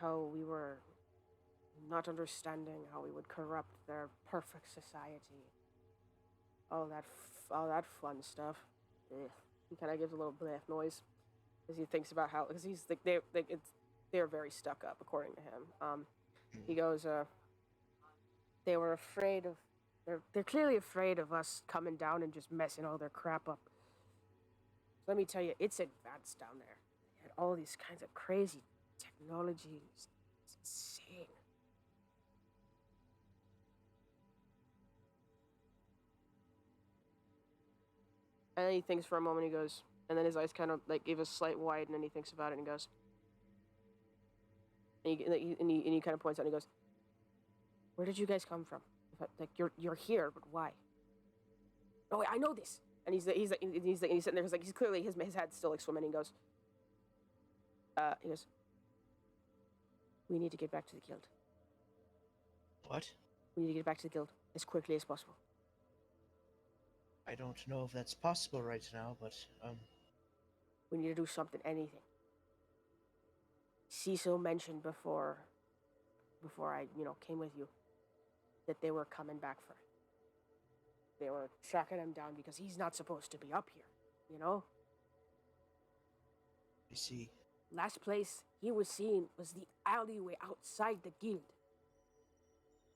S2: how we were not understanding how we would corrupt their perfect society. All that fun stuff. Ugh. He kind of gives a little bleh noise as he thinks about how, because he's like they're very stuck up according to him. He goes, they were afraid of, they're clearly afraid of us coming down and just messing all their crap up. Let me tell you, it's advanced down there. They had all these kinds of crazy technology. It's insane. And then he thinks for a moment, he goes, and then his eyes kind of like give a slight wide, and then he thinks about it and he goes, and he kind of points out and he goes, where did you guys come from? Like you're here, but why? Oh wait, I know this. And he's sitting there. He's clearly his head's still like swimming. And he goes, we need to get back to the guild.
S3: What?
S2: We need to get back to the guild as quickly as possible.
S3: I don't know if that's possible right now, but
S2: We need to do something, anything. Cecil mentioned before I, came with you, that they were coming back for. They were tracking him down because he's not supposed to be up here, you know?
S3: I see.
S2: Last place he was seen was the alleyway outside the guild.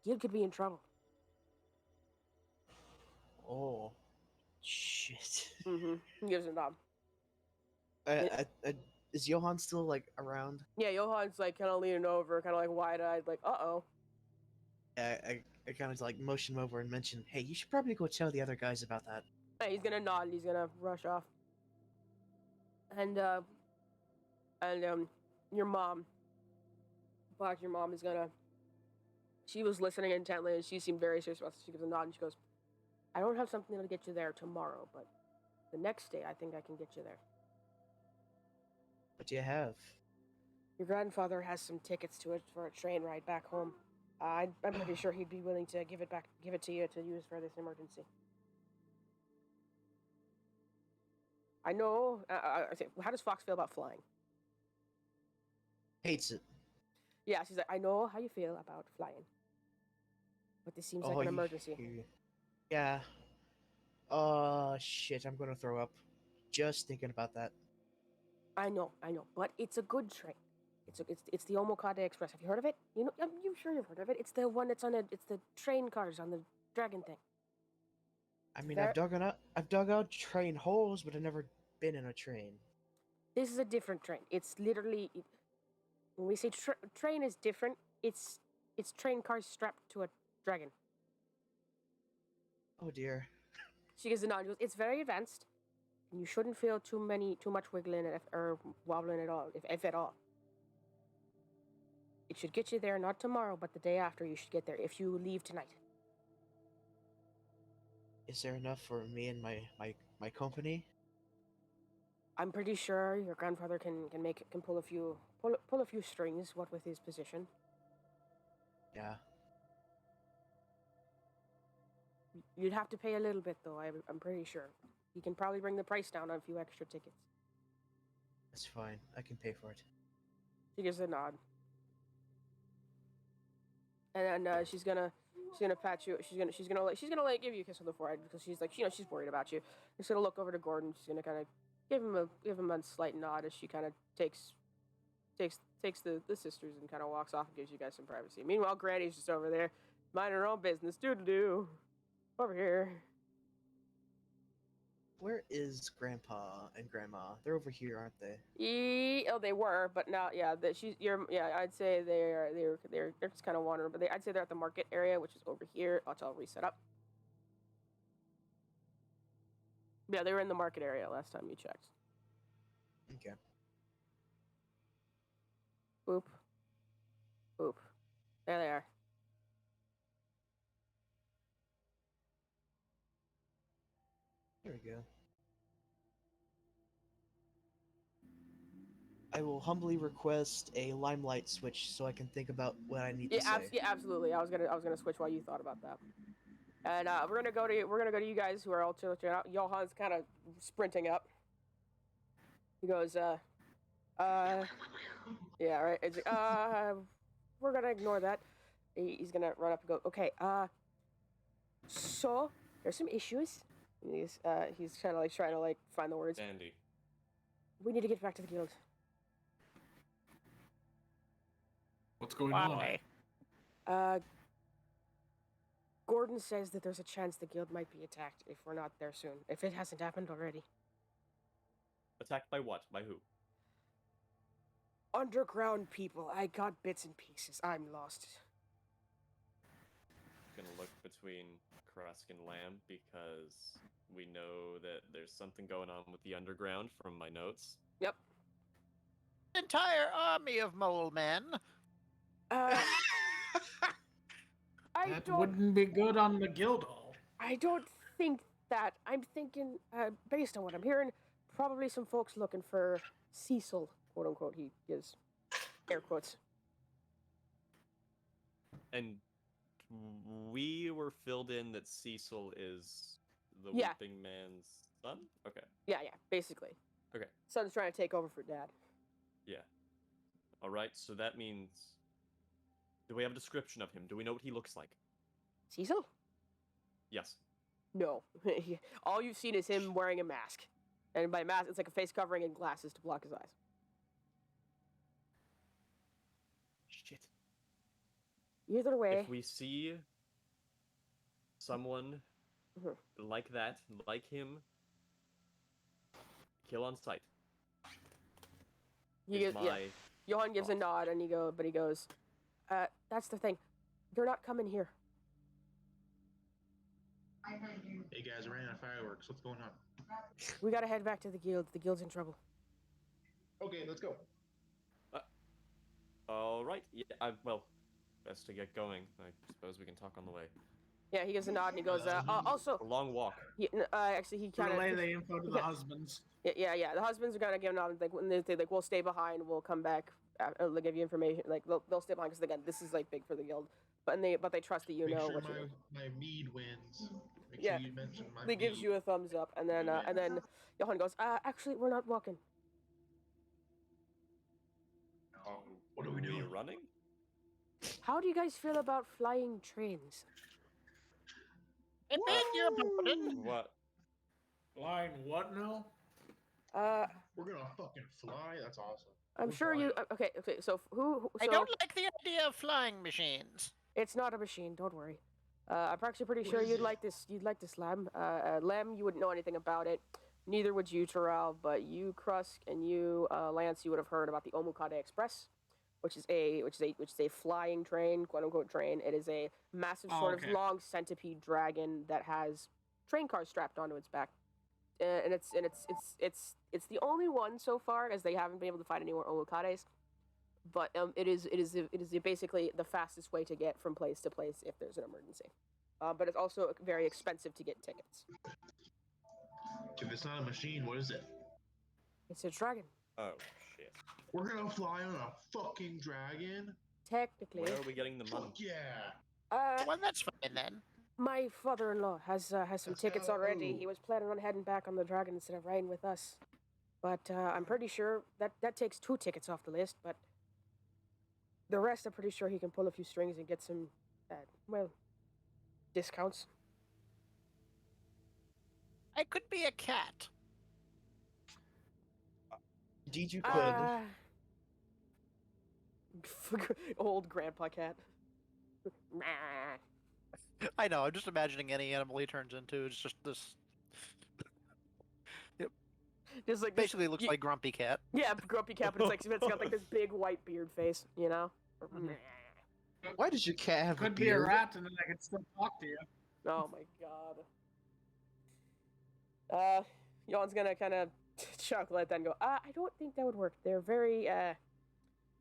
S2: Guild could be in trouble.
S3: Oh, shit.
S2: Mm-hmm. He gives a nod.
S3: Is Johan still like around?
S2: Yeah, Johan's like kind of leaning over, kind of like wide-eyed, like, uh-oh.
S3: I kind of like motion him over and mention, hey, you should probably go tell the other guys about that.
S2: Hey, he's gonna nod and he's gonna rush off. And your mom, Black, your mom is gonna. She was listening intently and she seemed very serious about this. She gives a nod and she goes, I don't have something that'll get you there tomorrow, but the next day I think I can get you there.
S3: What do you have?
S2: Your grandfather has some tickets for a train ride back home. I'm pretty sure he'd be willing to give it to you to use for this emergency. I know. How does Fox feel about flying?
S3: Hates it.
S2: Yeah, she's like, I know how you feel about flying, but this seems like an emergency.
S3: Yeah. Shit, I'm gonna throw up. Just thinking about that.
S2: I know, but it's a good train. It's the Omokade Express. Have you heard of it? You know, I'm sure you've heard of it. It's the one that's it's the train cars on the dragon thing.
S3: I mean, I've dug out train holes, but I've never been in a train.
S2: This is a different train. It's literally, when we say train is different, it's train cars strapped to a dragon.
S3: Oh dear.
S2: She gives a nod. She goes, it's very advanced, and you shouldn't feel too much wiggling or wobbling at all, if at all. It should get you there not tomorrow, but the day after. You should get there if you leave tonight.
S3: Is there enough for me and my company?
S2: I'm pretty sure your grandfather can pull a few strings. What with his position.
S3: Yeah.
S2: You'd have to pay a little bit though. I'm pretty sure. He can probably bring the price down on a few extra tickets.
S3: That's fine. I can pay for it.
S2: She gives a nod. And then she's gonna pat you. She's gonna like give you a kiss on the forehead because she's like, she's worried about you. She's gonna look over to Gordon. She's gonna kind of give him a slight nod as she kind of takes the sisters and kind of walks off and gives you guys some privacy. Meanwhile, Granny's just over there minding her own business. Doodle-doo. Over here.
S3: Where is Grandpa and Grandma? They're over here, aren't they?
S2: They were, but now, yeah, I'd say they're just kind of wandering, but I'd say they're at the market area, which is over here. I'll reset up. Yeah, they were in the market area last time you checked.
S3: Okay.
S2: Boop. Boop. There they are.
S3: There we go. I will humbly request a limelight switch so I can think about what I need to say.
S2: Yeah, absolutely. I was gonna switch while you thought about that. And we're gonna go to you guys who are all chilling out. Johan's kind of sprinting up. He goes, yeah, right. It's, we're gonna ignore that. He's gonna run up and go, okay, so there's some issues. He's kind of like trying to like find the words.
S1: Andy.
S2: We need to get back to the guild.
S7: What's going on?
S2: Gordon says that there's a chance the guild might be attacked if we're not there soon. If it hasn't happened already.
S1: Attacked by what? By who?
S2: Underground people. I got bits and pieces. I'm lost.
S1: Gonna look between Krusk and Lamb because we know that there's something going on with the underground from my notes.
S2: Yep.
S5: Entire army of mole men.
S7: That wouldn't be good on the Guildhall.
S2: I don't think that. I'm thinking, based on what I'm hearing, probably some folks looking for Cecil, quote unquote. He gives air quotes.
S1: And we were filled in that Cecil is the
S2: Yeah.
S1: Weeping Man's son? Okay.
S2: Yeah, basically.
S1: Okay.
S2: Son's trying to take over for dad.
S1: Yeah. All right. So that means. Do we have a description of him? Do we know what he looks like?
S2: Cecil?
S1: Yes.
S2: No. All you've seen is him wearing a mask. And by mask, it's like a face covering and glasses to block his eyes.
S1: Shit.
S2: Either way,
S1: If we see someone
S2: Mhm.
S1: like that, like him, kill on sight.
S2: he
S1: Is
S2: gives, yeah.
S1: my
S2: Johan gives a
S1: thoughts.
S2: nod and he goes, that's the thing. They're not coming here.
S6: Hey guys, I ran out of fireworks. What's going on?
S2: We gotta head back to the guild. The guild's in trouble.
S6: Okay, let's go.
S1: All right. Yeah. Well, best to get going. I suppose we can talk on the way.
S2: Yeah, he gives a nod and he goes, also,
S1: A long walk.
S2: actually, he kind
S7: Relay
S2: of,
S7: the info to the husbands.
S2: yeah. The husbands are gonna give a nod and like when they like, we'll stay behind. We'll come back. They'll give you information. Like they'll stay behind because again, this is like big for the guild. But they trust that you
S6: Make
S2: know
S6: sure
S2: what you're doing.
S6: my mead wins. Make
S2: Yeah.
S6: sure you mention my
S2: He gives
S6: mead.
S2: you a thumbs up, and then Johan goes, actually, we're not walking.
S6: What are we
S1: Are
S6: doing?
S1: you running?
S2: How do you guys feel about flying trains?
S5: I beg your pardon.
S1: What?
S7: Flying what now?
S6: We're gonna fucking fly. That's awesome.
S2: I'm
S6: We're
S2: sure you.
S6: flying.
S2: Okay. So who?
S5: I
S2: So
S5: don't like the idea of flying machines.
S2: it's not a machine. Don't worry. I'm actually pretty
S6: What
S2: sure
S6: is
S2: you'd
S6: it?
S2: like this. You'd like this, Lem. Lem, you wouldn't know anything about it. Neither would you, Terrell. But you, Krusk, and you, Lance, you would have heard about the Omukade Express, which is a flying train, quote unquote train. It is a massive
S7: Oh,
S2: sort
S7: okay.
S2: of long centipede dragon that has train cars strapped onto its back. And it's the only one so far, as they haven't been able to find any more Omukades. But it is basically the fastest way to get from place to place if there's an emergency. But it's also very expensive to get tickets.
S6: If it's not a machine, what is it?
S2: It's a dragon,
S1: Oh shit.
S6: We're gonna fly on a fucking dragon?
S2: technically.
S1: Where are we getting the money?
S6: Fuck yeah!
S5: Well, that's fine then.
S2: My father-in-law has some
S6: Let's
S2: tickets already.
S6: go.
S2: He was planning on heading back on the dragon instead of riding with us. But I'm pretty sure that takes 2 tickets off the list. But the rest, I'm pretty sure he can pull a few strings and get some, discounts.
S5: I could be a cat.
S3: Indeed, you could.
S2: Old grandpa cat.
S5: I know. I'm just imagining any animal he turns into. It's just this.
S2: Just like this-
S5: Basically, looks
S2: you-
S5: like Grumpy Cat.
S2: Yeah, grumpy cat, but it's got like this big white beard face, you know?
S3: Why does your cat have a
S7: Could be a
S3: beard?
S7: rat, and then I could still talk to you.
S2: Oh my god. Johan's gonna kind of chuckle at that and go, I don't think that would work. They're very,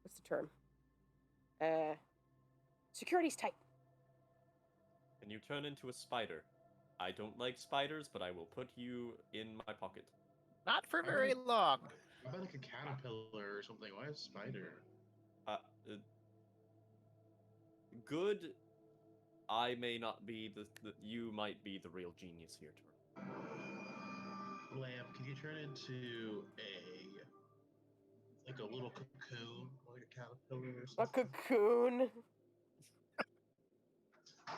S2: what's the term? Security's tight.
S1: And you turn into a spider. I don't like spiders, but I will put you in my pocket.
S5: Not for very long.
S6: How about like a caterpillar or something? Why a spider?
S1: Good. I may not be you might be the real genius here, Tor.
S6: Lamp, can you turn into like a little cocoon, like a caterpillar or
S2: A
S6: something?
S2: cocoon.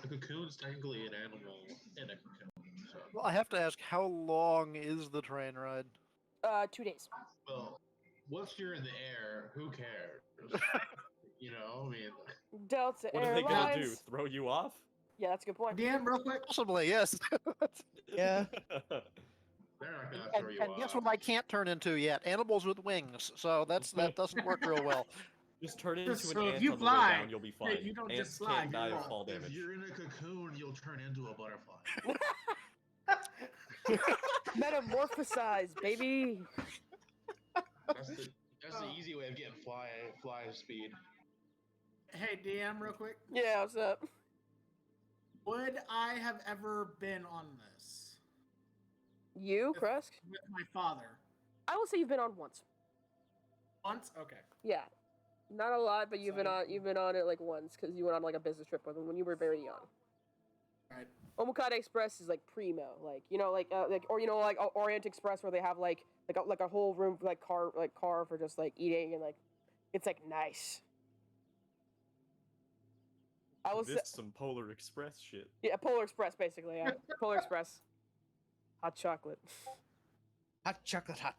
S6: A cocoon is technically an animal in a cocoon. So,
S5: Well, I have to ask, how long is the train ride?
S2: 2 days.
S6: well, once you're in the air, who cares? You know, I mean,
S2: Delta
S1: What are
S2: Airlines.
S1: they gonna do? Throw you off?
S2: Yeah, that's a good point.
S7: DM, real quick.
S5: Possibly, yes.
S3: Yeah.
S6: they're not gonna
S5: and
S6: throw you
S5: and
S6: off.
S5: guess what I can't turn into yet? Animals with wings. So that doesn't work real well.
S1: Just turn into
S7: So
S1: an
S7: if
S1: ant
S7: you
S1: on the
S7: fly,
S1: way down. You'll be
S7: yeah,
S1: fine.
S7: you don't
S1: Ants
S7: just fly,
S1: can't die
S7: you
S1: of
S7: fall.
S1: fall
S6: If
S1: damage.
S6: you're in a cocoon, you'll turn into a butterfly.
S2: Metamorphosize, baby.
S6: That's the easy way of getting fly speed.
S7: Hey, DM, real quick.
S2: Yeah, what's up?
S7: Would I have ever been on this
S2: You, Krusk?
S7: with my father?
S2: I will say you've been on once.
S7: Once? Okay.
S2: Yeah. Not a lot, but you've been
S7: So-
S2: on it like once because you went on like a business trip with him when you were very young.
S7: Right.
S2: Omokade Express is like primo, like Orient Express where they have like a whole room like car for just like eating and like it's like nice. I was
S1: This is some Polar Express shit.
S2: yeah, Polar Express basically. Yeah, Polar Express. Hot chocolate.
S3: Hot chocolate hot.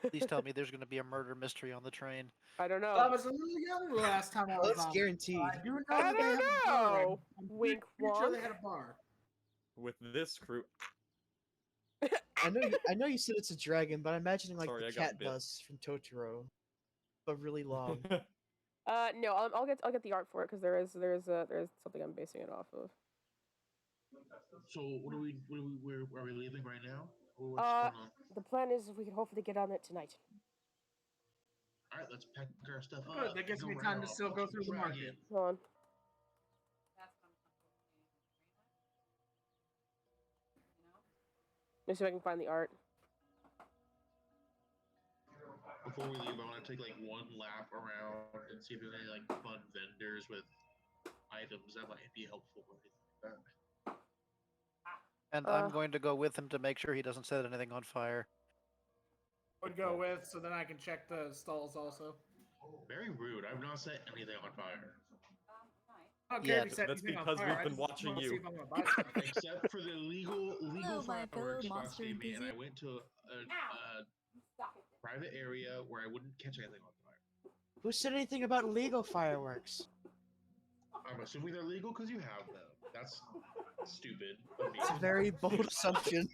S5: Please tell me there's going to be a murder mystery on the train.
S2: I don't know.
S7: I was a little young the last time I was
S3: That's
S7: on.
S3: guaranteed.
S7: I do know
S2: I
S7: that they
S2: don't
S7: have a bar.
S2: know.
S7: I'm
S2: Wink,
S7: pretty sure they
S2: wonk.
S7: had a bar.
S1: With this crew,
S3: I know you said it's a dragon, but I'm imagining like
S1: Sorry,
S3: the
S1: I got
S3: cat
S1: bit.
S3: bus from Totoro, but really long.
S2: No, I'll get the art for it because there's something I'm basing it off of.
S6: So where are we leaving right now? Or what's
S2: Uh,
S6: going on?
S2: The plan is we can hopefully get on it tonight.
S6: All right, let's pack our stuff
S7: Good,
S6: up.
S7: that gives
S6: go
S7: me
S6: right
S7: time
S6: on
S7: to
S6: a
S7: still go
S6: fucking
S7: through the
S6: dragon.
S7: market.
S2: Hold on. Let me see if I can find the art.
S6: Before we leave, I want to take like one lap around and see if there's any like fun vendors with items that might be helpful or anything like that.
S5: And
S2: Uh.
S5: I'm going to go with him to make sure he doesn't set anything on fire.
S7: Would go with, so then I can check the stalls also.
S6: Very rude. I've not set anything on fire.
S7: I don't care
S5: Yeah,
S7: if you set
S1: that's
S7: anything on
S1: because
S7: fire,
S1: we've
S7: I
S1: been
S7: just
S1: watching
S7: wanna see
S1: you.
S7: if I'm gonna buy stuff.
S6: Except for the legal
S9: my fellow
S6: fireworks Fox
S9: monster
S6: gave me, and I
S9: enthusiast.
S6: went to a private area where I wouldn't catch anything on fire.
S3: Who said anything about legal fireworks?
S6: I'm assuming they're legal because you have them. That's stupid of me.
S3: It's a very bold assumption.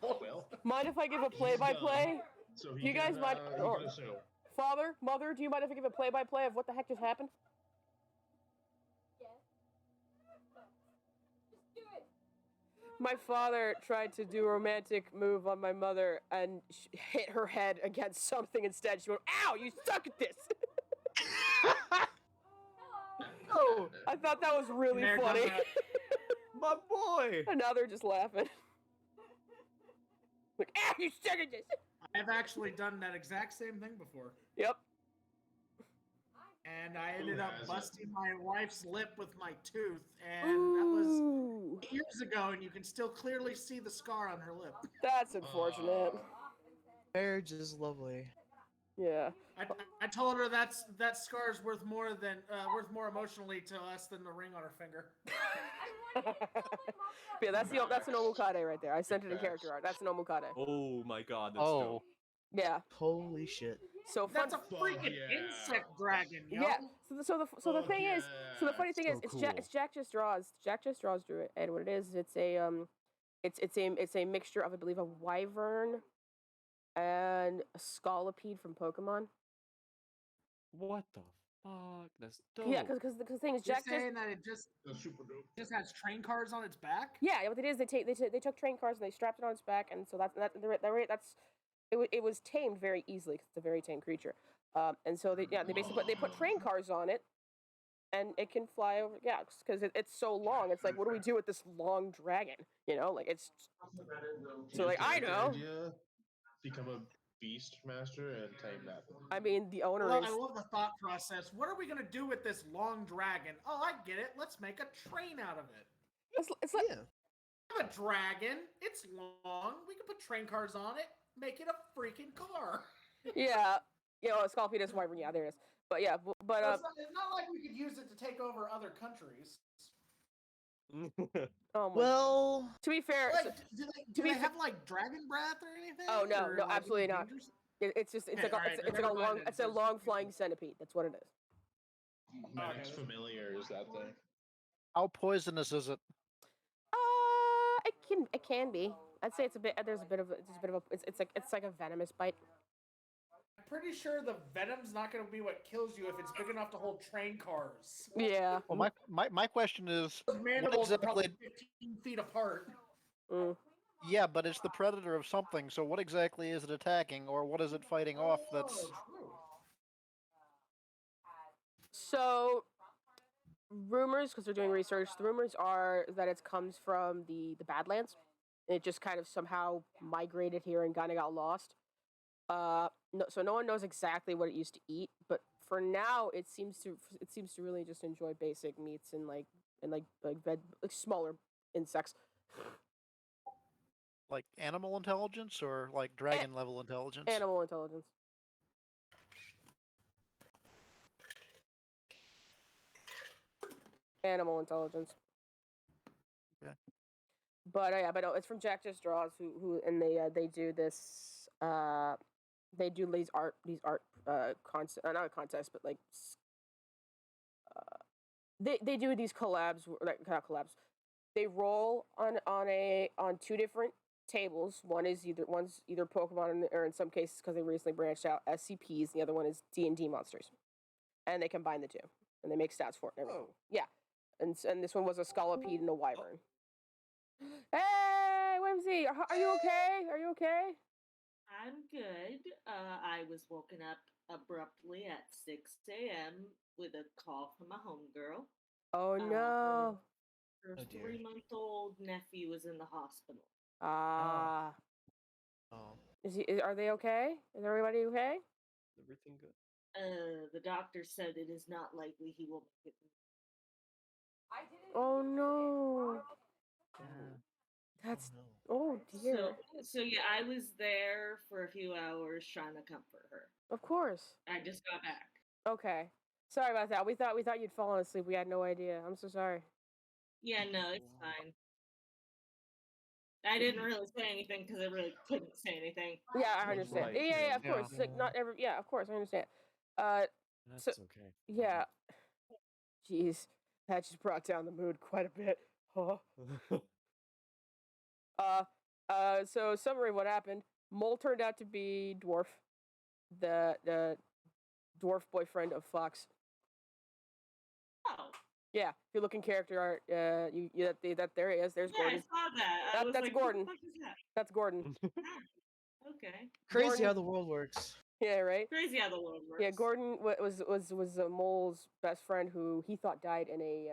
S6: Well,
S2: Mind if I give a play-by-play?
S6: so
S2: You guys might-
S6: he
S2: or-
S6: can assume.
S2: Father, mother, do you mind if I give a play-by-play of what the heck just happened? My father tried to do a romantic move on my mother and hit her head against something instead. She went, "Ow, you suck at this!"
S3: Oh,
S2: I thought that was really
S7: There
S2: funny.
S7: comes that.
S1: my boy.
S2: And now they're just laughing. Like, "Ow, you suck at this!"
S7: I've actually done that exact same thing before.
S2: Yep.
S7: And I ended up
S6: hasn't?
S7: busting my wife's lip with my tooth, and that was
S2: Ooh,
S7: years ago, and you can still clearly see the scar on her lip.
S2: that's unfortunate.
S3: marriage is lovely.
S2: Yeah.
S7: I told her that scar's worth more emotionally to us than the ring on her finger.
S2: Yeah, that's an omukade right there. I sent it in character art. That's an omukade.
S1: Oh my god, that's
S5: Oh,
S1: dope.
S2: Yeah.
S3: Holy shit.
S2: So fun.
S7: That's a freaking
S6: yeah.
S7: insect dragon, yo.
S2: Yeah. So the
S6: Fuck
S2: thing is, so the funny thing
S5: so
S2: is, it's
S5: cool.
S2: Jack Just Draws. Jack Just Draws drew it, and what it is, it's a mixture of, I believe, a wyvern and a scolipede from Pokemon.
S1: What the fuck? That's dope.
S2: Yeah, because the thing is,
S7: You're
S2: Jack just
S7: saying that it just
S6: That's super dope.
S7: has train cars on its back?
S2: yeah, what it is, they took train cars and they strapped it on its back, and so that's it was tamed very easily because it's a very tame creature. And so they basically put train cars on it, and it can fly over. Yeah, because it's so long. It's like, what do we do with this long dragon? You know, like it's. So like I know.
S6: Idea, become a beast master and tame that.
S2: I mean, the owner
S7: Well,
S2: is.
S7: I love the thought process. What are we gonna do with this long dragon? Oh, I get it. Let's make a train out of it.
S2: It's like
S3: Yeah.
S7: We have a dragon. It's long. We can put train cars on it. Make it a freaking car.
S2: yeah, you know, Scolipede is wyvern. Yeah, there it is. But yeah, but
S7: It's not like we could use it to take over other countries.
S2: oh my.
S3: Well,
S2: To be fair,
S7: Like,
S2: so-
S7: do
S2: to
S7: they
S2: be
S7: have like dragon breath or anything?
S2: Oh, no,
S7: Or,
S2: no,
S7: like,
S2: absolutely
S7: any
S2: not.
S7: dangers?
S2: it's just it's
S7: Okay,
S2: like a,
S7: alright,
S2: it's
S7: then
S2: like a
S7: never mind
S2: long
S7: then,
S2: it's a
S7: because-
S2: long flying centipede. That's what it is.
S6: Max
S7: Okay.
S6: familiar is that thing?
S5: how poisonous is it?
S2: It can be. I'd say it's a bit. There's a bit of it's like a venomous bite.
S7: I'm pretty sure the venom's not going to be what kills you if it's big enough to hold train cars.
S2: Yeah.
S5: Well, my question is,
S7: Those mandibles are probably
S5: exactly-
S7: 15 feet apart.
S2: Mm.
S5: yeah, but it's the predator of something. So what exactly is it attacking, or what is it fighting off? That's
S7: Oh, true.
S2: So, rumors, because they're doing research, the rumors are that it comes from the Badlands. It just kind of somehow migrated here and kind of got lost. So no one knows exactly what it used to eat, but for now, it seems to really just enjoy basic meats and smaller insects.
S5: Like animal intelligence or like dragon level intelligence?
S2: Animal intelligence. Animal intelligence.
S5: Okay.
S2: But it's from Jack Just Draws, who and they do this. They do these art contest, not a contest, but like they do these collabs, like not collabs. They roll on two different tables. One's either Pokemon or in some cases, because they recently branched out, SCPs. The other one is D&D monsters, and they combine the two and they make stats for it and everything. Yeah, and this one was a Scolipede and a Wyvern. Hey, Whimsy, are you okay? Are you okay?
S9: I'm good. I was woken up abruptly at 6 a.m. with a call from a homegirl.
S2: Oh no.
S9: Her
S3: Oh, dear.
S9: 3-month-old nephew was in the hospital.
S2: Ah.
S3: Oh.
S2: Are they okay? Is everybody okay?
S1: Everything good?
S9: The doctor said it is not likely he will make it.
S2: Oh no.
S3: Yeah.
S2: That's
S3: Oh, no.
S2: oh dear.
S9: So yeah, I was there for a few hours trying to comfort her.
S2: Of course.
S9: I just got back.
S2: Okay. Sorry about that. We thought you'd fallen asleep. We had no idea. I'm so sorry.
S9: Yeah, no, it's fine. I didn't really say anything because I really couldn't say anything.
S2: Yeah, I
S1: That's
S2: understand.
S1: right,
S2: Yeah,
S1: yeah.
S2: of course. Like not every. Yeah, of course, I understand.
S1: That's
S2: So-
S1: okay.
S2: Yeah. Jeez, that just brought down the mood quite a bit. Oh. So summary of what happened. Mole turned out to be Dwarf, the dwarf boyfriend of Fox.
S9: Oh,
S2: Yeah, if you're looking character art, that there he is. There's
S9: yeah, I
S2: Gordon.
S9: saw that. I was
S2: That's
S9: like,
S2: Gordon.
S9: What the fuck is that?
S2: That's Gordon.
S9: Okay.
S3: Crazy
S2: Gordon-
S3: how the world works.
S2: Yeah, right.
S9: Crazy how the world works.
S2: Yeah, Gordon was Mole's best friend who he thought died in a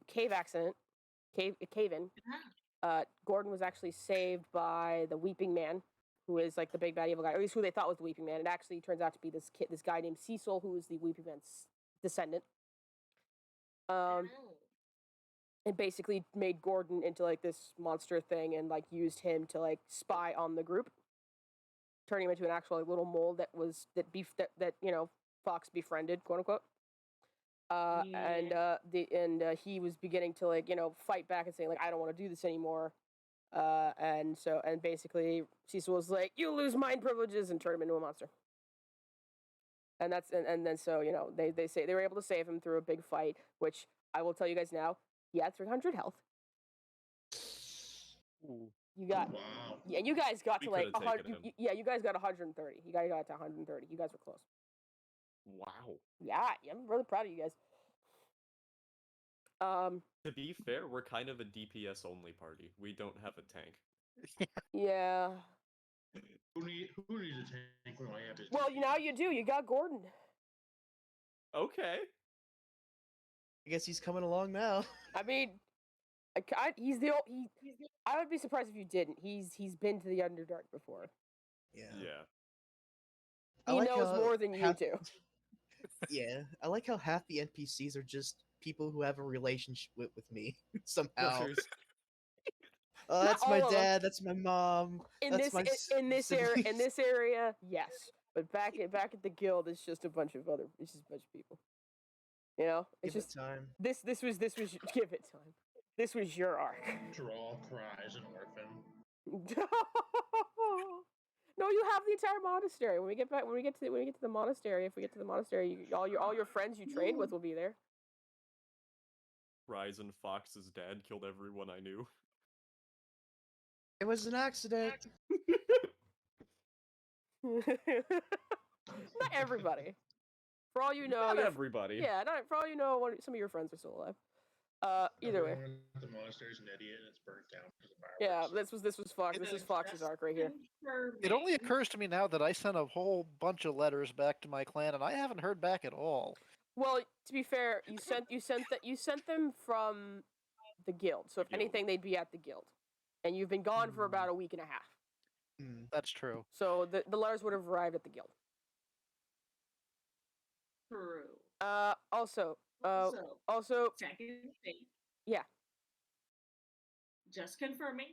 S2: cave accident, cave-in. Gordon was actually saved by the Weeping Man, who is like the big bad evil guy, or at least who they thought was the Weeping Man. It actually turns out to be this guy named Cecil, who is the Weeping Man's descendant. And basically made Gordon into like this monster thing, and like used him to like spy on the group, turning him into an actual like, little mole that Fox befriended, quote unquote. And he was beginning to like fight back and saying like, I don't want to do this anymore. And basically Cecil was like, you lose mind privileges, and turned him into a monster. And then they say they were able to save him through a big fight, which I will tell you guys now, he had 300 health.
S1: Ooh.
S2: You got
S6: Wow.
S2: yeah, you guys got
S1: We
S2: to like
S1: coulda
S2: 100.
S1: taken him.
S2: Yeah, you guys got 130. You guys got to 130. You guys were close.
S1: Wow.
S2: Yeah, I'm really proud of you guys.
S1: To be fair, we're kind of a DPS only party. We don't have a tank.
S2: Yeah.
S6: Who needs a tank when I have it?
S2: Well, now you do. You got Gordon.
S1: Okay.
S3: I guess he's coming along now.
S2: I mean, I would be surprised if you didn't. He's been to the Underdark before.
S3: Yeah.
S1: Yeah.
S3: I
S2: He
S3: like
S2: knows
S3: how
S2: more than you
S3: half-
S2: do.
S3: Yeah, I like how half the NPCs are just people who have a relationship with me somehow.
S1: There's-
S3: Oh, that's
S2: Not
S3: my
S2: all of 'em.
S3: dad. That's my mom.
S2: In
S3: that's
S2: this
S3: my
S2: in this area, yes. But back at the guild, it's just a bunch of people. You know, it's
S3: Give it
S2: just
S3: time.
S2: this was give it time. This was your arc.
S6: Draw cries an orphan.
S2: No, you have the entire monastery. When we get to the monastery, if we get to the monastery, all your friends you trained with will be there.
S1: Ryzen Fox's dad killed everyone I knew.
S3: It was an accident.
S2: Not everybody. For all you know,
S1: Not
S2: your-
S1: everybody.
S2: yeah, not for all you know, some of your friends are still alive. Either way,
S6: Everyone at the monastery's an idiot and it's burnt down because of
S2: yeah.
S6: fireworks.
S2: This was Fox. This is Fox's arc right here.
S5: It only occurs to me now that I sent a whole bunch of letters back to my clan, and I haven't heard back at all.
S2: Well, to be fair, you sent them from the guild. So if
S1: Guild.
S2: anything, they'd be at the guild, and you've been gone for about a week and a half.
S3: Hmm.
S5: That's true.
S2: So the letters would have arrived at the guild.
S9: True.
S2: Also,
S9: So,
S2: also,
S9: second thing,
S2: yeah,
S9: just confirming,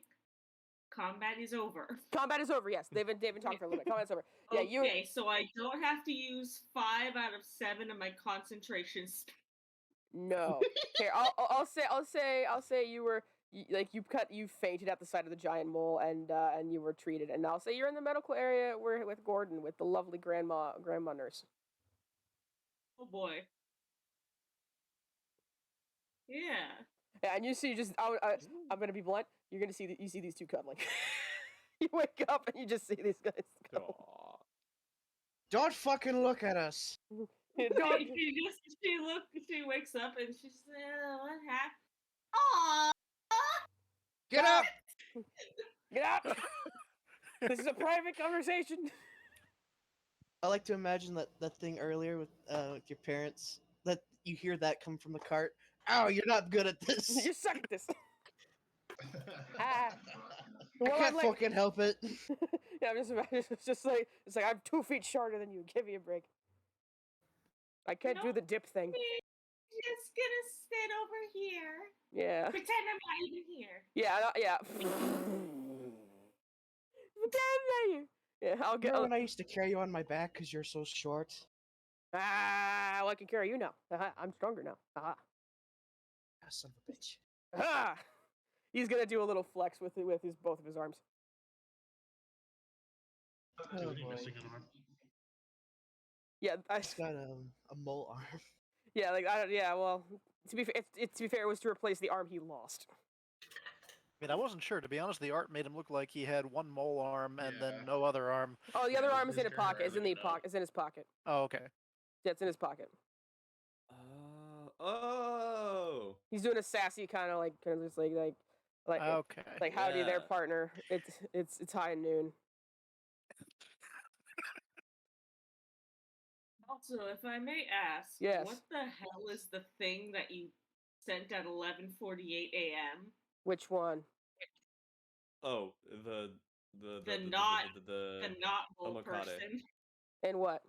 S9: combat is over.
S2: combat is over. Yes, they've been talking for a little bit. Combat's over. Yeah, you.
S9: Okay, so I don't have to use 5 out of 7 of my concentration
S2: No. Here, I'll say you were you fainted at the sight of the giant mole and you were treated, and I'll say you're in the medical area with Gordon with the lovely grandma nurse.
S9: Oh boy. Yeah.
S2: Yeah, and you see just I'm gonna be blunt. You're gonna see you see these two cuddling. You wake up and you just see these guys cuddling.
S1: Aw.
S3: Don't fucking look at us.
S2: Yeah, don't-
S9: She wakes up and she's what happened? Aww.
S3: Get up!
S2: Get out! This is a private conversation.
S3: I like to imagine that thing earlier with your parents. That you hear that come from the cart. Ow, you're not good at this.
S2: You suck at this.
S3: I
S2: Well,
S3: can't
S2: I'm
S3: fucking help it.
S2: Yeah, I'm just it's like I'm 2 feet shorter than you. Give me a break. I can't do the dip thing.
S9: Just gonna sit over here.
S2: Yeah.
S9: Pretend I'm not even here.
S2: Yeah. Yeah. Yeah. I'll get.
S3: Remember when I used to carry you on my back because you're so short?
S2: Well, I can carry you now. I'm stronger now.
S3: Ah, son of a bitch.
S2: He's gonna do a little flex with his both of his arms.
S3: Oh,
S6: Dude,
S3: boy.
S6: missing an arm.
S2: Yeah.
S3: He's got a mole arm.
S2: Yeah. Like I don't. Yeah. Well, to be fair, it was to replace the arm he lost.
S5: I mean, I wasn't sure. To be honest, the art made him look like he had one mole arm and then
S6: Yeah.
S5: no other arm.
S2: Oh, the other
S6: Yeah,
S2: arm is in a
S6: Mr.
S2: pocket. It's in the
S6: Herman, no.
S2: pocket. It's in his pocket.
S5: Oh, okay.
S2: Yeah, it's in his pocket.
S1: Oh.
S2: He's doing a sassy kind of just like
S5: Okay.
S2: like howdy there,
S1: Yeah.
S2: partner. It's high noon.
S9: Also, if I may ask,
S2: Yes.
S9: what the hell is the thing that you sent at 11:48 a.m.?
S2: Which one?
S1: Oh, the
S9: not
S1: the
S9: bull
S1: Omakade.
S9: person.
S2: And what?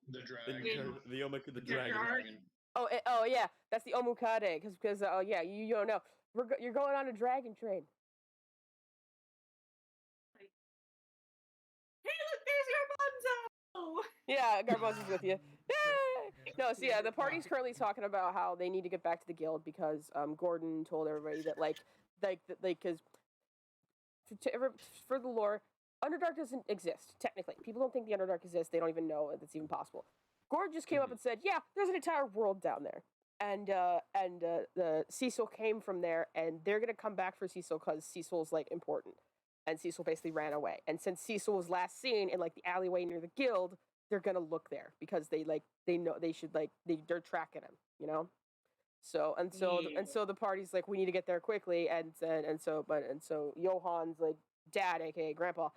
S6: The
S1: the
S6: dragon.
S1: the dragon.
S9: dragon.
S2: Oh yeah, that's the Omukade. Because oh yeah, you don't know. You're going on a dragon train.
S9: Hey, look, there's Garbanzo!
S2: Yeah, Garbanzo's with you. Yay! No, so yeah, the party's currently talking about how they need to get back to the guild because Gordon told everybody that because for the lore, Underdark doesn't exist technically. People don't think the Underdark exists. They don't even know if it's even possible. Gordon just came up and said, "Yeah, there's an entire world down there." And the Cecil came from there, and they're gonna come back for Cecil because Cecil's like important, and Cecil basically ran away. And since Cecil was last seen in like the alleyway near the guild, they're gonna look there because they know they should they're tracking him, you know. So the party's like, we need to get there quickly, and so Johan's like dad, aka Grandpa,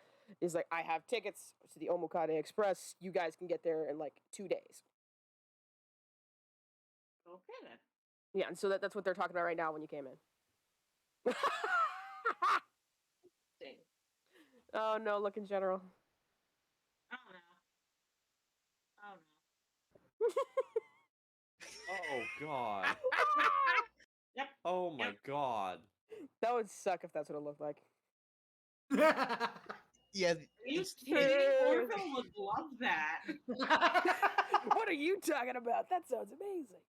S2: is like, I have tickets to the Omukade Express. You guys can get there in like 2 days.
S9: Okay then.
S2: Yeah, and so that's what they're talking about right now when you came in.
S9: Thing.
S2: Oh no, look in general.
S9: I don't know.
S1: Oh god.
S9: Yep.
S1: Oh my
S9: Yep.
S1: god.
S2: That would suck if that's what it looked like.
S3: Yeah,
S9: Are you
S3: it's,
S9: kidding? Orville would love that.
S2: What are you talking about? That sounds amazing.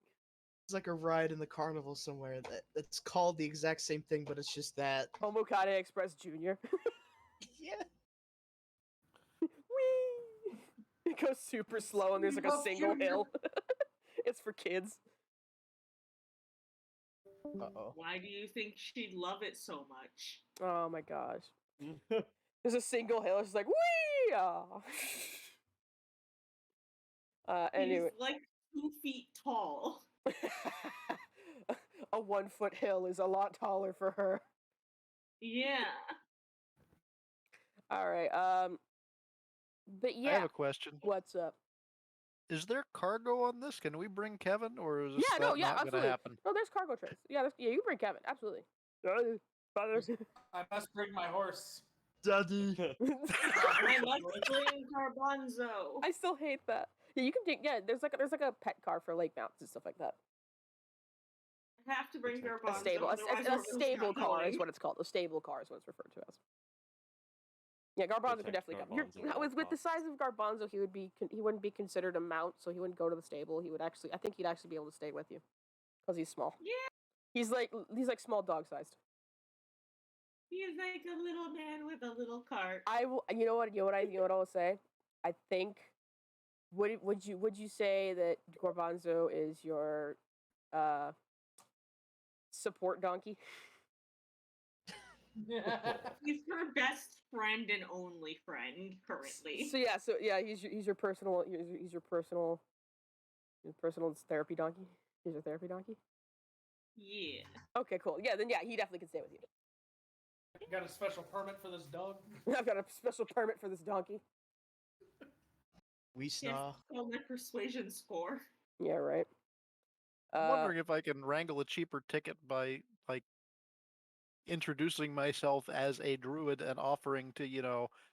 S3: it's like a ride in the carnival somewhere that's called the exact same thing, but it's just that.
S2: Omukade Express Jr.
S3: Yeah.
S2: Whee! It goes super slow and there's like a
S7: Love
S2: single
S7: Junior.
S2: hill. It's for kids.
S3: Uh-oh.
S9: Why do you think she'd love it so much?
S2: Oh my gosh. There's a single hill. It's like, whee! Anyway.
S9: He's like 2 feet tall.
S2: A 1 foot hill is a lot taller for her.
S9: Yeah.
S2: All right. But
S5: I
S2: yeah.
S5: have a question.
S2: What's up?
S5: Is there cargo on this? Can we bring Kevin, or is
S2: Yeah, no,
S5: that
S2: yeah,
S5: not
S2: absolutely.
S5: gonna happen?
S2: No, there's cargo trains. Yeah, yeah, you bring Kevin. Absolutely.
S7: I must bring my horse.
S3: Daddy.
S9: I must bring Garbanzo.
S2: I still hate that. Yeah, you can take. Yeah, there's like a pet car for lake mounts and stuff like that.
S9: Have to bring your
S2: A stable, a stable car is what it's called. A stable car is what it's referred to as. Yeah, Garbanzo could
S1: Protect
S2: definitely come.
S1: Garbanzo at all
S2: With the
S1: costs.
S2: size of Garbanzo, he wouldn't be considered a mount, so he wouldn't go to the stable. He would actually, I think he'd actually be able to stay with you, because he's small.
S9: Yeah.
S2: He's like small dog sized.
S9: He's like a little man with a little cart.
S2: I will. You know what I will say. I think. Would you say that Garbanzo is your support donkey?
S9: He's her best friend and only friend currently.
S2: So yeah, he's your personal therapy donkey. He's your therapy donkey.
S9: Yeah.
S2: Okay, cool. Yeah, then yeah, he definitely can stay with you.
S7: You got a special permit for this dog?
S2: I've got a special permit for this donkey.
S3: We
S9: It's
S3: snaw.
S9: called my persuasion score.
S2: Yeah, right.
S5: I'm wondering if I can wrangle a cheaper ticket by like introducing myself as a druid and offering to,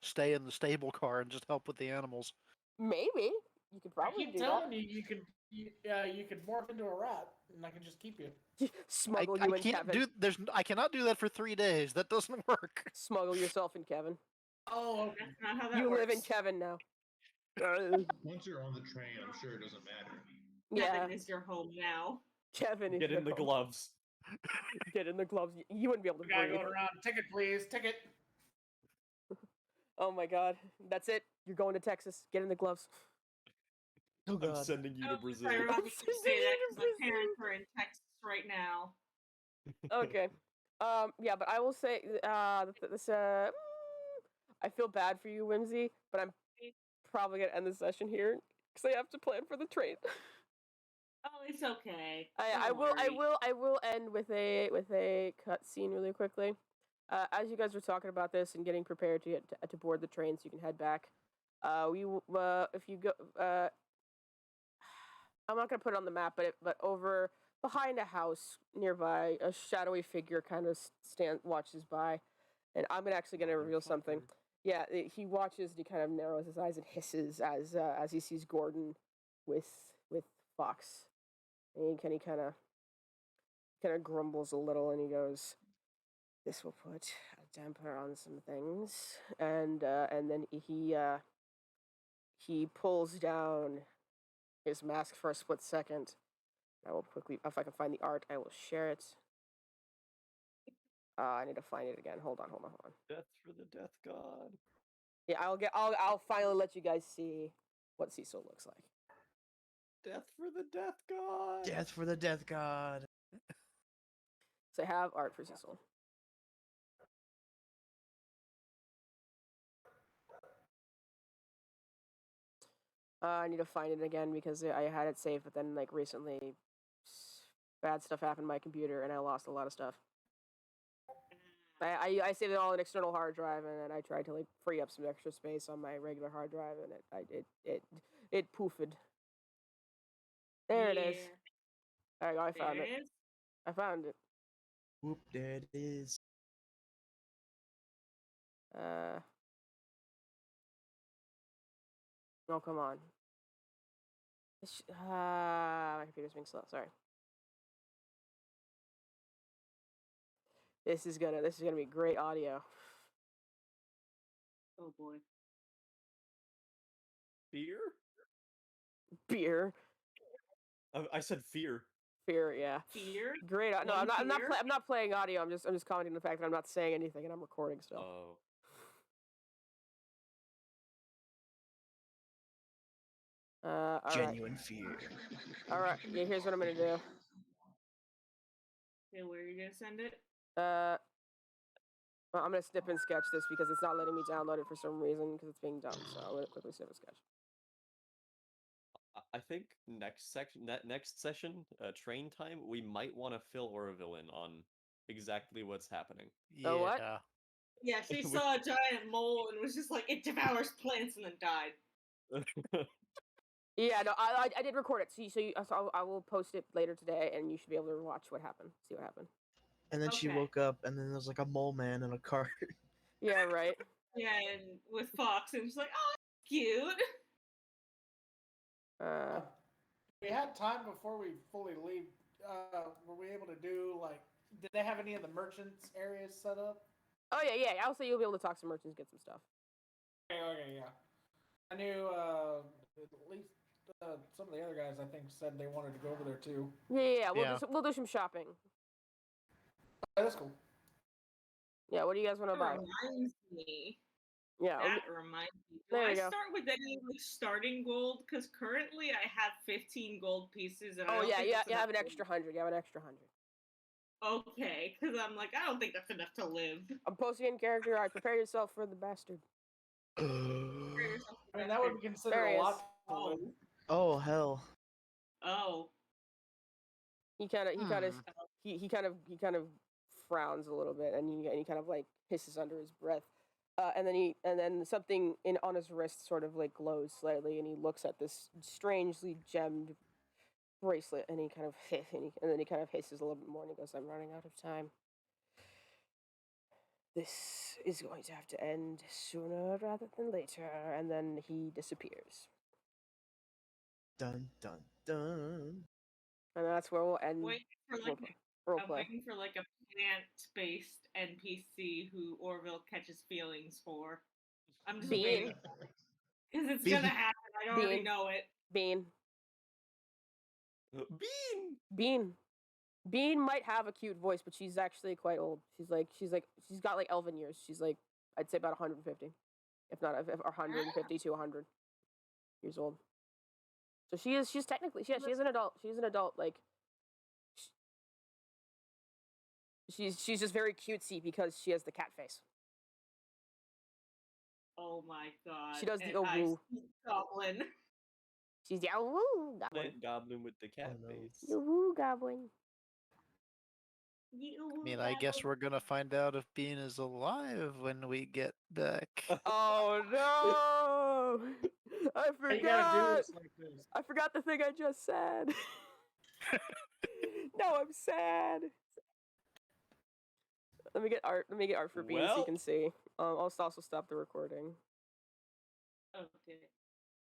S5: stay in the stable car and just help with the animals.
S2: Maybe you could probably
S7: I keep
S2: do
S7: telling
S2: that.
S7: you, you could morph into a rat, and I can just keep you.
S2: Smuggle
S5: I
S2: you in,
S5: can't
S2: Kevin.
S5: I cannot do that for 3 days. That doesn't work.
S2: Smuggle yourself in, Kevin.
S9: Oh, that's not how that
S2: You
S9: works.
S2: live in Kevin now.
S6: Once you're on the train, I'm sure it doesn't matter.
S2: Yeah,
S9: Kevin is your home now.
S2: Kevin is
S1: Get
S2: your
S1: in the
S2: home.
S1: gloves.
S2: Get in the gloves. You wouldn't be able to
S7: The guy
S2: breathe.
S7: going around, ticket please, ticket.
S2: Oh my god, that's it. You're going to Texas. Get in the gloves.
S3: Oh
S1: I'm
S3: god.
S1: sending you to Brazil.
S9: Ironic you
S2: sending
S9: say that
S2: you to
S9: because my parents
S2: Brazil.
S9: are in Texas right now.
S2: Okay. Yeah, but I will say, this. I feel bad for you, Whimsy, but I'm probably gonna end the session here because I have to plan for the train.
S9: Oh, it's okay.
S2: I
S9: Don't
S2: will
S9: worry.
S2: end with a cutscene really quickly. As you guys are talking about this and getting prepared to board the train, so you can head back. If you go, I'm not gonna put it on the map, but over behind a house nearby, a shadowy figure kind of watches by, and I'm actually gonna reveal something. Yeah, he watches and he kind of narrows his eyes and hisses as he sees Gordon with Fox, and he kind of grumbles a little and he goes, "This will put a damper on some things," and then he pulls down his mask for a split second. I will quickly, if I can find the art, I will share it. I need to find it again. Hold on.
S1: Death for the death god.
S2: Yeah, I'll finally let you guys see what Cecil looks like.
S1: Death for the death god.
S3: Death for the death god.
S2: So I have art for Cecil. I need to find it again because I had it saved, but then like recently, bad stuff happened to my computer and I lost a lot of stuff. I saved it all in an external hard drive, and then I tried to like free up some extra space on my regular hard drive, and it poofed. There it is. There you go. I found
S9: There
S2: it.
S9: it is.
S2: I found it.
S3: Whoop, there it is.
S2: Oh, come on. My computer's being slow. Sorry. This is gonna be great audio.
S9: Oh boy.
S1: Fear?
S2: Beer.
S1: I said fear.
S2: Fear, yeah.
S9: Fear?
S2: Great. No, I'm
S9: One
S2: not.
S9: fear?
S2: I'm not playing audio. I'm just commenting on the fact that I'm not saying anything and I'm recording still.
S1: Oh.
S2: All right.
S3: Genuine fear.
S2: All right. Yeah. Here's what I'm gonna do.
S9: Okay, where are you gonna send it?
S2: Well, I'm gonna snip and sketch this because it's not letting me download it for some reason because it's being dumb. So I'm gonna quickly snip and sketch.
S1: I think next session, train time, we might want to fill Oroville in on exactly what's happening.
S2: Oh, what?
S9: Yeah, she saw a giant mole and was just like, it devours plants and then died.
S2: Yeah. No. I did record it. So I will post it later today, and you should be able to watch what happened. See what happened.
S3: And then she
S9: Okay.
S3: woke up, and then there was like a mole man in a cart.
S2: Yeah. Right.
S9: Yeah, and with Fox, and she's like, oh, cute.
S7: We had time before we fully leave. Were we able to do like? Did they have any of the merchants areas set up?
S2: Oh yeah. Also, you'll be able to talk to merchants, get some stuff.
S7: Okay, yeah. I knew at least some of the other guys I think said they wanted to go over there too.
S2: Yeah.
S5: Yeah.
S2: We'll do some shopping.
S7: Oh, that's cool.
S2: Yeah. What do you guys want to buy?
S9: That reminds me.
S2: Yeah.
S9: That reminds me. Do
S2: There
S9: I
S2: you go.
S9: start with any like starting gold? Because currently I have 15 gold pieces, and I
S2: Oh
S9: don't
S2: yeah.
S9: think
S2: You
S9: that's
S2: have an
S9: enough
S2: extra 100. You have an extra 100.
S9: to- Okay, because I'm like, I don't think that's enough to live.
S2: I'm posting in character. Alright, prepare yourself for the bastard.
S7: I mean, that would be considered
S2: There he
S7: a
S2: is.
S7: lot. To
S9: Oh,
S7: live.
S3: Oh hell.
S9: oh.
S2: He kind of frowns a little bit, and he kind of like hisses under his breath, and then something on his wrist sort of like glows slightly, and he looks at this strangely gemmed bracelet, and he kind of and then he kind of hisses a little bit more, and he goes, "I'm running out of time. This is going to have to end sooner rather than later," and then he disappears.
S3: Dun dun dun.
S2: And that's where we'll end
S9: Wait for like
S2: roleplay.
S9: I'm waiting for like a plant-based NPC who Orville catches feelings for. I'm just
S2: Bean.
S9: waiting because it's
S3: Bean.
S9: gonna happen. I already
S2: Bean.
S9: know it.
S2: Bean.
S1: Bean.
S2: Bean might have a cute voice, but she's actually quite old. She's got like elven years. She's like, I'd say about 150, if not 150 to 100 years old. So she's technically she's an adult. She's an adult. Like she's just very cutesy because she has the cat face.
S9: Oh my god.
S2: She does the
S9: and I
S2: woo.
S9: see Goblin.
S2: She's the woo goblin.
S1: Giant goblin with the cat
S3: no.
S1: face.
S2: The woo goblin.
S5: I mean, I guess we're gonna find out if Bean is alive when we get back.
S2: Oh no! I
S7: You gotta do
S2: forgot.
S7: this like this.
S2: I forgot the thing I just said. No, I'm sad. Let me get art for Bean so you
S1: Well.
S2: can see. I'll also stop the recording.
S9: Okay.